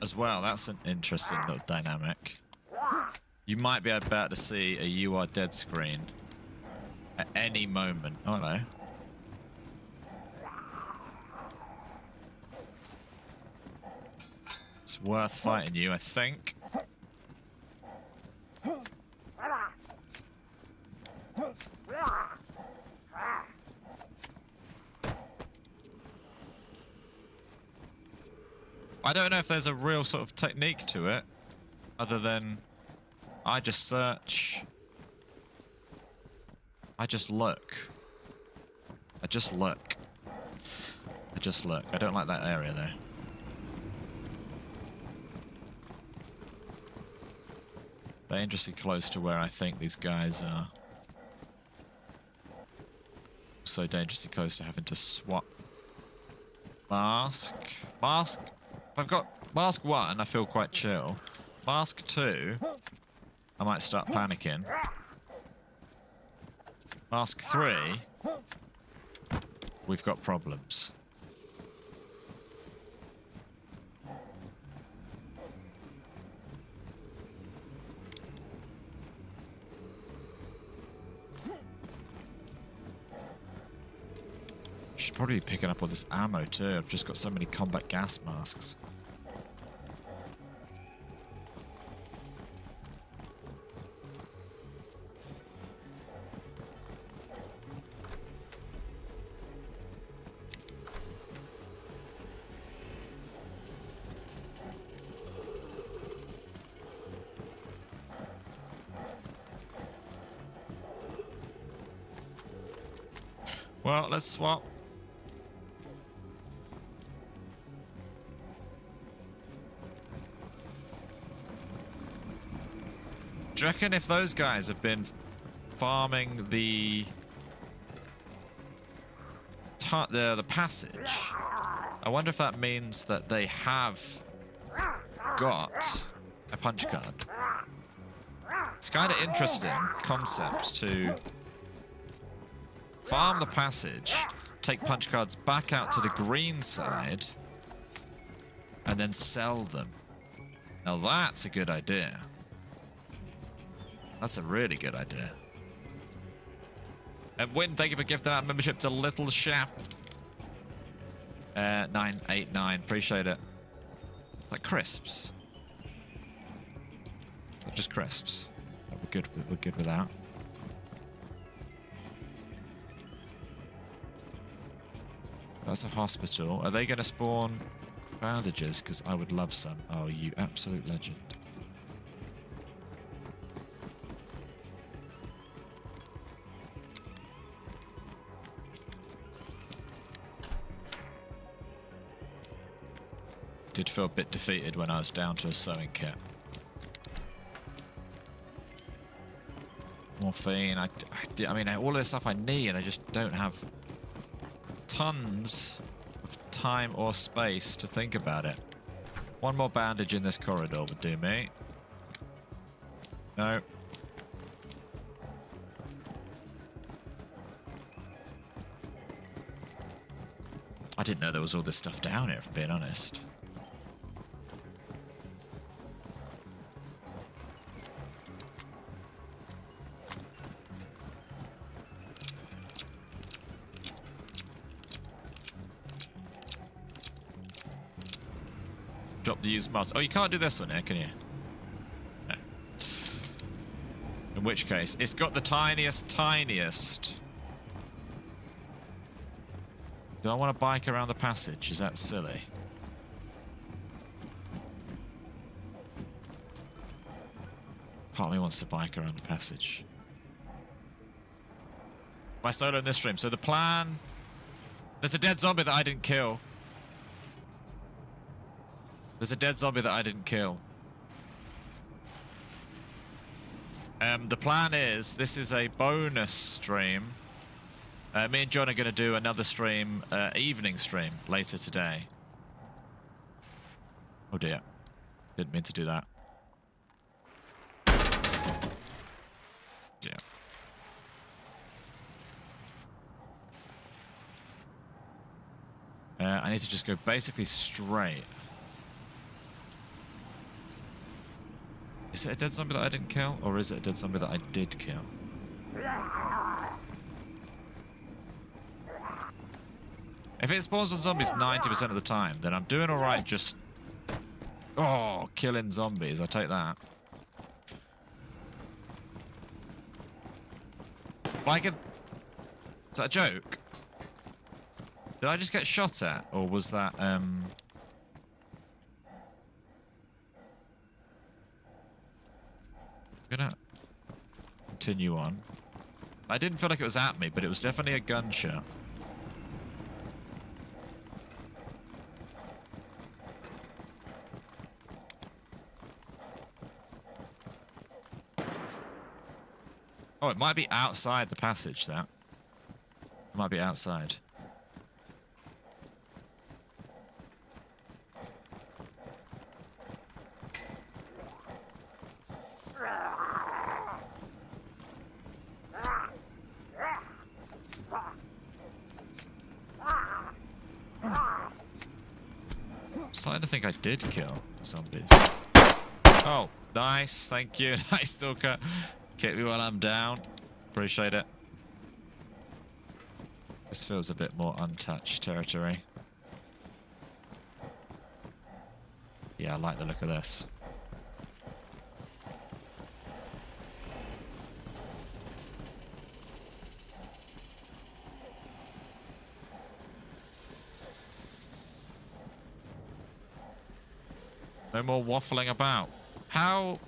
as well. That's an interesting little dynamic. You might be about to see a "You are dead" screen at any moment. Oh, hello. It's worth fighting you, I think. I don't know if there's a real sort of technique to it, other than I just search. I just look. I just look. I just look. I don't like that area though. Dangerously close to where I think these guys are. So dangerously close to having to swap. Mask. Mask. I've got mask 1, I feel quite chill. Mask 2, I might start panicking. Mask 3, we've got problems. Should probably be picking up all this ammo too. I've just got so many combat gas masks. Well, let's swap. Do you reckon if those guys have been farming the passage, I wonder if that means that they have got a punch card. It's kind of interesting concept to farm the passage, take punch cards back out to the green side, and then sell them. Now that's a good idea. That's a really good idea. And Win, thank you for gifting out membership to Little Chef. 989, appreciate it. Like crisps. Not just crisps. We're good with that. That's a hospital. Are they going to spawn bandages? Because I would love some. Oh, you absolute legend. Did feel a bit defeated when I was down to a sewing kit. Morphine. I mean, all this stuff I need, and I just don't have tons of time or space to think about it. One more bandage in this corridor would do me. No. I didn't know there was all this stuff down here, if I'm being honest. Drop the used mask. Oh, you can't do this one here, can you? No. In which case, it's got the tiniest. Do I want to bike around the passage? Is that silly? Part of me wants to bike around the passage. My solo in this stream. So the plan... There's a dead zombie that I didn't kill. There's a dead zombie that I didn't kill. The plan is, this is a bonus stream. Me and John are going to do another stream, evening stream, later today. Oh dear. Didn't mean to do that. Yeah. I need to just go basically straight. Is it a dead zombie that I didn't kill? Or is it a dead zombie that I did kill? If it spawns on zombies 90% of the time, then I'm doing alright just... Oh, killing zombies. I'll take that. Like a... Is that a joke? Did I just get shot at? Or was that, gonna continue on. I didn't feel like it was at me, but it was definitely a gunshot. Oh, it might be outside the passage, that. It might be outside. Starting to think I did kill zombies. Oh, nice, thank you. Nice, Stalker. Kick me while I'm down. Appreciate it. This feels a bit more untouched territory. Yeah, I like the look of this. No more waffling about. How...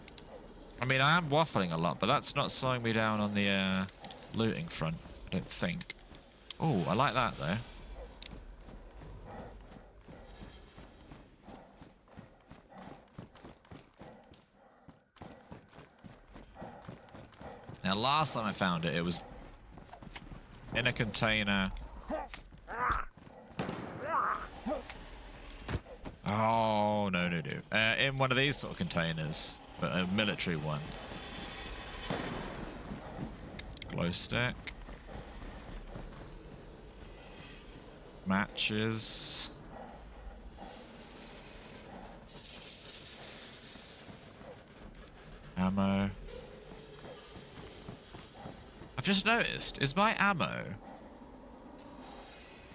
I mean, I am waffling a lot, but that's not slowing me down on the looting front, I don't think. Oh, I like that, though. Now, last time I found it, it was in a container. Oh, no. In one of these sort of containers, but a military one. Glow stick. Matches. Ammo. I've just noticed, is my ammo...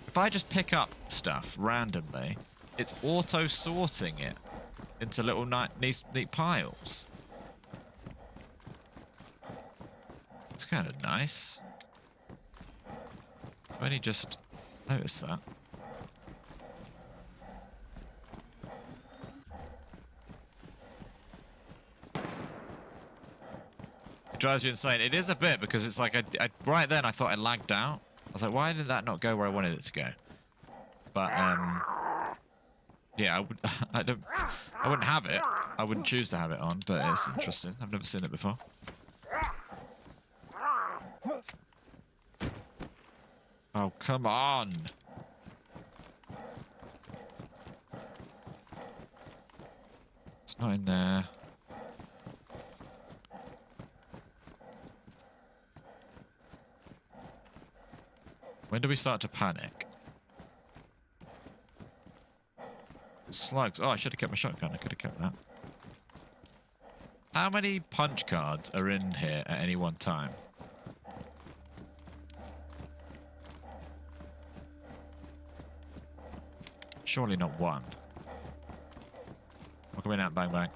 If I just pick up stuff randomly, it's auto-sorting it into little neat piles. It's kind of nice. I've only just noticed that. It drives you insane. It is a bit, because it's like, right then I thought I lagged out. I was like, why did that not go where I wanted it to go? But, yeah, I wouldn't have it. I wouldn't choose to have it on, but it's interesting. I've never seen it before. Oh, come on. It's not in there. When do we start to panic? Slugs. Oh, I should have kept my shotgun. I could have kept that. How many punch cards are in here at any one time? Surely not one. I'll come in out, bang, bang.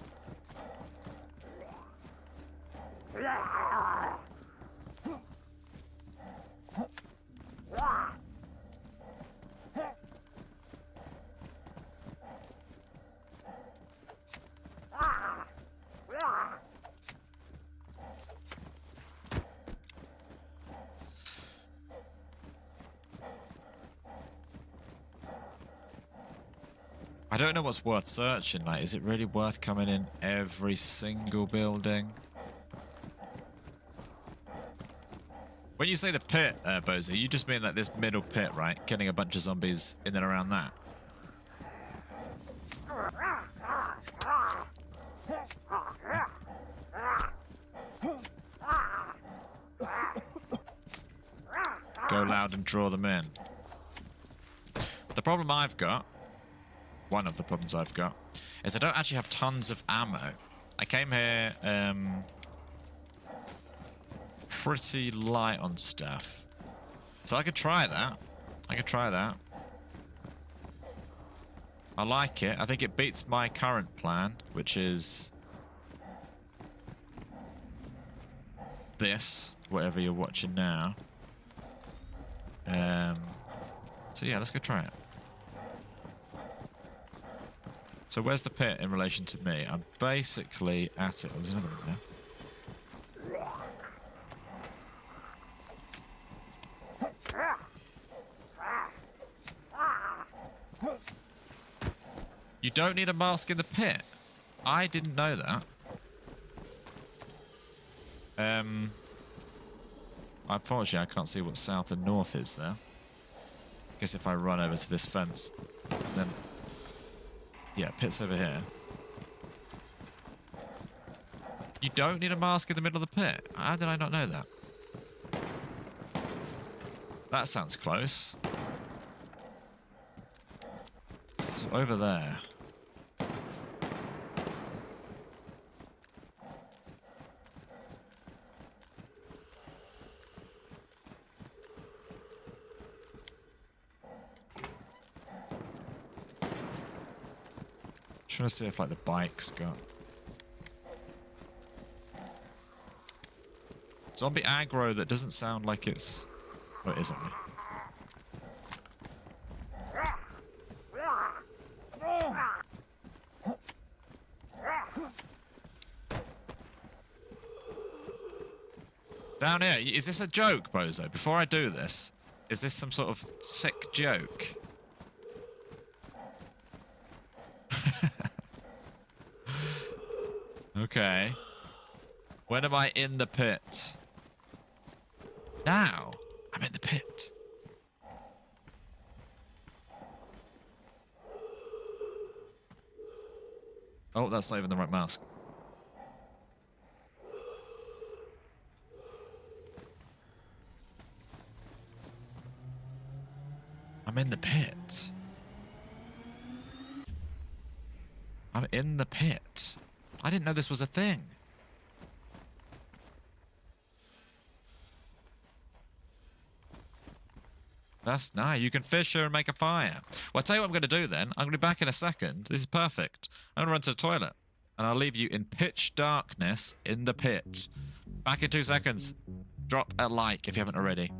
I don't know what's worth searching. Like, is it really worth coming in every single building? When you say the pit, Bozo, you just mean like this middle pit, right? Killing a bunch of zombies in and around that. Go loud and draw them in. The problem I've got, one of the problems I've got, is I don't actually have tons of ammo. I came here pretty light on stuff. So I could try that. I like it. I think it beats my current plan, which is this, whatever you're watching now. So yeah, let's go try it. So where's the pit in relation to me? I'm basically at it. Oh, there's another one there. You don't need a mask in the pit. I didn't know that. Unfortunately, I can't see what south and north is there. I guess if I run over to this fence, then... Yeah, pit's over here. You don't need a mask in the middle of the pit. How did I not know that? That sounds close. It's over there. Trying to see if like the bike's got zombie aggro that doesn't sound like it's... Oh, it isn't. Down here, is this a joke, Bozo? Before I do this, is this some sort of sick joke? Okay. When am I in the pit? Now, I'm in the pit. Oh, that's not even the right mask. I'm in the pit. I'm in the pit. I didn't know this was a thing. That's nice. You can fish here and make a fire. Well, I'll tell you what I'm going to do then. I'm going to be back in a second. This is perfect. I'm going to run to the toilet. And I'll leave you in pitch darkness in the pit. Back in 2 seconds. Drop a like if you haven't already.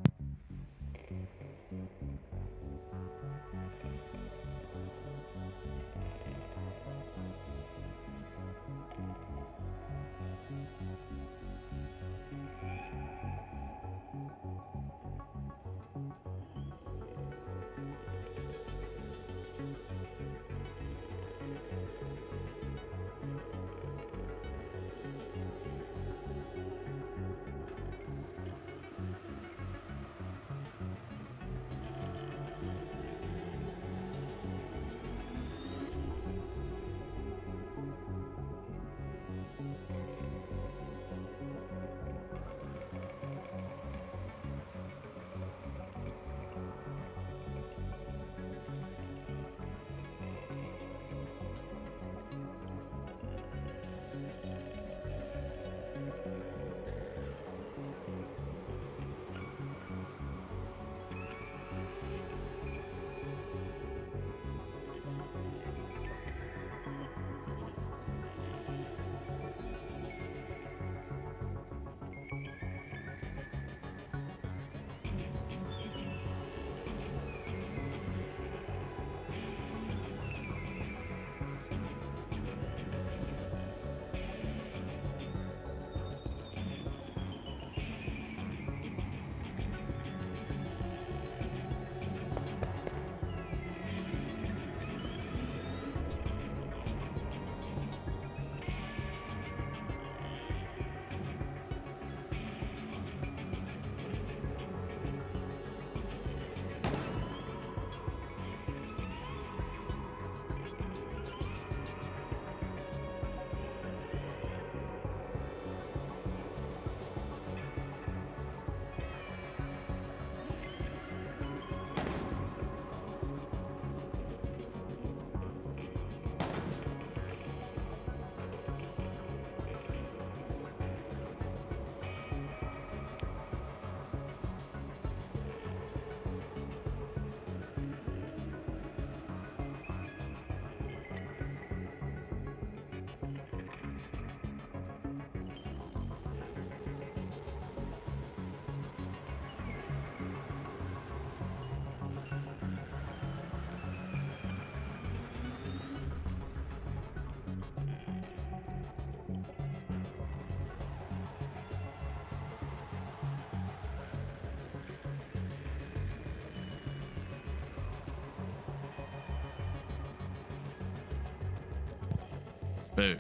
Boo.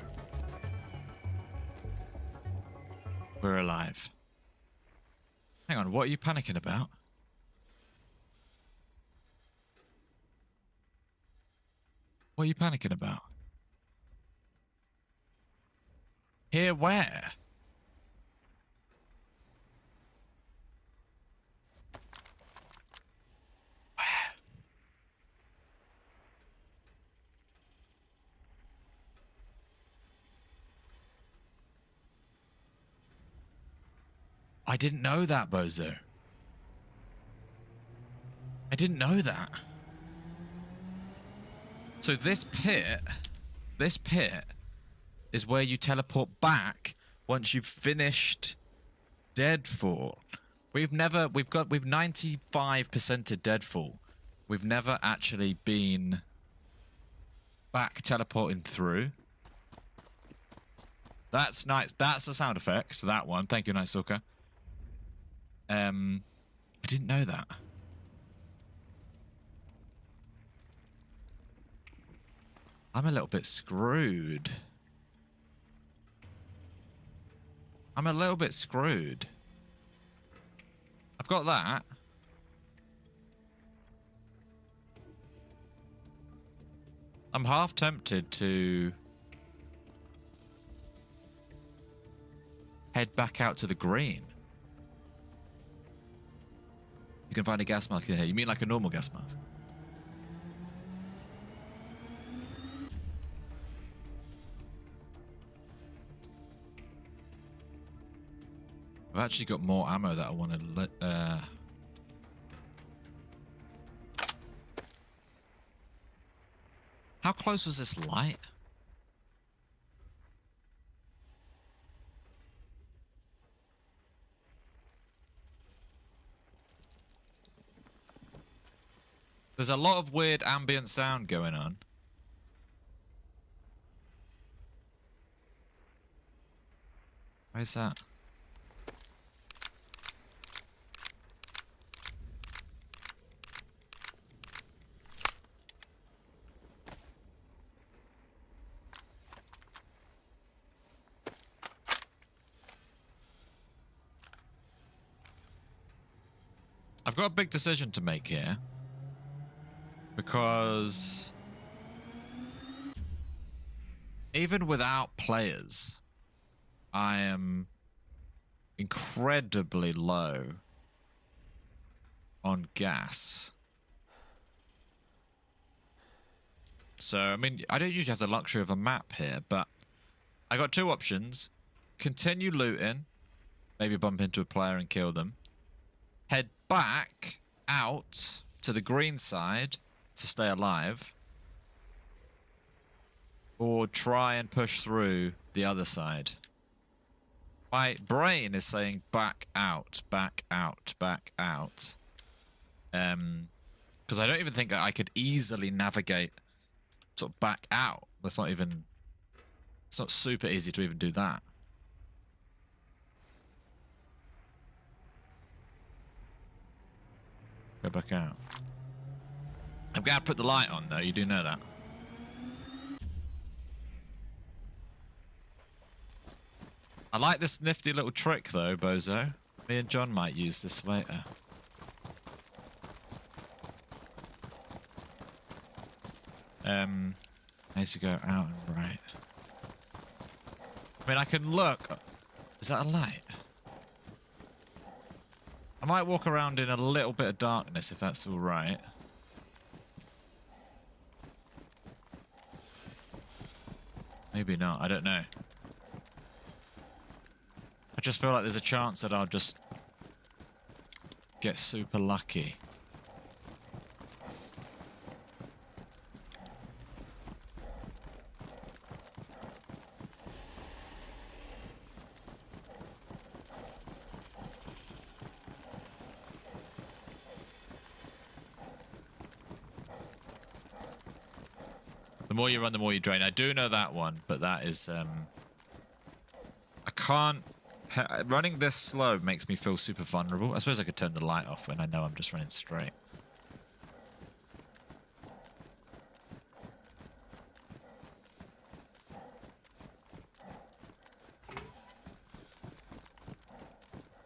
We're alive. Hang on, what are you panicking about? What are you panicking about? Here where? Where? I didn't know that, Bozo. I didn't know that. So this pit is where you teleport back once you've finished Deadfall. We've 95%ed Deadfall. We've never actually been back teleporting through. That's nice. That's a sound effect. That one. Thank you, Night Stalker. I didn't know that. I'm a little bit screwed. I'm a little bit screwed. got that. I'm half tempted to head back out to the green. You can find a gas mask in here. You mean like a normal gas mask? I've actually got more ammo that I want to... How close was this light? There's a lot of weird ambient sound going on. Where's that? I've got a big decision to make here. Because even without players, I am incredibly low on gas. So, I mean, I don't usually have the luxury of a map here, but I got two options. Continue looting, maybe bump into a player and kill them. Head back out to the green side to stay alive, or try and push through the other side. My brain is saying back out, back out, back out. Because I don't even think that I could easily navigate sort of back out. That's not even... It's not super easy to even do that. Go back out. I'm gonna put the light on though, you do know that. I like this nifty little trick though, Bozo. Me and John might use this later. I need to go out and right. I mean, I can look. Is that a light? I might walk around in a little bit of darkness if that's all right. Maybe not, I don't know. I just feel like there's a chance that I'll just get super lucky. The more you run, the more you drain. I do know that one, but that is... I can't... Running this slow makes me feel super vulnerable. I suppose I could turn the light off when I know I'm just running straight.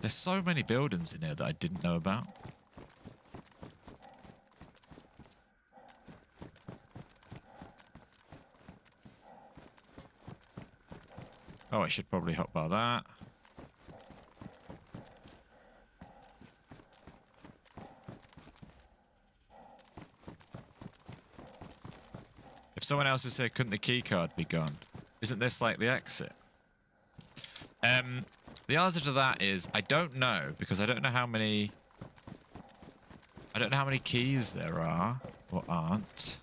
There's so many buildings in here that I didn't know about. Oh, I should probably hotbar that. If someone else is here, couldn't the key card be gone? Isn't this like the exit? The answer to that is I don't know, because I don't know how many... I don't know how many keys there are or aren't.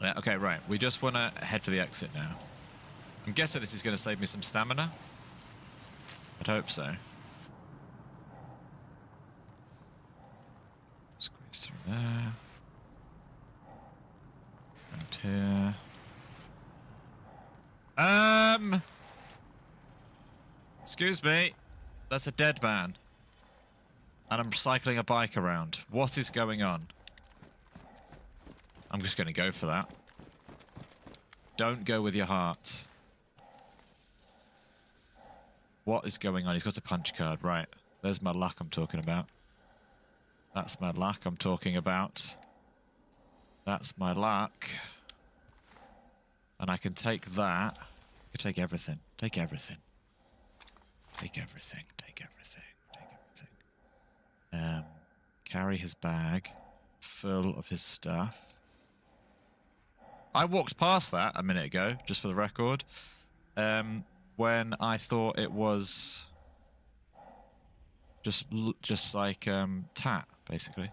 Yeah, okay, right. We just want to head for the exit now. I'm guessing this is going to save me some stamina. I'd hope so. Squeeze through there. Around here. Excuse me. That's a dead man. And I'm cycling a bike around. What is going on? I'm just going to go for that. Don't go with your heart. What is going on? He's got a punch card. Right. There's my luck I'm talking about. That's my luck I'm talking about. That's my luck. And I can take that. I can take everything. Take everything. Take everything. Take everything. Take everything. Carry his bag full of his stuff. I walked past that a minute ago, just for the record, when I thought it was just like tat, basically.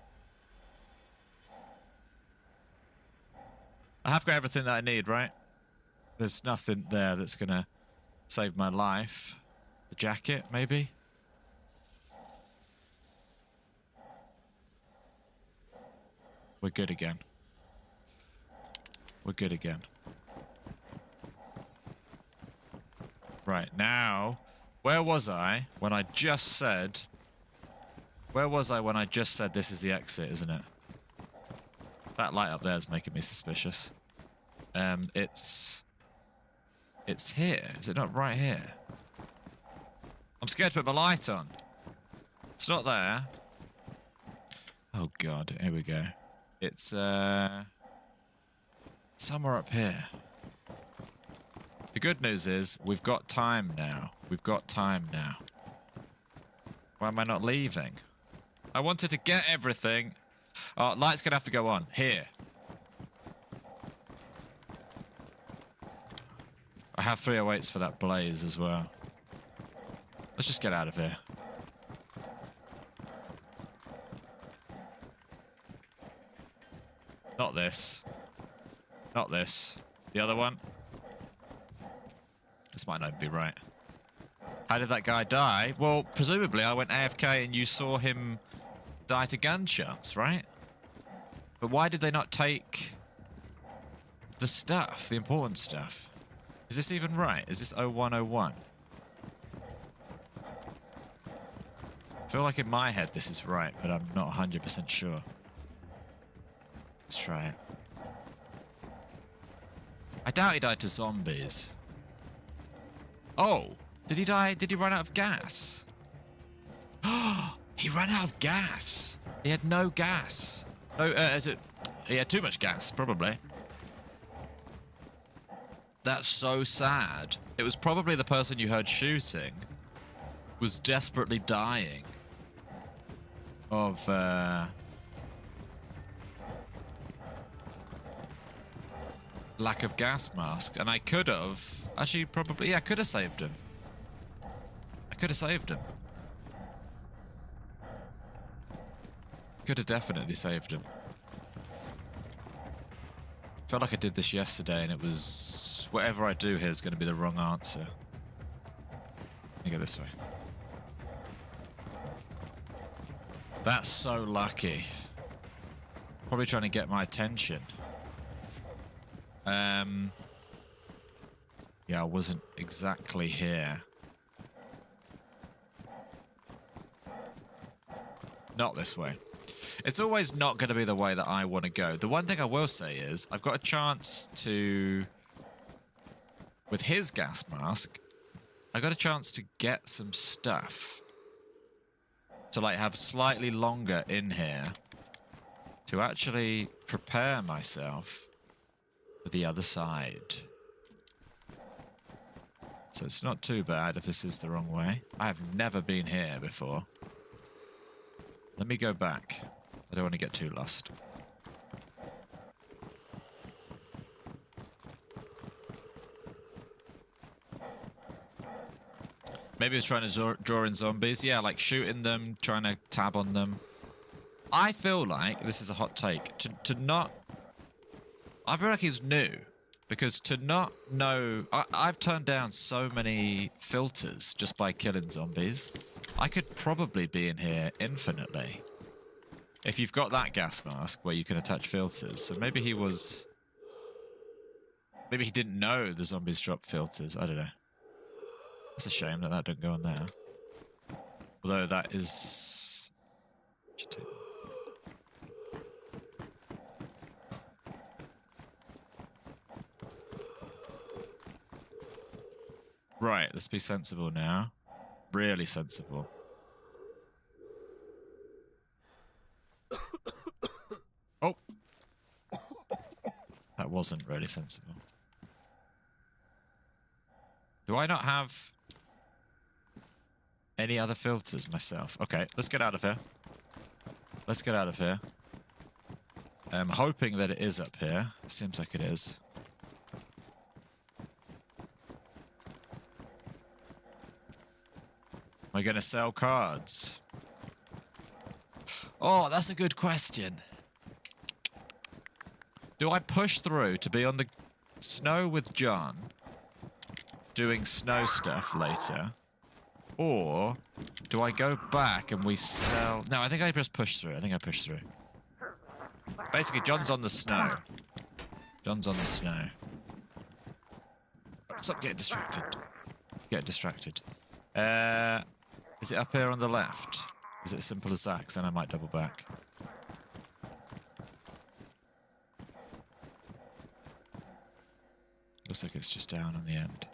I have got everything that I need, right? There's nothing there that's gonna save my life. The jacket, maybe? We're good again. We're good again. Right, now, where was I when I just said... Where was I when I just said this is the exit, isn't it? That light up there is making me suspicious. It's here. Is it not right here? I'm scared to put my light on. It's not there. Oh god, here we go. It's somewhere up here. The good news is we've got time now. We've got time now. Why am I not leaving? I wanted to get everything. Oh, light's gonna have to go on. Here. I have 308s for that blaze as well. Let's just get out of here. Not this. Not this. The other one. This might not be right. How did that guy die? Well, presumably I went AFK and you saw him die to gunshots, right? But why did they not take the stuff, the important stuff? Is this even right? Is this 0101? I feel like in my head this is right, but I'm not 100% sure. Let's try it. I doubt he died to zombies. Oh, did he die? Did he run out of gas? He ran out of gas. He had no gas. No, he had too much gas, probably. That's so sad. It was probably the person you heard shooting was desperately dying of lack of gas mask, and I could have actually probably, yeah, I could have saved him. I could have saved him. Could have definitely saved him. Felt like I did this yesterday, and it was whatever I do here is going to be the wrong answer. Let me go this way. That's so lucky. Probably trying to get my attention. Yeah, I wasn't exactly here. Not this way. It's always not going to be the way that I want to go. The one thing I will say is I've got a chance to, with his gas mask, I got a chance to get some stuff. To like have slightly longer in here to actually prepare myself for the other side. So it's not too bad if this is the wrong way. I have never been here before. Let me go back. I don't want to get too lost. Maybe it's trying to draw in zombies. Yeah, like shooting them, trying to tab on them. I feel like, this is a hot take, to not... I feel like he's new. Because to not know... I've turned down so many filters just by killing zombies. I could probably be in here infinitely. If you've got that gas mask where you can attach filters. So maybe he was... Maybe he didn't know the zombies drop filters. I don't know. It's a shame that that didn't go on there. Although that is... Right, let's be sensible now. Really sensible. Oh. That wasn't really sensible. Do I not have any other filters myself? Okay, let's get out of here. Let's get out of here. I'm hoping that it is up here. Seems like it is. Am I going to sell cards? Oh, that's a good question. Do I push through to be on the snow with John, doing snow stuff later? Or do I go back and we sell... No, I think I just push through. I think I push through. Basically, John's on the snow. John's on the snow. Stop getting distracted. Get distracted. Is it up here on the left? Is it as simple as that? 'Cause then I might double back. Looks like it's just down on the end.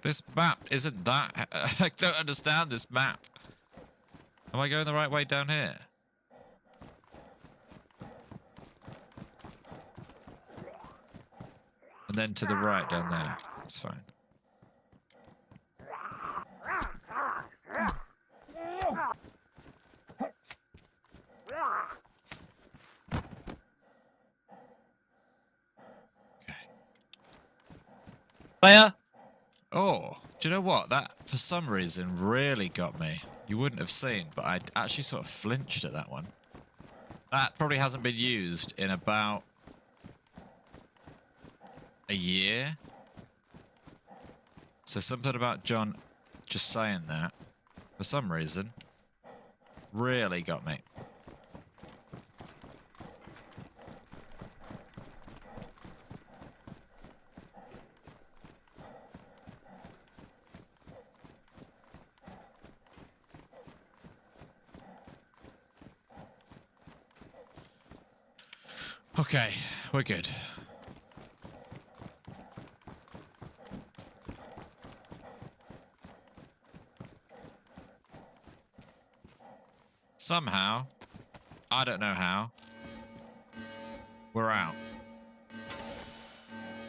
This map isn't that... I don't understand this map. Am I going the right way down here? And then to the right down there. That's fine. Okay. Player? Oh, do you know what? That, for some reason, really got me. You wouldn't have seen, but I actually sort of flinched at that one. That probably hasn't been used in about a year. So something about John just saying that, for some reason, really got me. Okay, we're good. Somehow, I don't know how, we're out.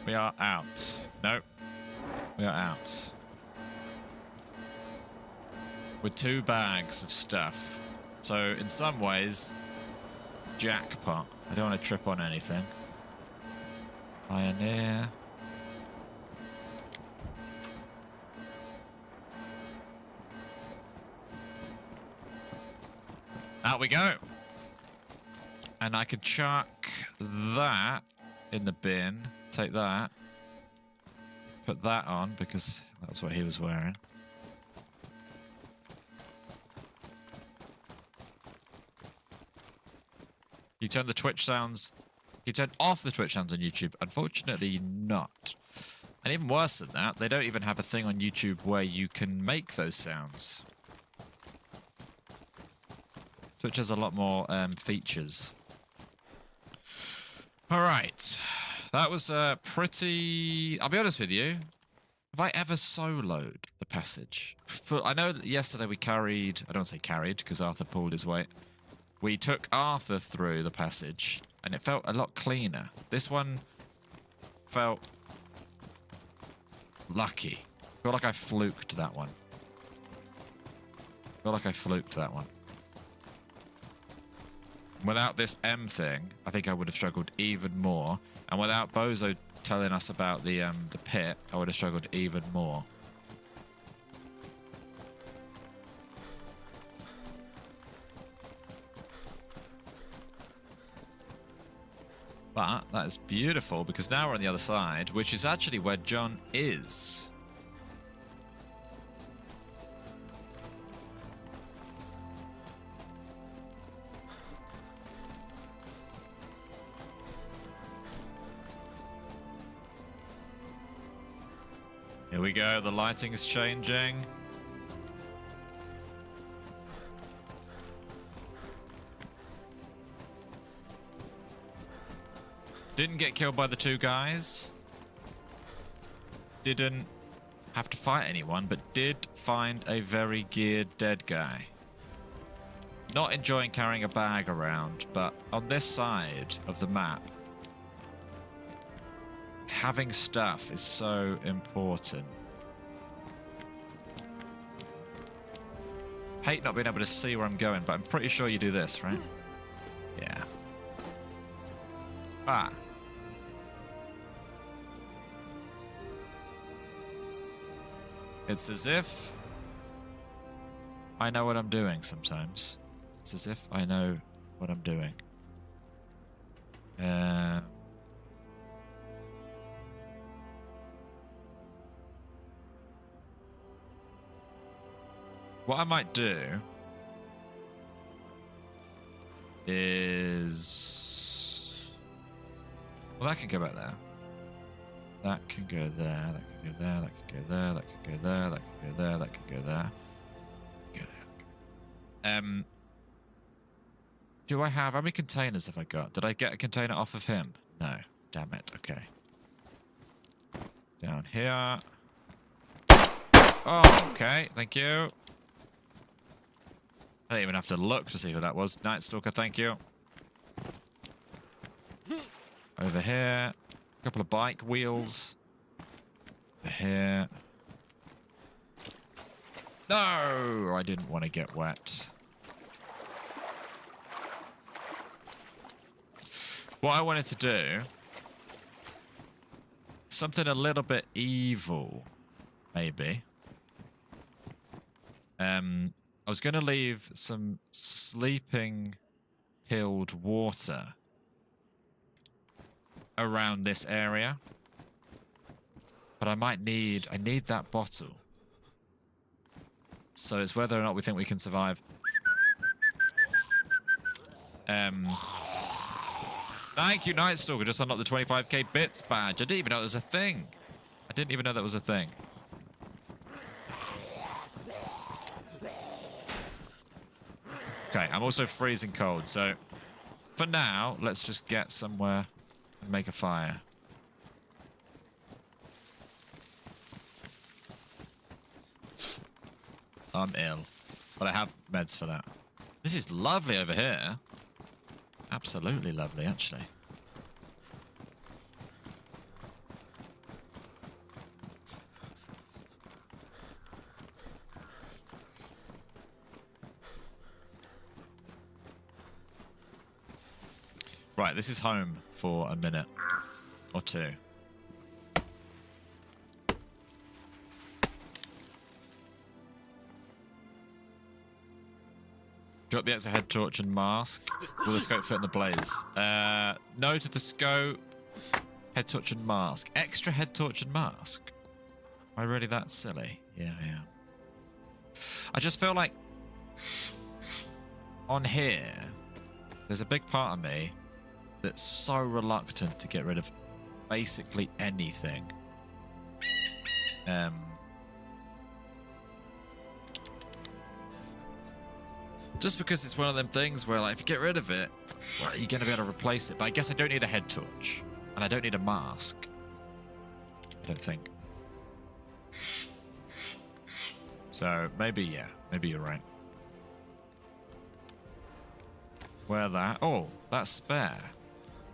We are out. Nope. We are out. With 2 bags of stuff. So, in some ways, jackpot. I don't want to trip on anything. Pioneer. Out we go. And I could chuck that in the bin. Take that. Put that on because that's what he was wearing. You turn the Twitch sounds... You turn off the Twitch sounds on YouTube. Unfortunately, not. And even worse than that, they don't even have a thing on YouTube where you can make those sounds. Twitch has a lot more features. Alright. That was pretty... I'll be honest with you. Have I ever soloed the passage? I know yesterday we carried... I don't want to say carried, because Arthur pulled his weight. We took Arthur through the passage, and it felt a lot cleaner. This one felt lucky. I feel like I fluked that one. Without this M thing, I think I would have struggled even more. And without Bozo telling us about the pit, I would have struggled even more. But that is beautiful because now we're on the other side, which is actually where John is. Here we go, the lighting is changing. Didn't get killed by the two guys. Didn't have to fight anyone, but did find a very geared dead guy. Not enjoying carrying a bag around, but on this side of the map, having stuff is so important. Hate not being able to see where I'm going, but I'm pretty sure you do this, right? Yeah. Ah. It's as if I know what I'm doing sometimes. It's as if I know what I'm doing. What I might do is... Well, that can go back there. That can go there, that can go there, that can go there, that can go there, that can go there, that can go there. Go there. Do I have... How many containers have I got? Did I get a container off of him? No. Damn it. Okay. Down here. Oh, okay. Thank you. I didn't even have to look to see who that was. Night Stalker, thank you. Over here. A couple of bike wheels. Over here. No! I didn't want to get wet. What I wanted to do... Something a little bit evil, maybe. I was going to leave some sleeping pilled water around this area. But I need that bottle. So it's whether or not we think we can survive. Thank you, Night Stalker. Just unlocked the 25k bits badge. I didn't even know it was a thing. I didn't even know that was a thing. Okay, I'm also freezing cold, so for now, let's just get somewhere and make a fire. I'm ill, but I have meds for that. This is lovely over here. Absolutely lovely, actually. Right, this is home for a minute or two. Drop the extra head torch and mask. Will the scope fit in the blaze? No to the scope. Head torch and mask. Extra head torch and mask? Am I really that silly? Yeah, I am. I just feel like on here, there's a big part of me that's so reluctant to get rid of basically anything. Just because it's one of them things where, like, if you get rid of it, well, you're going to be able to replace it. But I guess I don't need a head torch. And I don't need a mask. I don't think. So, maybe, yeah. Maybe you're right. Where that? Oh, that's spare.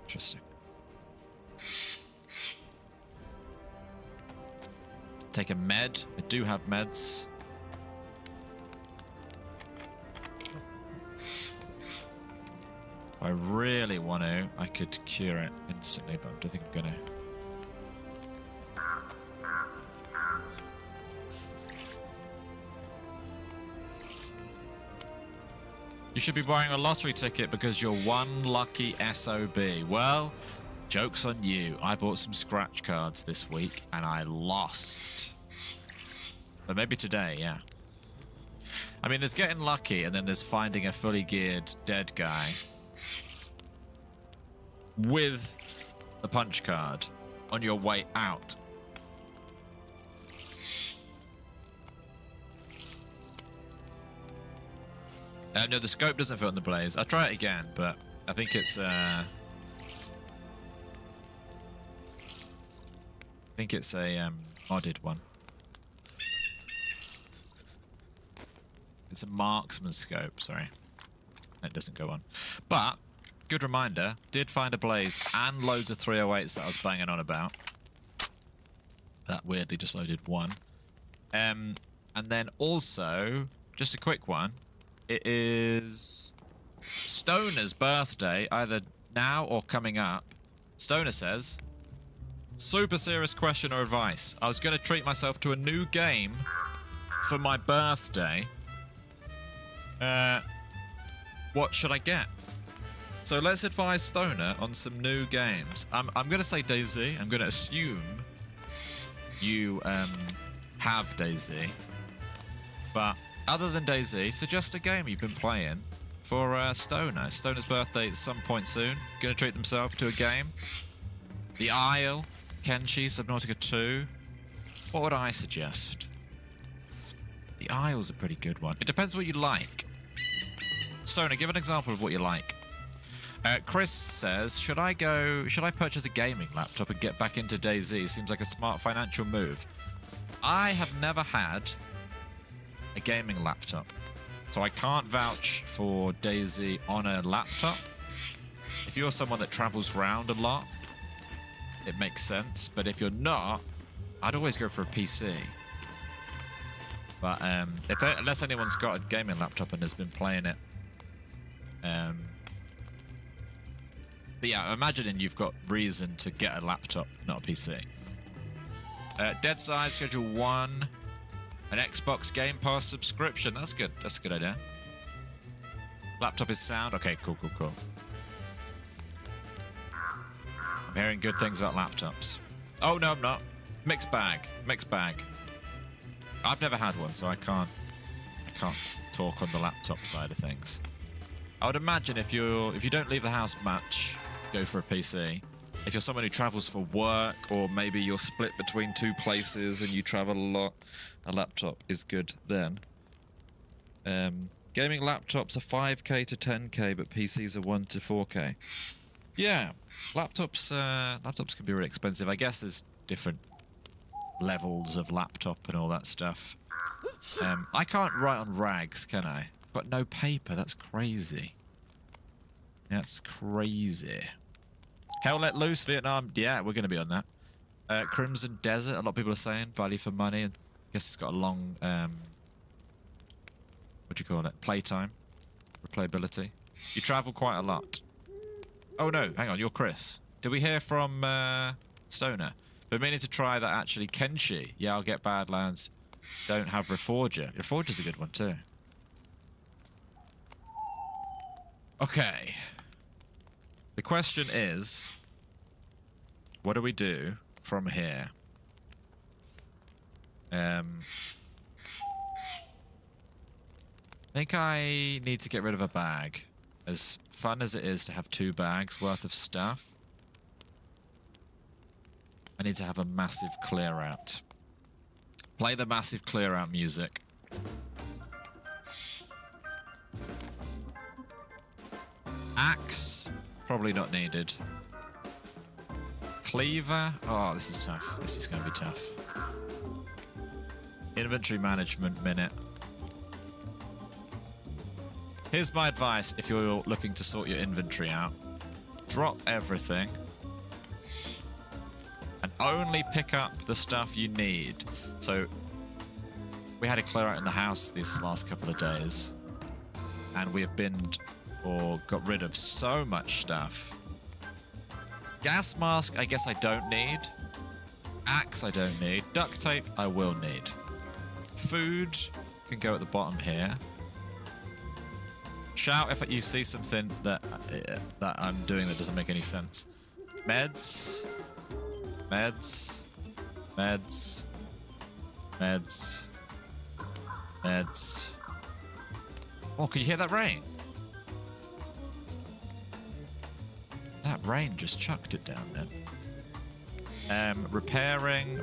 Interesting. Take a med. I do have meds. If I really want to, I could cure it instantly, but I don't think I'm going to. You should be buying a lottery ticket because you're one lucky SOB. Well, joke's on you. I bought some scratch cards this week and I lost. But maybe today, yeah. I mean, there's getting lucky and then there's finding a fully geared dead guy with the punch card on your way out. No, the scope doesn't fit on the blaze. I'll try it again, but I think it's think it's a modded one. It's a marksman scope, sorry. It doesn't go on. But, good reminder, did find a blaze and loads of 308s that I was banging on about. That weirdly just loaded one. And then also, just a quick one, it is Stoner's birthday, either now or coming up. Stoner says, super serious question or advice. I was going to treat myself to a new game for my birthday. What should I get? So let's advise Stoner on some new games. I'm going to say DayZ. I'm going to assume you have DayZ. But other than DayZ, suggest a game you've been playing for Stoner. Stoner's birthday at some point soon. Going to treat themselves to a game. The Isle, Kenshi, Subnautica 2. What would I suggest? The Isle's a pretty good one. It depends what you like. Stoner, give an example of what you like. Chris says, should I purchase a gaming laptop and get back into DayZ? Seems like a smart financial move. I have never had a gaming laptop, so I can't vouch for DayZ on a laptop. If you're someone that travels around a lot, it makes sense, but if you're not, I'd always go for a PC. But unless anyone's got a gaming laptop and has been playing it. But yeah, imagining you've got reason to get a laptop, not a PC. DayZ Schedule 1. An Xbox Game Pass subscription. That's good. That's a good idea. Laptop is sound. Okay, cool. I'm hearing good things about laptops. Oh, no, I'm not. Mixed bag. I've never had one, so I can't talk on the laptop side of things. I would imagine if you don't leave the house much, go for a PC. If you're someone who travels for work, or maybe you're split between two places and you travel a lot, a laptop is good then. Gaming laptops are 5K to 10K, but PCs are 1 to 4K. Yeah, laptops can be really expensive. I guess there's different levels of laptop and all that stuff. I can't write on rags, can I? I've got no paper. That's crazy. That's crazy. Hell Let Loose, Vietnam. Yeah, we're going to be on that. Crimson Desert, a lot of people are saying. Value for money. And I guess it's got a long, what do you call it? Playtime. Replayability. You travel quite a lot. Oh no, hang on, you're Chris. Did we hear from Stoner? We're meaning to try that actually. Kenshi. Yeah, I'll get Badlands. Don't have Reforger. Reforger's a good one too. Okay. The question is, what do we do from here? I think I need to get rid of a bag. As fun as it is to have 2 bags worth of stuff, I need to have a massive clear out. Play the massive clear out music. Axe. Probably not needed. Cleaver. Oh, this is tough. This is going to be tough. Inventory management minute. Here's my advice if you're looking to sort your inventory out. Drop everything. And only pick up the stuff you need. So, we had a clear out in the house these last couple of days. And we have binned or got rid of so much stuff. Gas mask, I guess I don't need. Axe, I don't need. Duct tape, I will need. Food can go at the bottom here. Shout if you see something that I'm doing that doesn't make any sense. Meds. Oh, can you hear that rain? That rain just chucked it down then. Repairing.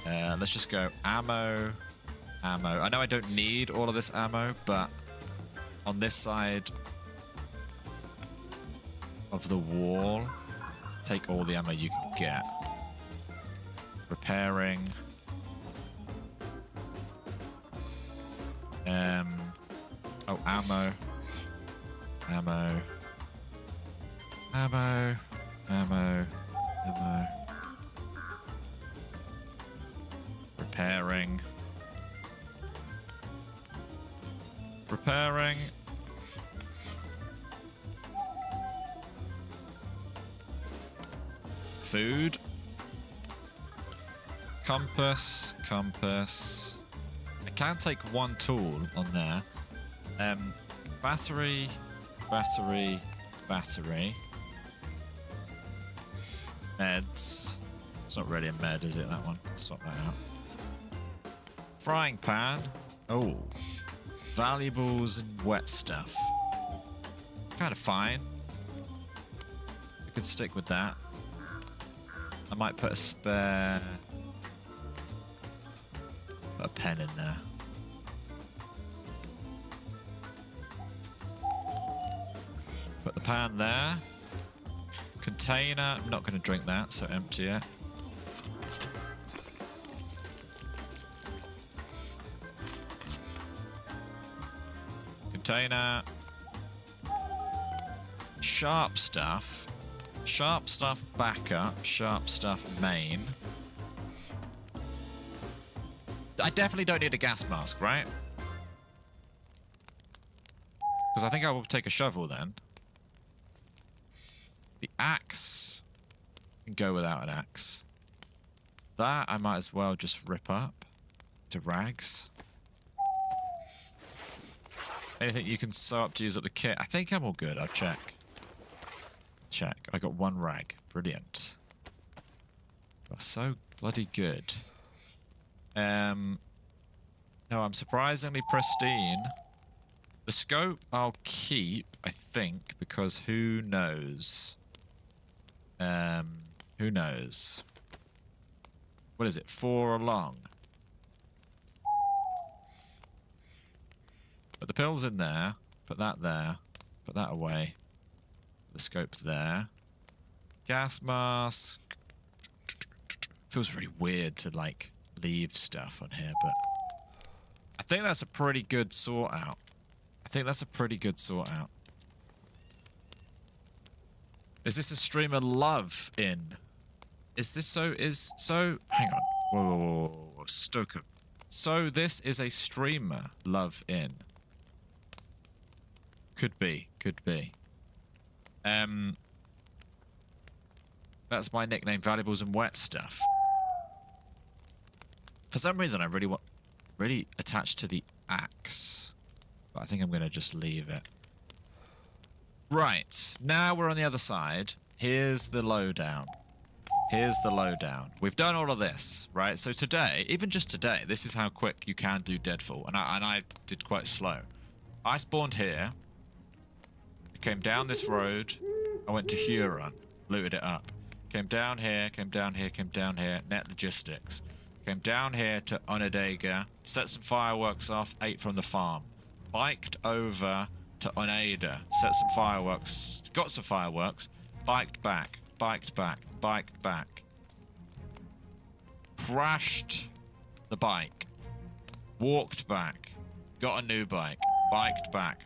Let's just go ammo. I know I don't need all of this ammo, but on this side of the wall, take all the ammo you can get. Repairing. Oh, ammo. Ammo. Ammo. Ammo. Ammo. Repairing. Repairing. Food. Compass. Compass. I can take one tool on there. Battery. Battery. Battery. Meds. It's not really a med, is it, that one? Let's swap that out. Frying pan. Oh. Valuables and wet stuff. Kind of fine. We could stick with that. I might put a spare... Put a pen in there. Put the pan there. Container. I'm not going to drink that, so empty it. Container. Sharp stuff. Sharp stuff backup. Sharp stuff main. I definitely don't need a gas mask, right? Because I think I will take a shovel then. The axe can go without an axe. That I might as well just rip up to rags. Anything you can sew up to use up the kit? I think I'm all good. I'll check. Check. I got one rag. Brilliant. That's so bloody good. No, I'm surprisingly pristine. The scope I'll keep, I think, because who knows? Who knows? What is it? 4 along. Put the pills in there. Put that there. Put that away. The scope there. Gas mask. Feels really weird to, like, leave stuff on here, but I think that's a pretty good sort out. I think that's a pretty good sort out. Is this a streamer love in? Is this so? Hang on. Whoa. Stoker. So this is a streamer love in. Could be. That's my nickname, Valuables and Wet Stuff. For some reason, I really attached to the axe. But I think I'm going to just leave it. Right. Now we're on the other side. Here's the lowdown. We've done all of this, right? So today, even just today, this is how quick you can do Deadfall. And I did quite slow. I spawned here. I came down this road. I went to Huron. Looted it up. Came down here. Net logistics. Came down here to Onondaga. Set some fireworks off. Ate from the farm. Biked over to Oneida. Set some fireworks. Got some fireworks. Biked back. Crashed the bike. Walked back. Got a new bike. Biked back.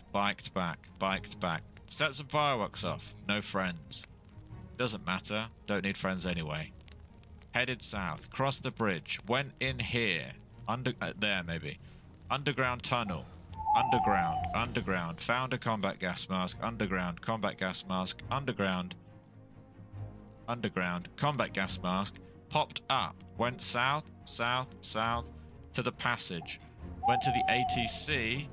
Set some fireworks off. No friends. Doesn't matter. Don't need friends anyway. Headed south. Crossed the bridge. Went in here. There maybe. Underground tunnel. Underground. Found a combat gas mask. Underground. Combat gas mask. Underground. Combat gas mask. Popped up. Went south to the passage. Went to the ATC.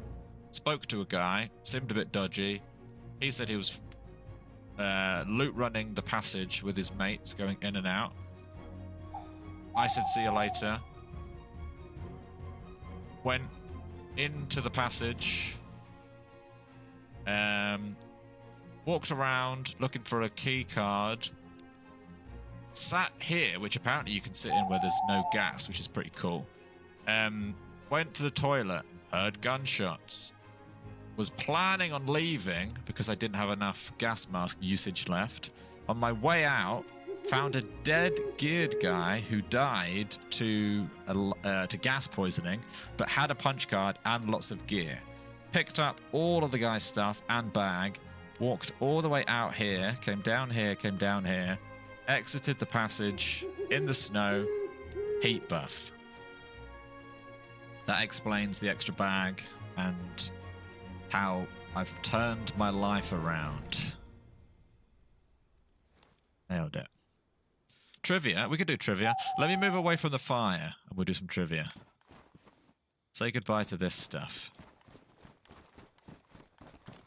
Spoke to a guy. Seemed a bit dodgy. He said he was loot running the passage with his mates going in and out. I said see you later. Went into the passage. Walked around looking for a key card. Sat here, which apparently you can sit in where there's no gas, which is pretty cool. Went to the toilet. Heard gunshots. Was planning on leaving because I didn't have enough gas mask usage left. On my way out, found a dead geared guy who died to gas poisoning, but had a punch card and lots of gear. Picked up all of the guy's stuff and bag, walked all the way out here, came down here, exited the passage in the snow, heat buff. That explains the extra bag and how I've turned my life around. Nailed it. Trivia. We could do trivia. Let me move away from the fire and we'll do some trivia. Say goodbye to this stuff.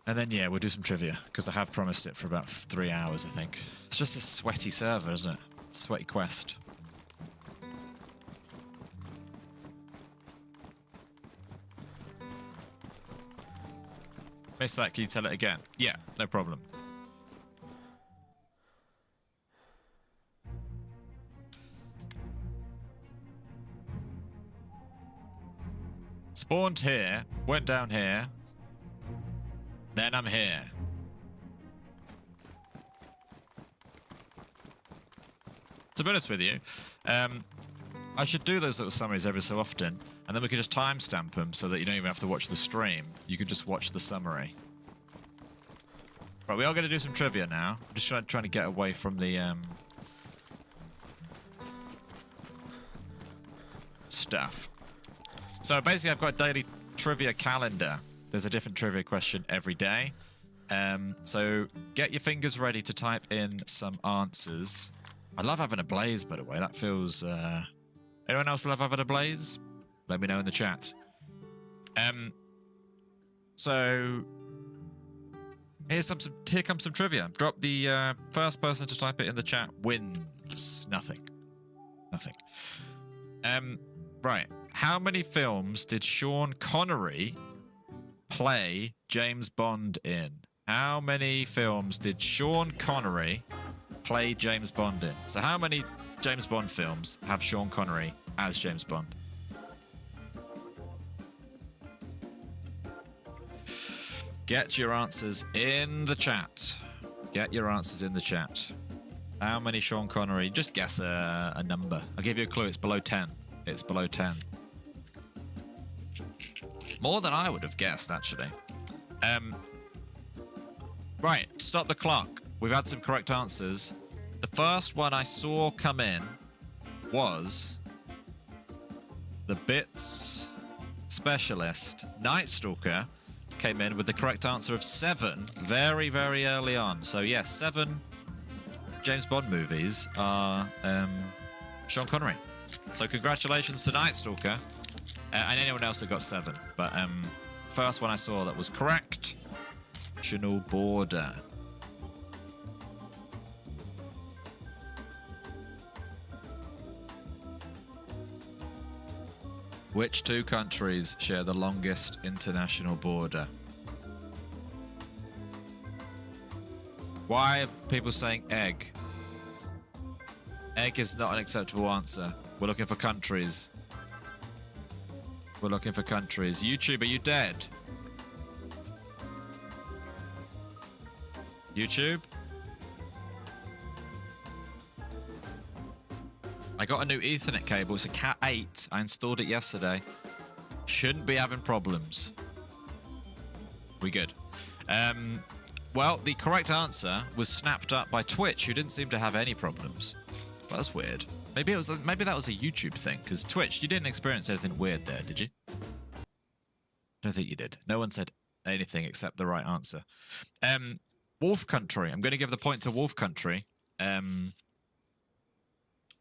And then, yeah, we'll do some trivia, because I have promised it for about 3 hours, I think. It's just a sweaty server, isn't it? Sweaty quest. Missed that. Can you tell it again? Yeah, no problem. Spawned here, went down here, then I'm here. To be honest with you, I should do those little summaries every so often, and then we could just timestamp them so that you don't even have to watch the stream. You can just watch the summary. Right, we are going to do some trivia now. I'm just trying to get away from the stuff. So basically, I've got a daily trivia calendar. There's a different trivia question every day. So get your fingers ready to type in some answers. I love having a blaze, by the way. That feels... Anyone else love having a blaze? Let me know in the chat. So... Here comes some trivia. Drop the first person to type it in the chat wins. Nothing. Right. How many films did Sean Connery play James Bond in? How many films did Sean Connery play James Bond in? So how many James Bond films have Sean Connery as James Bond? Get your answers in the chat. Get your answers in the chat. How many Sean Connery? Just guess a number. I'll give you a clue. It's below 10. It's below 10. More than I would have guessed, actually. Right, stop the clock. We've had some correct answers. The first one I saw come in was the Bits Specialist Night Stalker came in with the correct answer of 7 very, very early on. So, yes, 7 James Bond movies are Sean Connery. So, congratulations to Night Stalker. And anyone else that got 7. But first one I saw that was correct. National Border. Which 2 countries share the longest international border? Why are people saying egg? Egg is not an acceptable answer. We're looking for countries. We're looking for countries. YouTube, are you dead? YouTube? I got a new Ethernet cable. It's a Cat 8. I installed it yesterday. Shouldn't be having problems. We good. Well, the correct answer was snapped up by Twitch, who didn't seem to have any problems. Well, that's weird. Maybe that was a YouTube thing, because Twitch, you didn't experience anything weird there, did you? I don't think you did. No one said anything except the right answer. Wolf Country. I'm going to give the point to Wolf Country,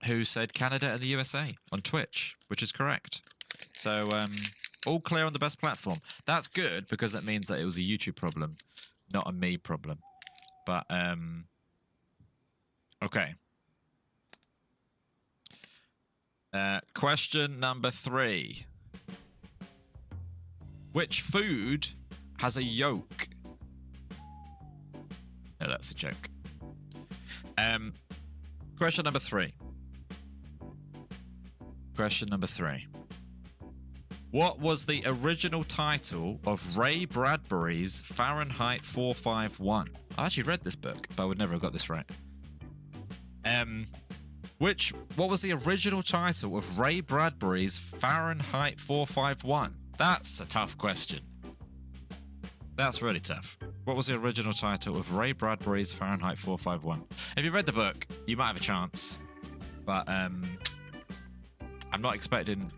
who said Canada and the USA on Twitch, which is correct. So, all clear on the best platform. That's good, because that means that it was a YouTube problem, not a me problem. But, okay. Question number 3. Which food has a yolk? No, that's a joke. Question number 3. Question number 3. What was the original title of Ray Bradbury's Fahrenheit 451? I actually read this book, but I would never have got this right. What was the original title of Ray Bradbury's Fahrenheit 451? That's a tough question. That's really tough. What was the original title of Ray Bradbury's Fahrenheit 451? If you read the book, you might have a chance. But I'm not expecting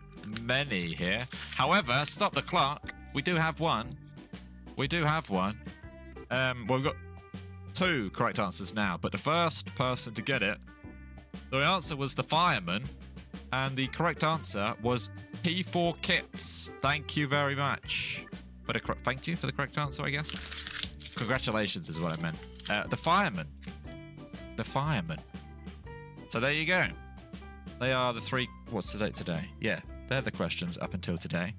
many here. However, stop the clock. We do have one. We do have one. Well, we've got 2 correct answers now, but the first person to get it, the answer was the fireman, and the correct answer was P4 Kits. Thank you very much. Thank you for the correct answer, I guess. Congratulations is what I meant. The fireman. The fireman. So there you go. They are the 3... What's the date today? Yeah, they're the questions up until today.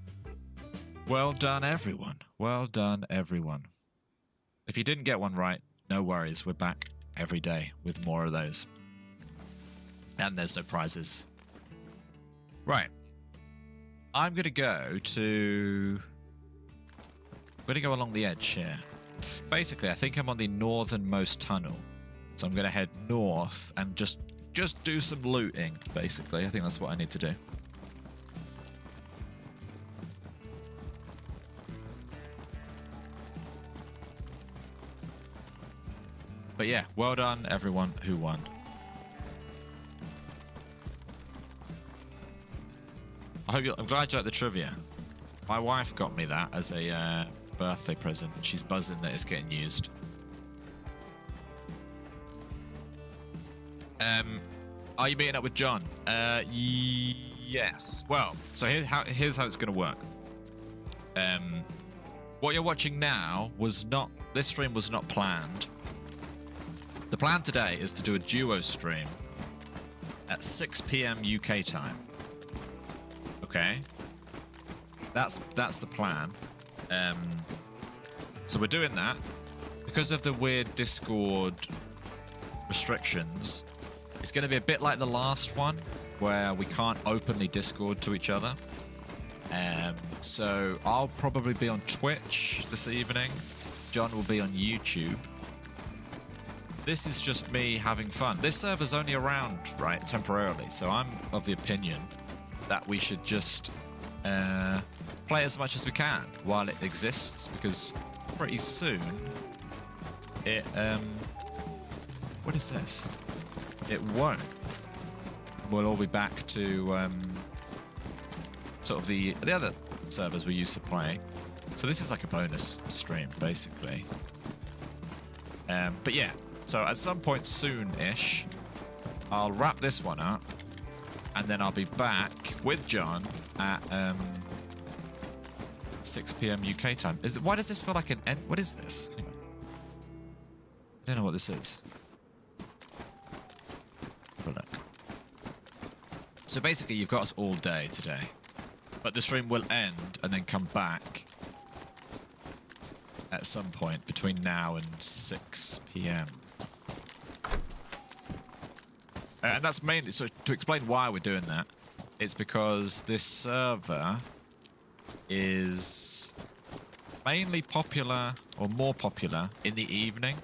Well done, everyone. Well done, everyone. If you didn't get one right, no worries. We're back every day with more of those. And there's no prizes. Right. I'm going to go to... I'm going to go along the edge here. Basically, I think I'm on the northernmost tunnel. So I'm going to head north and just do some looting, basically. I think that's what I need to do. But yeah, well done, everyone who won. I'm glad you like the trivia. My wife got me that as a birthday present. She's buzzing that it's getting used. Are you meeting up with John? Yes. Well, so here's how it's going to work. What you're watching now was not... This stream was not planned. The plan today is to do a duo stream at 6 p.m. UK time. Okay? That's the plan. So we're doing that. Because of the weird Discord restrictions, it's going to be a bit like the last one, where we can't openly Discord to each other. So I'll probably be on Twitch this evening. John will be on YouTube. This is just me having fun. This server's only around, right, temporarily. So I'm of the opinion that we should just play as much as we can while it exists, because pretty soon it... what is this? It won't. We'll all be back to sort of the other servers we used to play. So this is like a bonus stream, basically. But yeah, so at some point soon-ish, I'll wrap this one up, and then I'll be back with John at 6 p.m. UK time. Why does this feel like an end? What is this? Hang on. I don't know what this is. Have a look. So basically, you've got us all day today, but the stream will end and then come back at some point between now and 6 p.m. And that's mainly, so to explain why we're doing that, it's because this server is mainly popular, or more popular, in the evening.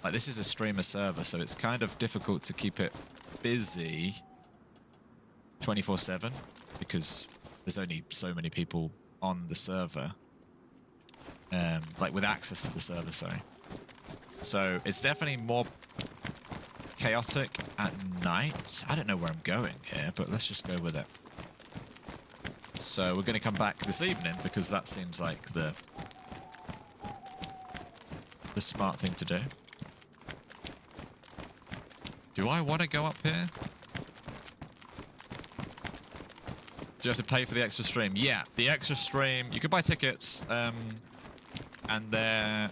Like, this is a streamer server, so it's kind of difficult to keep it busy 24/7, because there's only so many people on the server. Like, with access to the server, sorry. So, it's definitely more chaotic at night. I don't know where I'm going here, but let's just go with it. So we're going to come back this evening because that seems like the smart thing to do. Do I want to go up here? Do you have to pay for the extra stream? Yeah, the extra stream. You can buy tickets, and they're...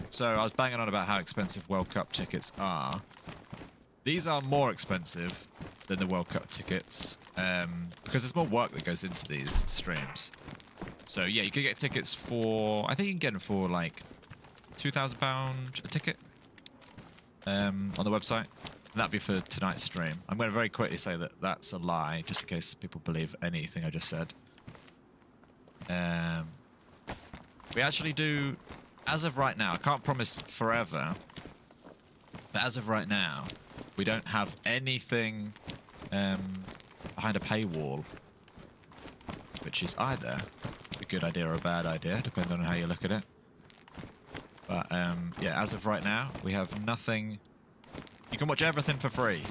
So I was banging on about how expensive World Cup tickets are. These are more expensive than the World Cup tickets, because there's more work that goes into these streams. So yeah, you can get tickets for... I think you can get them for like £2,000 a ticket on the website. And that'd be for tonight's stream. I'm going to very quickly say that that's a lie, just in case people believe anything I just said. We actually do... As of right now, I can't promise forever, But as of right now, we don't have anything behind a paywall, which is either a good idea or a bad idea, depending on how you look at it. But yeah, as of right now, we have nothing. You can watch everything for free.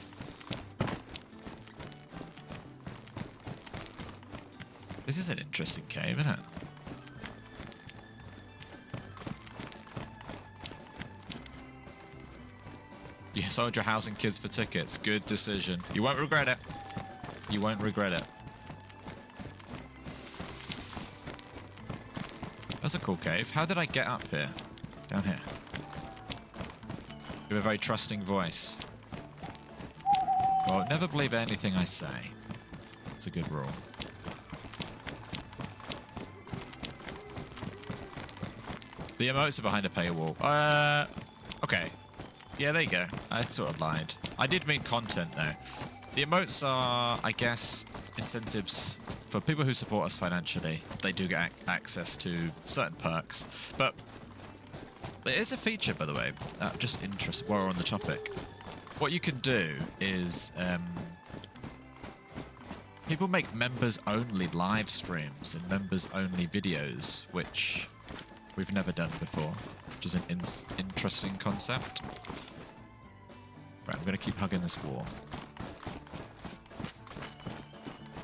This is an interesting cave, isn't it? You sold your house and kids for tickets. Good decision. You won't regret it. You won't regret it. That's a cool cave. How did I get up here? Down here. You have a very trusting voice. Well, never believe anything I say. It's a good rule. The emotes are behind a paywall. Okay. Yeah, there you go. I sort of lied. I did mean content, though. The emotes are, I guess, incentives for people who support us financially. They do get access to certain perks. But it is a feature, by the way. Just interesting while we're on the topic. What you can do is people make members-only live streams and members-only videos, which we've never done before, which is an interesting concept. Right, I'm going to keep hugging this wall.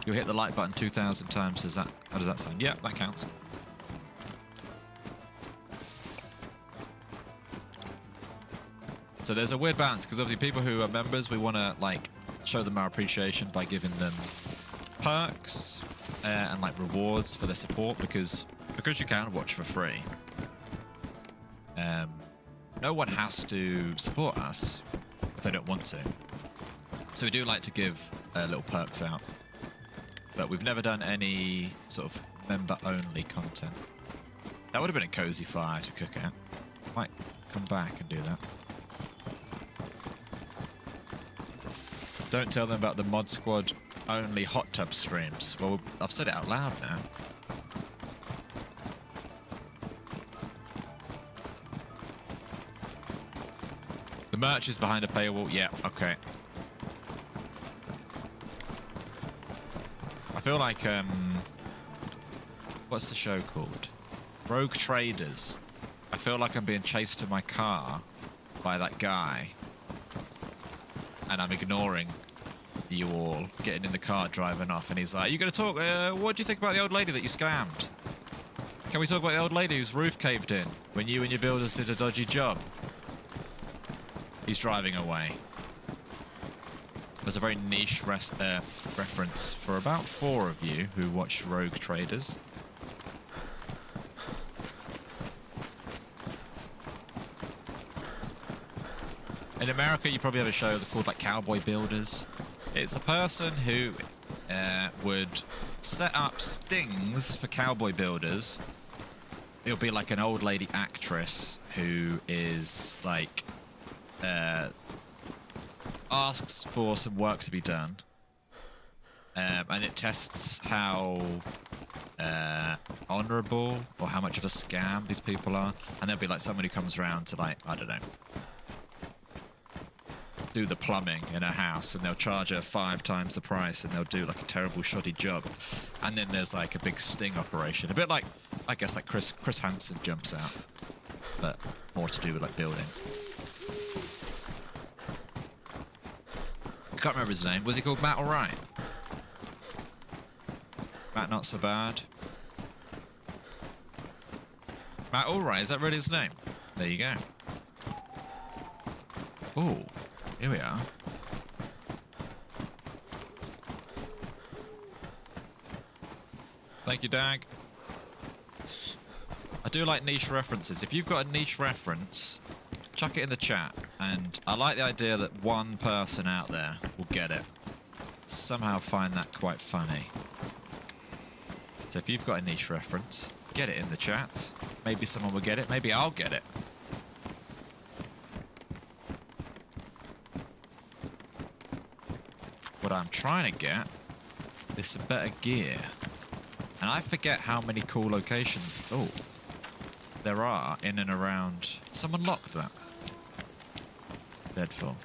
You'll hit the like button 2,000 times. How does that sound? Yeah, that counts. So there's a weird balance, because obviously people who are members, we want to like show them our appreciation by giving them perks and like rewards for their support, because you can watch for free. No one has to support us if they don't want to. So we do like to give little perks out. But we've never done any sort of member-only content. That would have been a cozy fire to cook at. Might come back and do that. Don't tell them about the Mod Squad only hot tub streams. Well, I've said it out loud now. The merch is behind a paywall. Yeah, okay. I feel like, what's the show called? Rogue Traders. I feel like I'm being chased to my car by that guy. And I'm ignoring you all, getting in the car, driving off. And he's like, you gonna talk, what do you think about the old lady that you scammed? Can we talk about the old lady whose roof caved in when you and your builders did a dodgy job? He's driving away. There's a very niche reference for about 4 of you who watch Rogue Traders. In America, you probably have a show called like Cowboy Builders. It's a person who would set up stings for cowboy builders. It'll be like an old lady actress who is like asks for some work to be done, and it tests how honourable or how much of a scam these people are. And there'll be like someone who comes around to like, I don't know, do the plumbing in a house, and they'll charge her 5 times the price, and they'll do like a terrible shoddy job. And then there's like a big sting operation, a bit like, I guess, like Chris Hansen jumps out, but more to do with like building. I can't remember his name. Was he called Matt Alright? Matt Not So Bad? Matt Alright, is that really his name? There you go. Oh, here we are. Thank you, Dag. I do like niche references. If you've got a niche reference, chuck it in the chat. And I like the idea that one person out there will get it. Somehow find that quite funny. So if you've got a niche reference, get it in the chat. Maybe someone will get it. Maybe I'll get it. What I'm trying to get is some better gear. And I forget how many cool locations there are in and around. Someone locked that. Deadfall.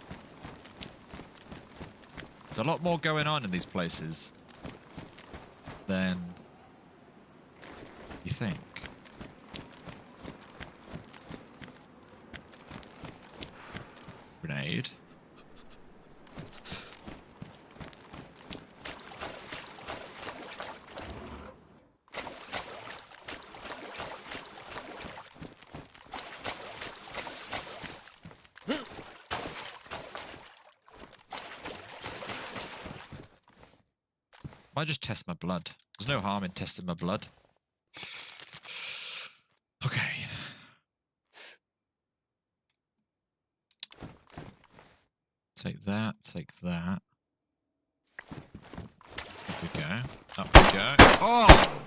There's a lot more going on in these places than you think. Grenade. Might just test my blood. There's no harm in testing my blood. Okay. Take that, take that. Up we go. Up we go. Oh!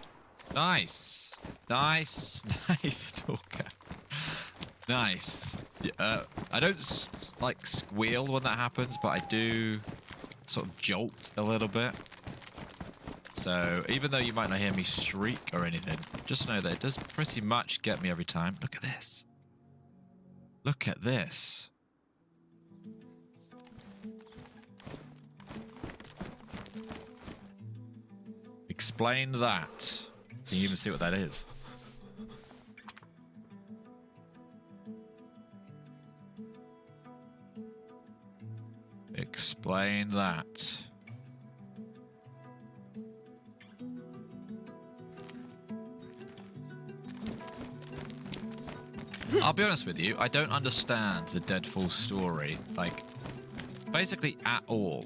Nice. Nice. Nice, Stalker. Nice. I don't, like, squeal when that happens, but I do sort of jolt a little bit. So, even though you might not hear me shriek or anything, just know that it does pretty much get me every time. Look at this. Look at this. Explain that. Can you even see what that is? Explain that. I'll be honest with you, I don't understand the Deadfall story, like, basically at all.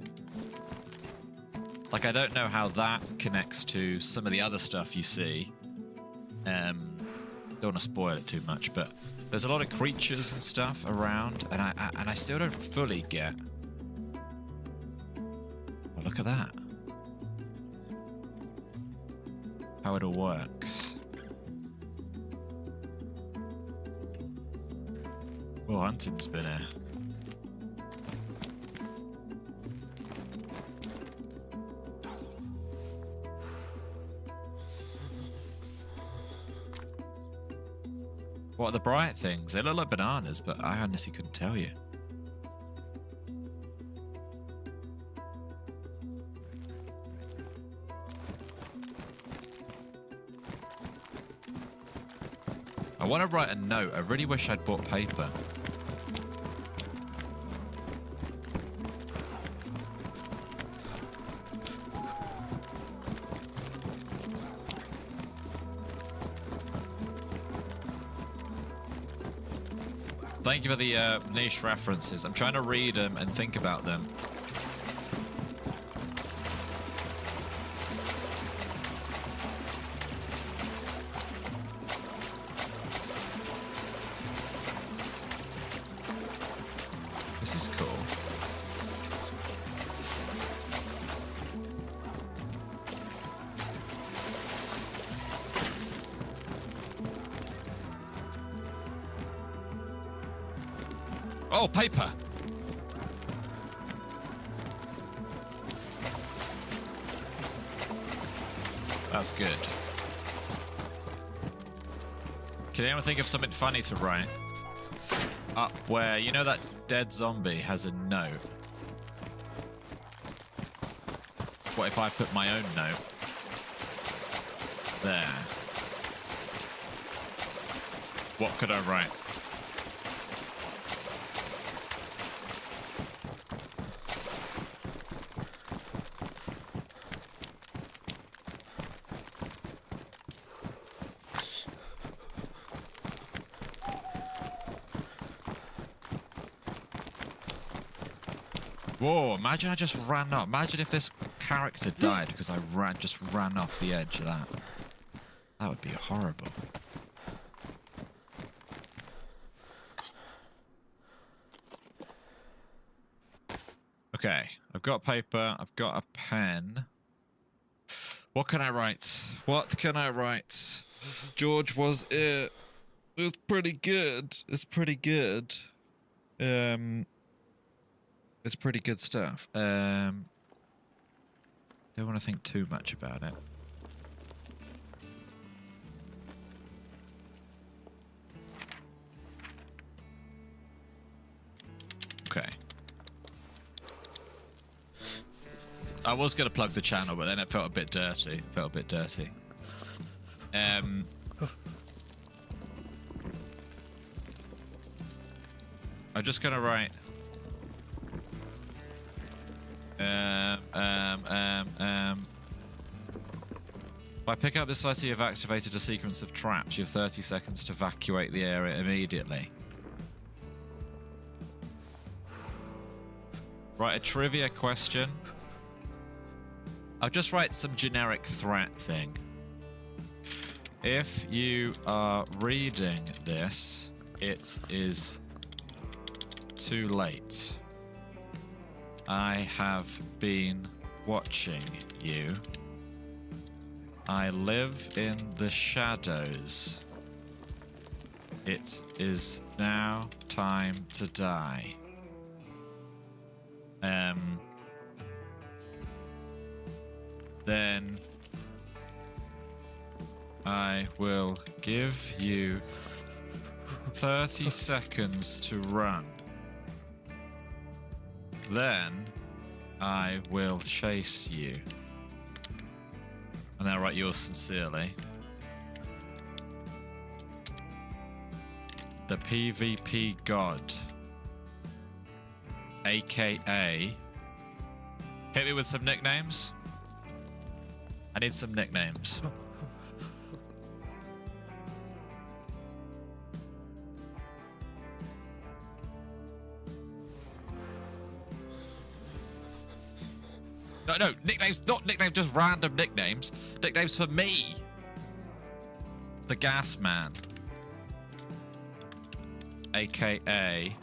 Like, I don't know how that connects to some of the other stuff you see. Don't want to spoil it too much, but there's a lot of creatures and stuff around, and I still don't fully get. Oh, look at that. How it all works. Well, hunting's been here. What are the bright things? They look like bananas, but I honestly couldn't tell you. I want to write a note. I really wish I'd bought paper. Thank you for the niche references. I'm trying to read them and think about them. This is cool. Oh, paper! That's good. Can anyone think of something funny to write? Up where, you know that dead zombie has a note? What if I put my own note? There. What could I write? Whoa, imagine I just ran up. Imagine if this character died because I just ran off the edge of that. That would be horrible. Okay, I've got paper, I've got a pen. What can I write? What can I write? George was it. It's pretty good. It's pretty good. It's pretty good stuff. Don't want to think too much about it. Okay. I was going to plug the channel, but then it felt a bit dirty. I'm just going to write... By picking up this letter, you've activated a sequence of traps. You have 30 seconds to evacuate the area immediately. Write a trivia question. I'll just write some generic threat thing. If you are reading this, it is too late. I have been watching you. I live in the shadows. It is now time to die. Then I will give you 30 seconds to run. Then I will chase you. And then I'll write yours sincerely. The PvP God. AKA. Hit me with some nicknames. I need some nicknames. No, nicknames, not nicknames, just random nicknames. Nicknames for me. The Gas Man. AKA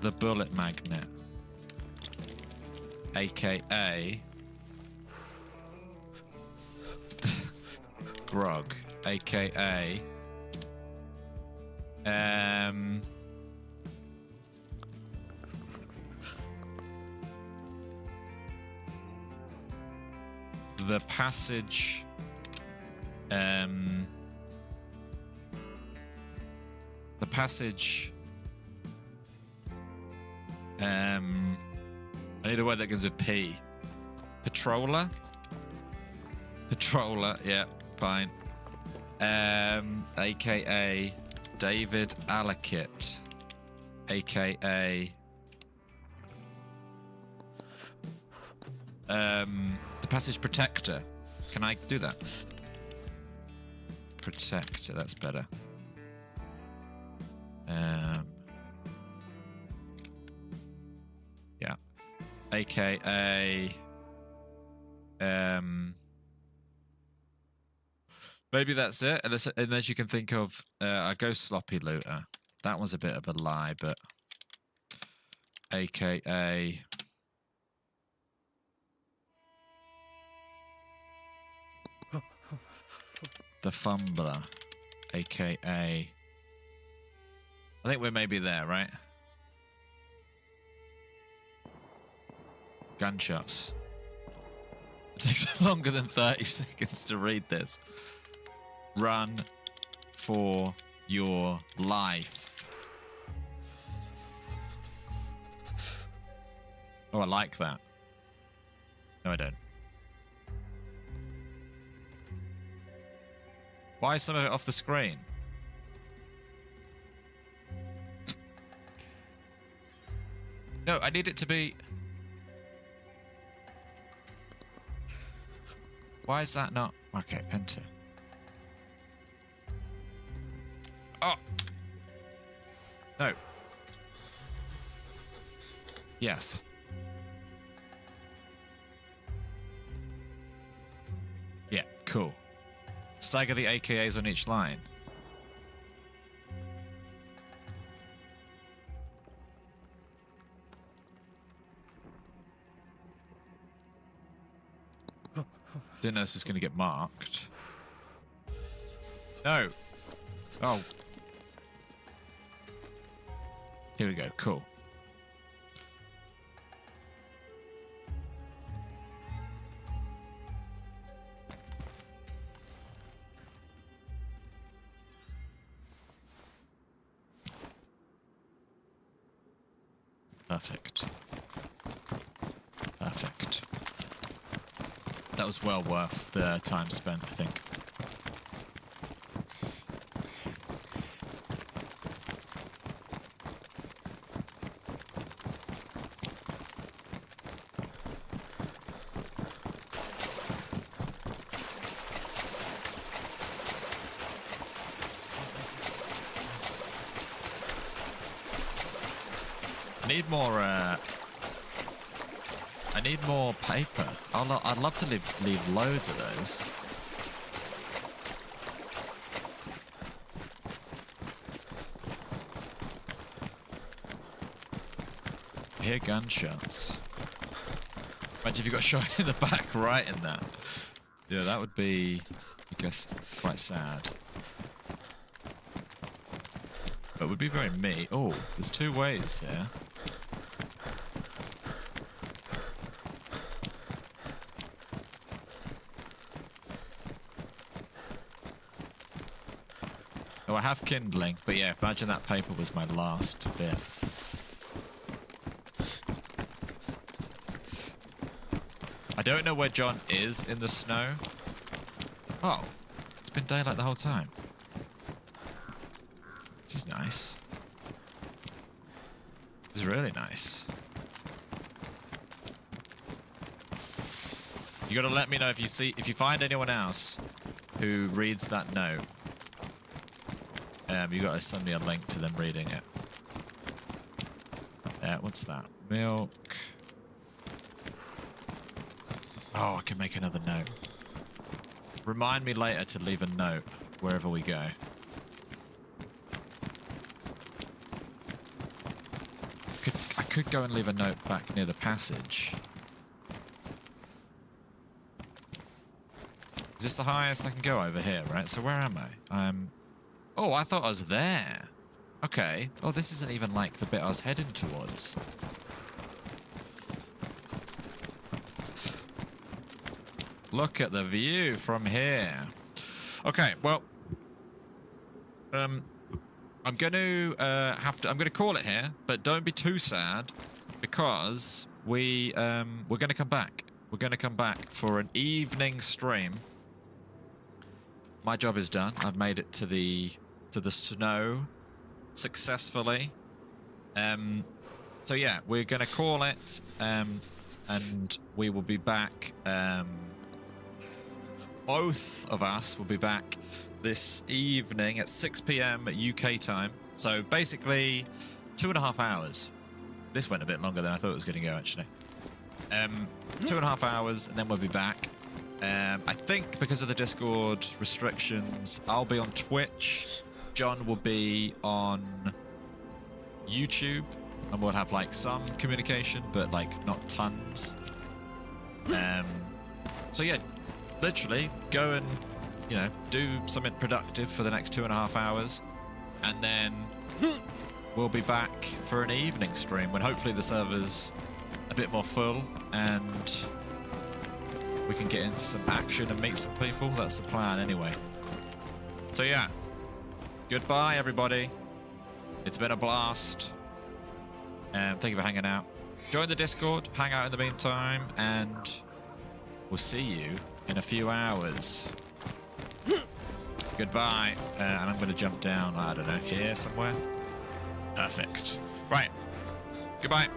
the Bullet Magnet. AKA Grog. AKA the passage I need a word that begins with P. Patroller? Patroller, yeah, fine. AKA David Alakit. AKA the Passage Protector. Can I do that? Protector, that's better. Yeah. AKA maybe that's it. Unless you can think of a Ghost Sloppy Looter. That was a bit of a lie, but AKA the Fumbler. AKA I think we're maybe there, right? Gunshots. It takes longer than 30 seconds to read this. Run for your life. Oh, I like that. No, I don't. Why is some of it off the screen? No, I need it to be... Why is that not... Okay, enter. Oh! No. Yes. Yeah, cool. Stagger the AKAs on each line. Didn't know this was going to get marked. No. Oh. Here we go. Cool. Perfect. Perfect. that was well worth the time spent, I think. I need more paper. I'd love to leave loads of those. I hear gunshots. Imagine if you got shot in the back right in that. Yeah, that would be, I guess, quite sad. But it would be very me. Oh, there's two ways here. Oh, I have kindling, but yeah, imagine that paper was my last bit. I don't know where John is in the snow. Oh, it's been daylight the whole time. This is nice. This is really nice. You gotta let me know if you find anyone else who reads that note. You gotta send me a link to them reading it. What's that? Milk. Oh, I can make another note. Remind me later to leave a note wherever we go. I could go and leave a note back near the passage. Is this the highest I can go over here, right? So where am I? Oh, I thought I was there. Okay. Oh, this isn't even like the bit I was heading towards. Look at the view from here. Okay, well, I'm gonna call it here, but don't be too sad because we're gonna come back. We're gonna come back for an evening stream. My job is done. I've made it to the snow successfully. So yeah, we're gonna call it, and we will be back. Both of us will be back this evening at 6 p.m. UK time. So basically, 2.5 hours. This went a bit longer than I thought it was going to go, actually. 2.5 hours, and then we'll be back. I think because of the Discord restrictions, I'll be on Twitch. John will be on YouTube, and we'll have like some communication, but like not tons. So yeah, literally go and, you know, do something productive for the next 2.5 hours, and then we'll be back for an evening stream when hopefully the server's a bit more full and we can get into some action and meet some people. That's the plan anyway. So yeah, goodbye everybody. It's been a blast. Thank you for hanging out. Join the Discord, hang out in the meantime, and we'll see you in a few hours. Goodbye. And I'm going to jump down, I don't know, here somewhere. Perfect. Right. Goodbye.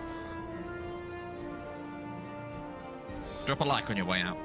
Drop a like on your way out.